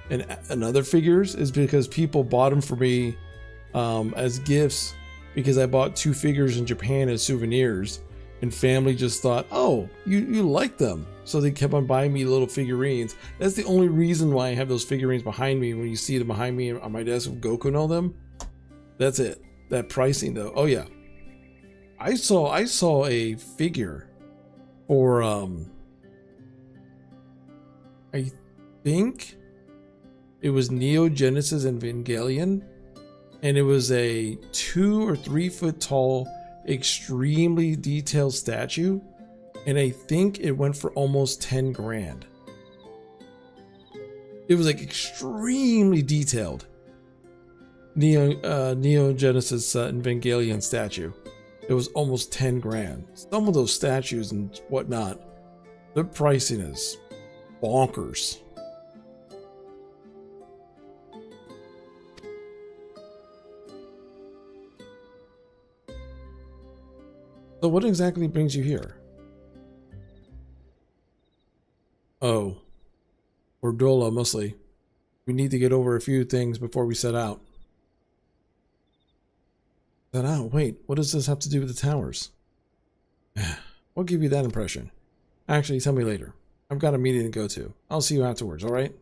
and other figures, is because people bought them for me as gifts, because I bought 2 figures in Japan as souvenirs, and family just thought, oh, you like them, so they kept on buying me little figurines. That's the only reason why I have those figurines behind me. When you see them behind me on my desk with Goku and all them, that's it. That pricing though, oh yeah. I saw a figure for I think it was Neo Genesis Evangelion, and it was a 2 or 3 foot tall, extremely detailed statue, and I think it went for almost 10 grand. It was like extremely detailed Neo Genesis Evangelion statue. It was almost 10 grand. Some of those statues and whatnot, the pricing is bonkers. So what exactly brings you here? Oh, Bordola mostly. We need to get over a few things before we set out. Set out? Wait, what does this have to do with the towers? What gave you that impression? Actually, tell me later. I've got a meeting to go to. I'll see you afterwards, alright?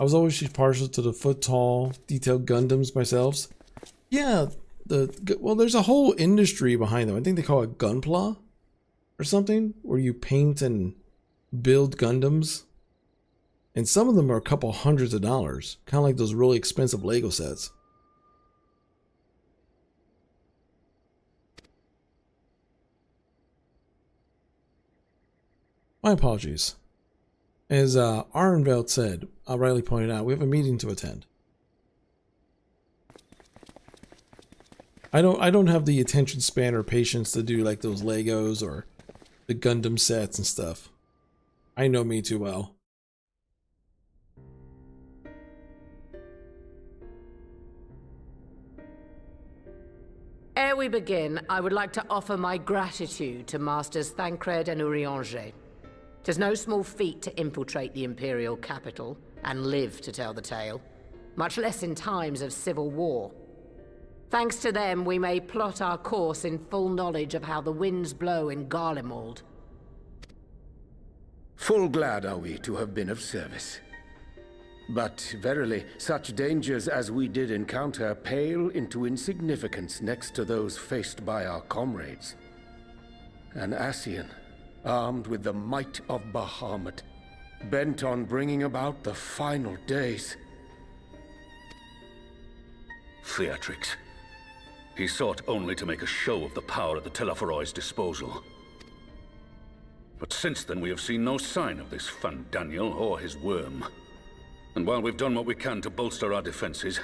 I was always partial to the foot-tall, detailed Gundams myself. Yeah, well, there's a whole industry behind them. I think they call it Gunpla or something, where you paint and build Gundams. And some of them are a couple hundreds of dollars, kind of like those really expensive Lego sets. My apologies. As Arnveld said, Riley pointed out, we have a meeting to attend. I don't have the attention span or patience to do like those Legos or the Gundam sets and stuff. I know me too well. Ere we begin, I would like to offer my gratitude to Masters Thancred and Urianger. 'Tis no small feat to infiltrate the Imperial capital and live to tell the tale, much less in times of civil war. Thanks to them, we may plot our course in full knowledge of how the winds blow in Garlemald. Full glad are we to have been of service. But verily, such dangers as we did encounter pale into insignificance next to those faced by our comrades. An Ascian, armed with the might of Bahamut, bent on bringing about the final days. Theatrics. He sought only to make a show of the power at the Teleforoi's disposal. But since then we have seen no sign of this Fandaniel or his worm. And while we've done what we can to bolster our defenses,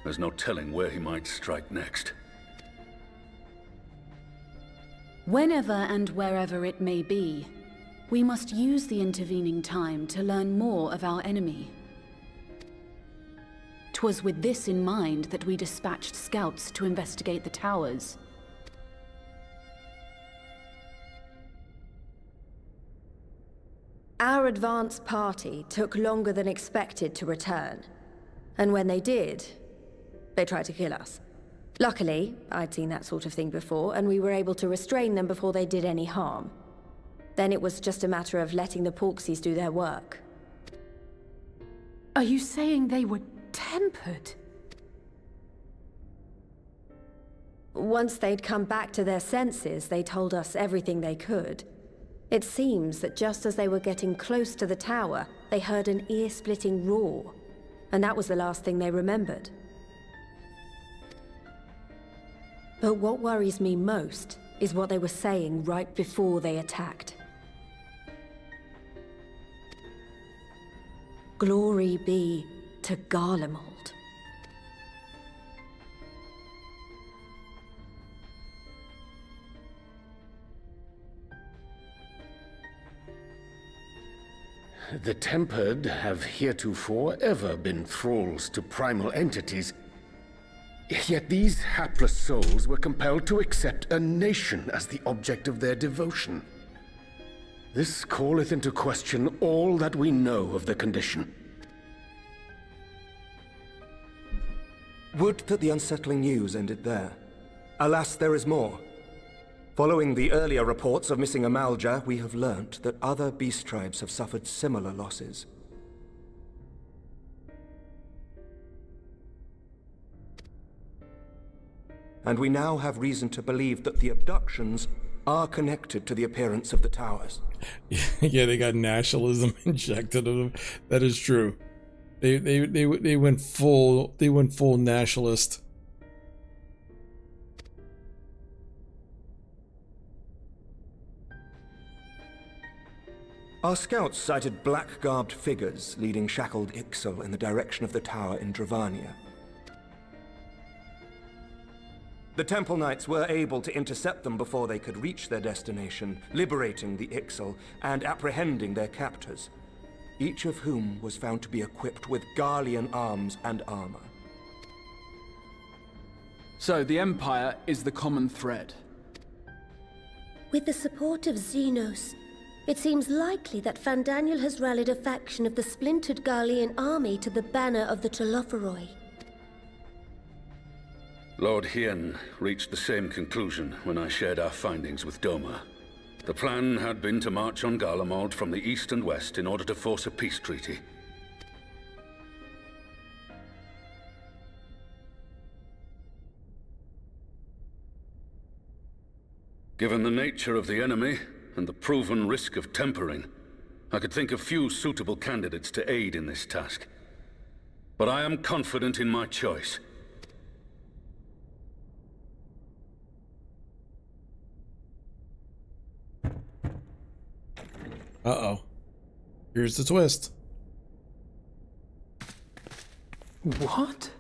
there's no telling where he might strike next. Whenever and wherever it may be, we must use the intervening time to learn more of our enemy. 'Twas with this in mind that we dispatched scouts to investigate the towers. Our advance party took longer than expected to return. And when they did, they tried to kill us. Luckily, I'd seen that sort of thing before, and we were able to restrain them before they did any harm. Then it was just a matter of letting the Porksies do their work. Are you saying they were tempered? Once they'd come back to their senses, they told us everything they could. It seems that just as they were getting close to the tower, they heard an ear-splitting roar, and that was the last thing they remembered. But what worries me most is what they were saying right before they attacked. Glory be to Garlemald. The Tempered have heretofore ever been thralls to primal entities. Yet these hapless souls were compelled to accept a nation as the object of their devotion. This calleth into question all that we know of the condition. Would that the unsettling news ended there. Alas, there is more. Following the earlier reports of missing Amalja, we have learnt that other beast tribes have suffered similar losses. And we now have reason to believe that the abductions are connected to the appearance of the towers. Yeah, they got nationalism injected in them. That is true. They went full nationalist. Our scouts sighted black-garbed figures leading shackled Ixal in the direction of the tower in Dravania. The Temple Knights were able to intercept them before they could reach their destination, liberating the Ixal and apprehending their captors, each of whom was found to be equipped with Garlean arms and armor. So the Empire is the common thread. With the support of Xenos, it seems likely that Fandaniel has rallied a faction of the splintered Garlean army to the banner of the Telophoroi. Lord Hien reached the same conclusion when I shared our findings with Doma. The plan had been to march on Garlemald from the east and west in order to force a peace treaty. Given the nature of the enemy and the proven risk of tempering, I could think of few suitable candidates to aid in this task. But I am confident in my choice. Uh-oh. Here's the twist. What?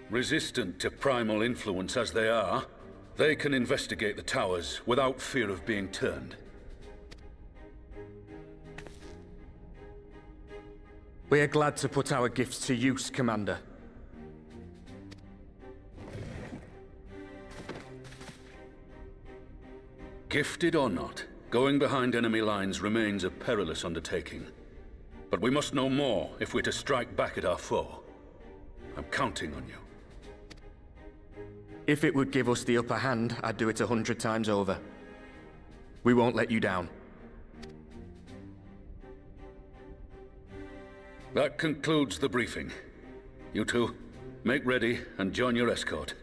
Resistant to primal influence as they are, they can investigate the towers without fear of being turned. We are glad to put our gifts to use, Commander. Gifted or not, going behind enemy lines remains a perilous undertaking. But we must know more if we're to strike back at our foe. I'm counting on you. If it would give us the upper hand, I'd do it 100 times over. We won't let you down. That concludes the briefing. You two, make ready and join your escort.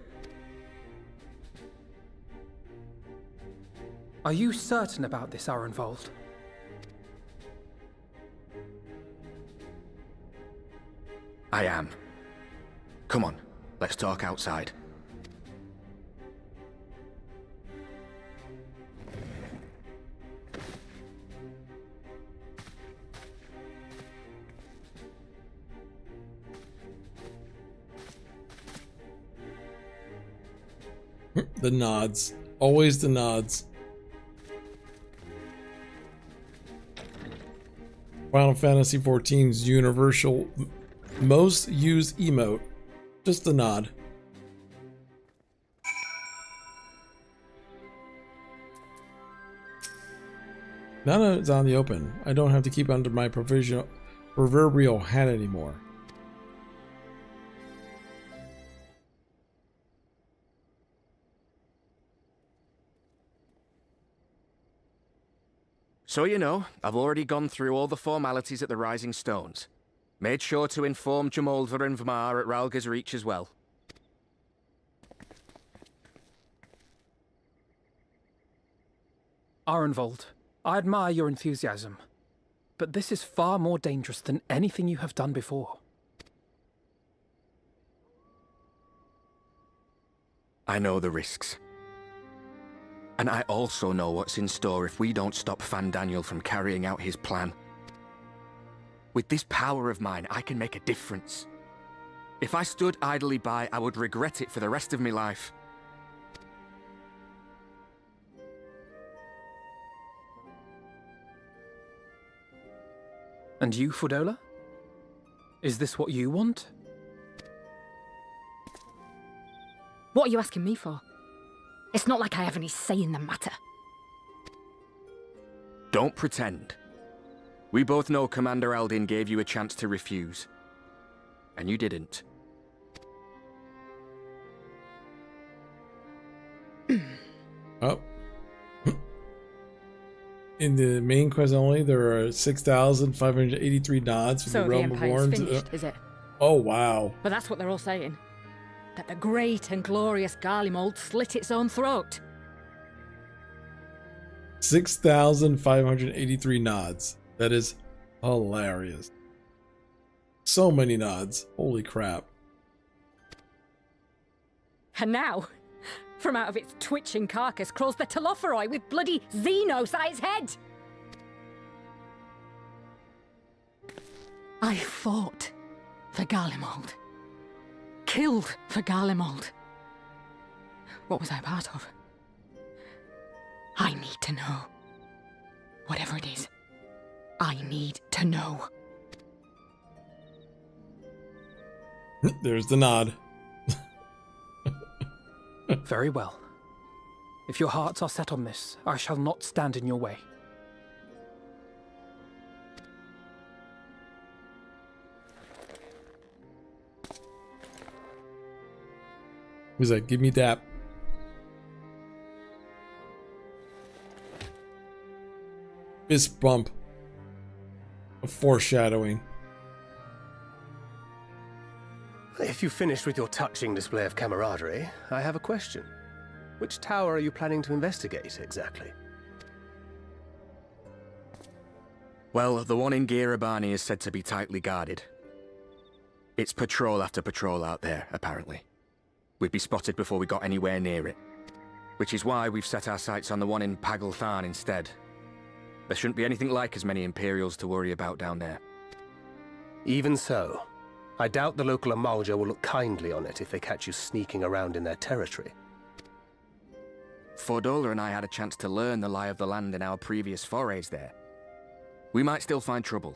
Are you certain about this, Arenvold? I am. Come on, let's talk outside. The nods. Always the nods. Final Fantasy XIV's universal most used emote. Just a nod. Now that it's on the open, I don't have to keep under my proverbial hat anymore. So you know, I've already gone through all the formalities at the Rising Stones. Made sure to inform Jamoldva and Vmar at Ralga's Reach as well. Arenvold, I admire your enthusiasm, but this is far more dangerous than anything you have done before. I know the risks. And I also know what's in store if we don't stop Fandaniel from carrying out his plan. With this power of mine, I can make a difference. If I stood idly by, I would regret it for the rest of my life. And you, Fudola? Is this what you want? What are you asking me for? It's not like I have any say in the matter. Don't pretend. We both know Commander Eldin gave you a chance to refuse. And you didn't. Oh. In the main quest only, there are 6,583 nods from So the Realm of Empire's Worms. finished, is it? Oh, wow. But that's what they're all saying. That the great and glorious Garlemald slit its own throat. 6,583 nods. That is hilarious. So many nods. Holy crap. And now, from out of its twitching carcass crawls the Telophoroi with bloody Xenos at its head! I fought for Garlemald. Killed for Garlemald. What was I part of? I need to know. Whatever it is, I need to know. There's the nod. Very well. If your hearts are set on this, I shall not stand in your way. He's like, give me that. Fist bump. A foreshadowing. If you've finished with your touching display of camaraderie, I have a question. Which tower are you planning to investigate, exactly? Well, the one in Girabani is said to be tightly guarded. It's patrol after patrol out there, apparently. We'd be spotted before we got anywhere near it. Which is why we've set our sights on the one in Pagalthan instead. There shouldn't be anything like as many Imperials to worry about down there. Even so, I doubt the local Amalja will look kindly on it if they catch you sneaking around in their territory. Fordola and I had a chance to learn the lie of the land in our previous forays there. We might still find trouble,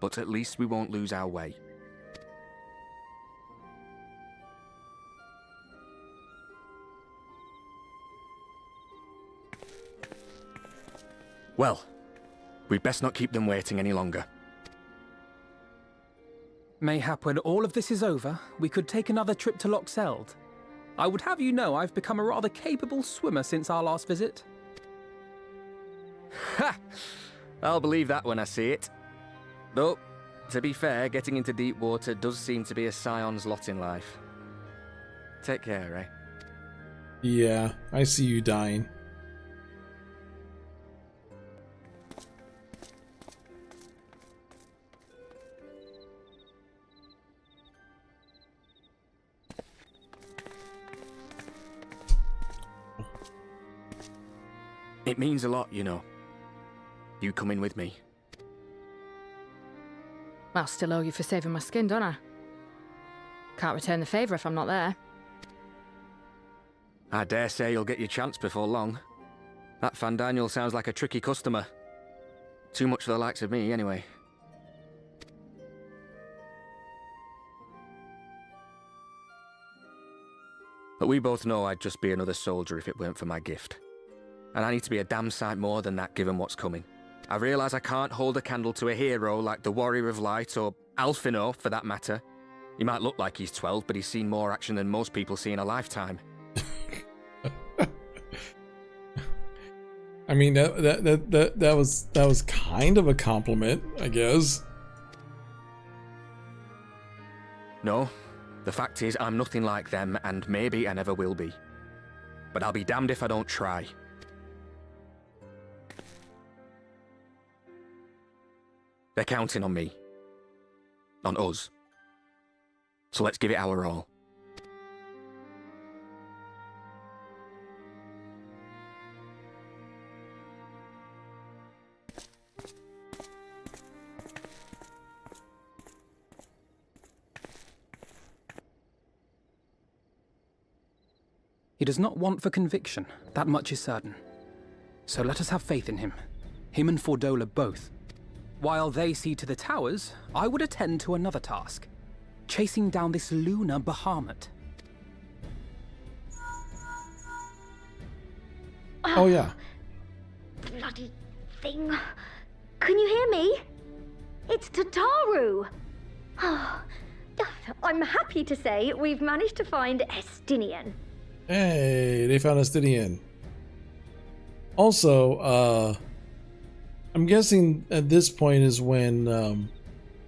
but at least we won't lose our way. Well, we'd best not keep them waiting any longer. Mayhap when all of this is over, we could take another trip to Loxeld. I would have you know I've become a rather capable swimmer since our last visit. Ha! I'll believe that when I see it. Though, to be fair, getting into deep water does seem to be a scion's lot in life. Take care, eh? Yeah, I see you dying. It means a lot, you know. You coming with me. I'll still owe you for saving my skin, don't I? Can't return the favour if I'm not there. I dare say you'll get your chance before long. That Fandaniel sounds like a tricky customer. Too much for the likes of me, anyway. But we both know I'd just be another soldier if it weren't for my gift. And I need to be a damn sight more than that given what's coming. I realise I can't hold a candle to a hero like the Warrior of Light, or Alphino, for that matter. He might look like he's 12, but he's seen more action than most people see in a lifetime. I mean, that was kind of a compliment, I guess. No, the fact is I'm nothing like them, and maybe I never will be. But I'll be damned if I don't try. They're counting on me. On us. So let's give it our all. He does not want for conviction, that much is certain. So let us have faith in him. Him and Fordola both. While they see to the towers, I would attend to another task. Chasing down this lunar Bahamut. Oh yeah. Bloody thing. Can you hear me? It's Tataru. I'm happy to say we've managed to find Estinian. Hey, they found Estinian. Also, I'm guessing at this point is when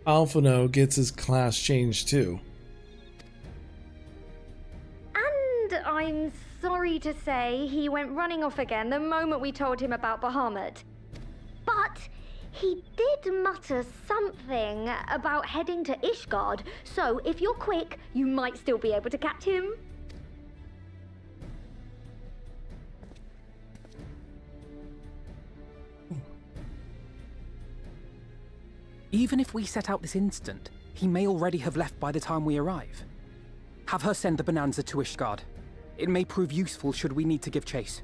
Alphino gets his class changed too. And I'm sorry to say he went running off again the moment we told him about Bahamut. But he did mutter something about heading to Ishgard, so if you're quick, you might still be able to catch him. Even if we set out this instant, he may already have left by the time we arrive. Have her send the Bonanza to Ishgard. It may prove useful should we need to give chase.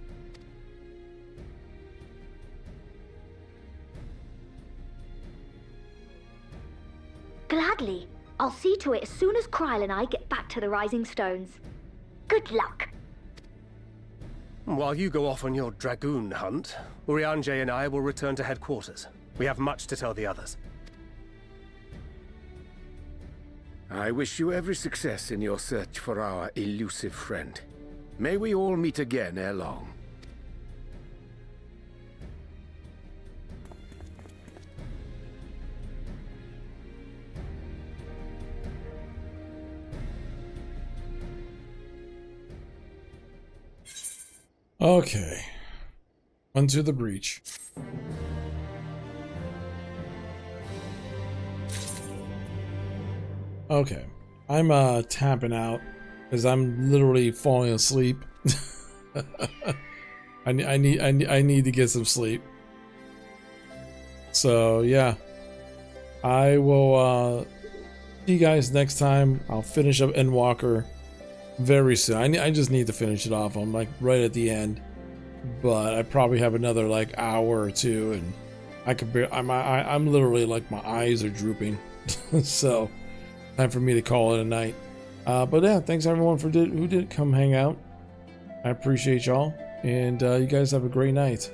Gladly. I'll see to it as soon as Kryl and I get back to the Rising Stones. Good luck. While you go off on your dragoon hunt, Riantuk and I will return to headquarters. We have much to tell the others. I wish you every success in your search for our elusive friend. May we all meet again ere long. Okay. Onto the breach. Okay. I'm tapping out because I'm literally falling asleep. I need to get some sleep. So yeah. I will see you guys next time. I'll finish up Endwalker very soon. I just need to finish it off. I'm like right at the end, but I probably have another like hour or two, and I could I'm literally like my eyes are drooping. So time for me to call it a night. But yeah, thanks everyone who did come hang out. I appreciate y'all, and you guys have a great night.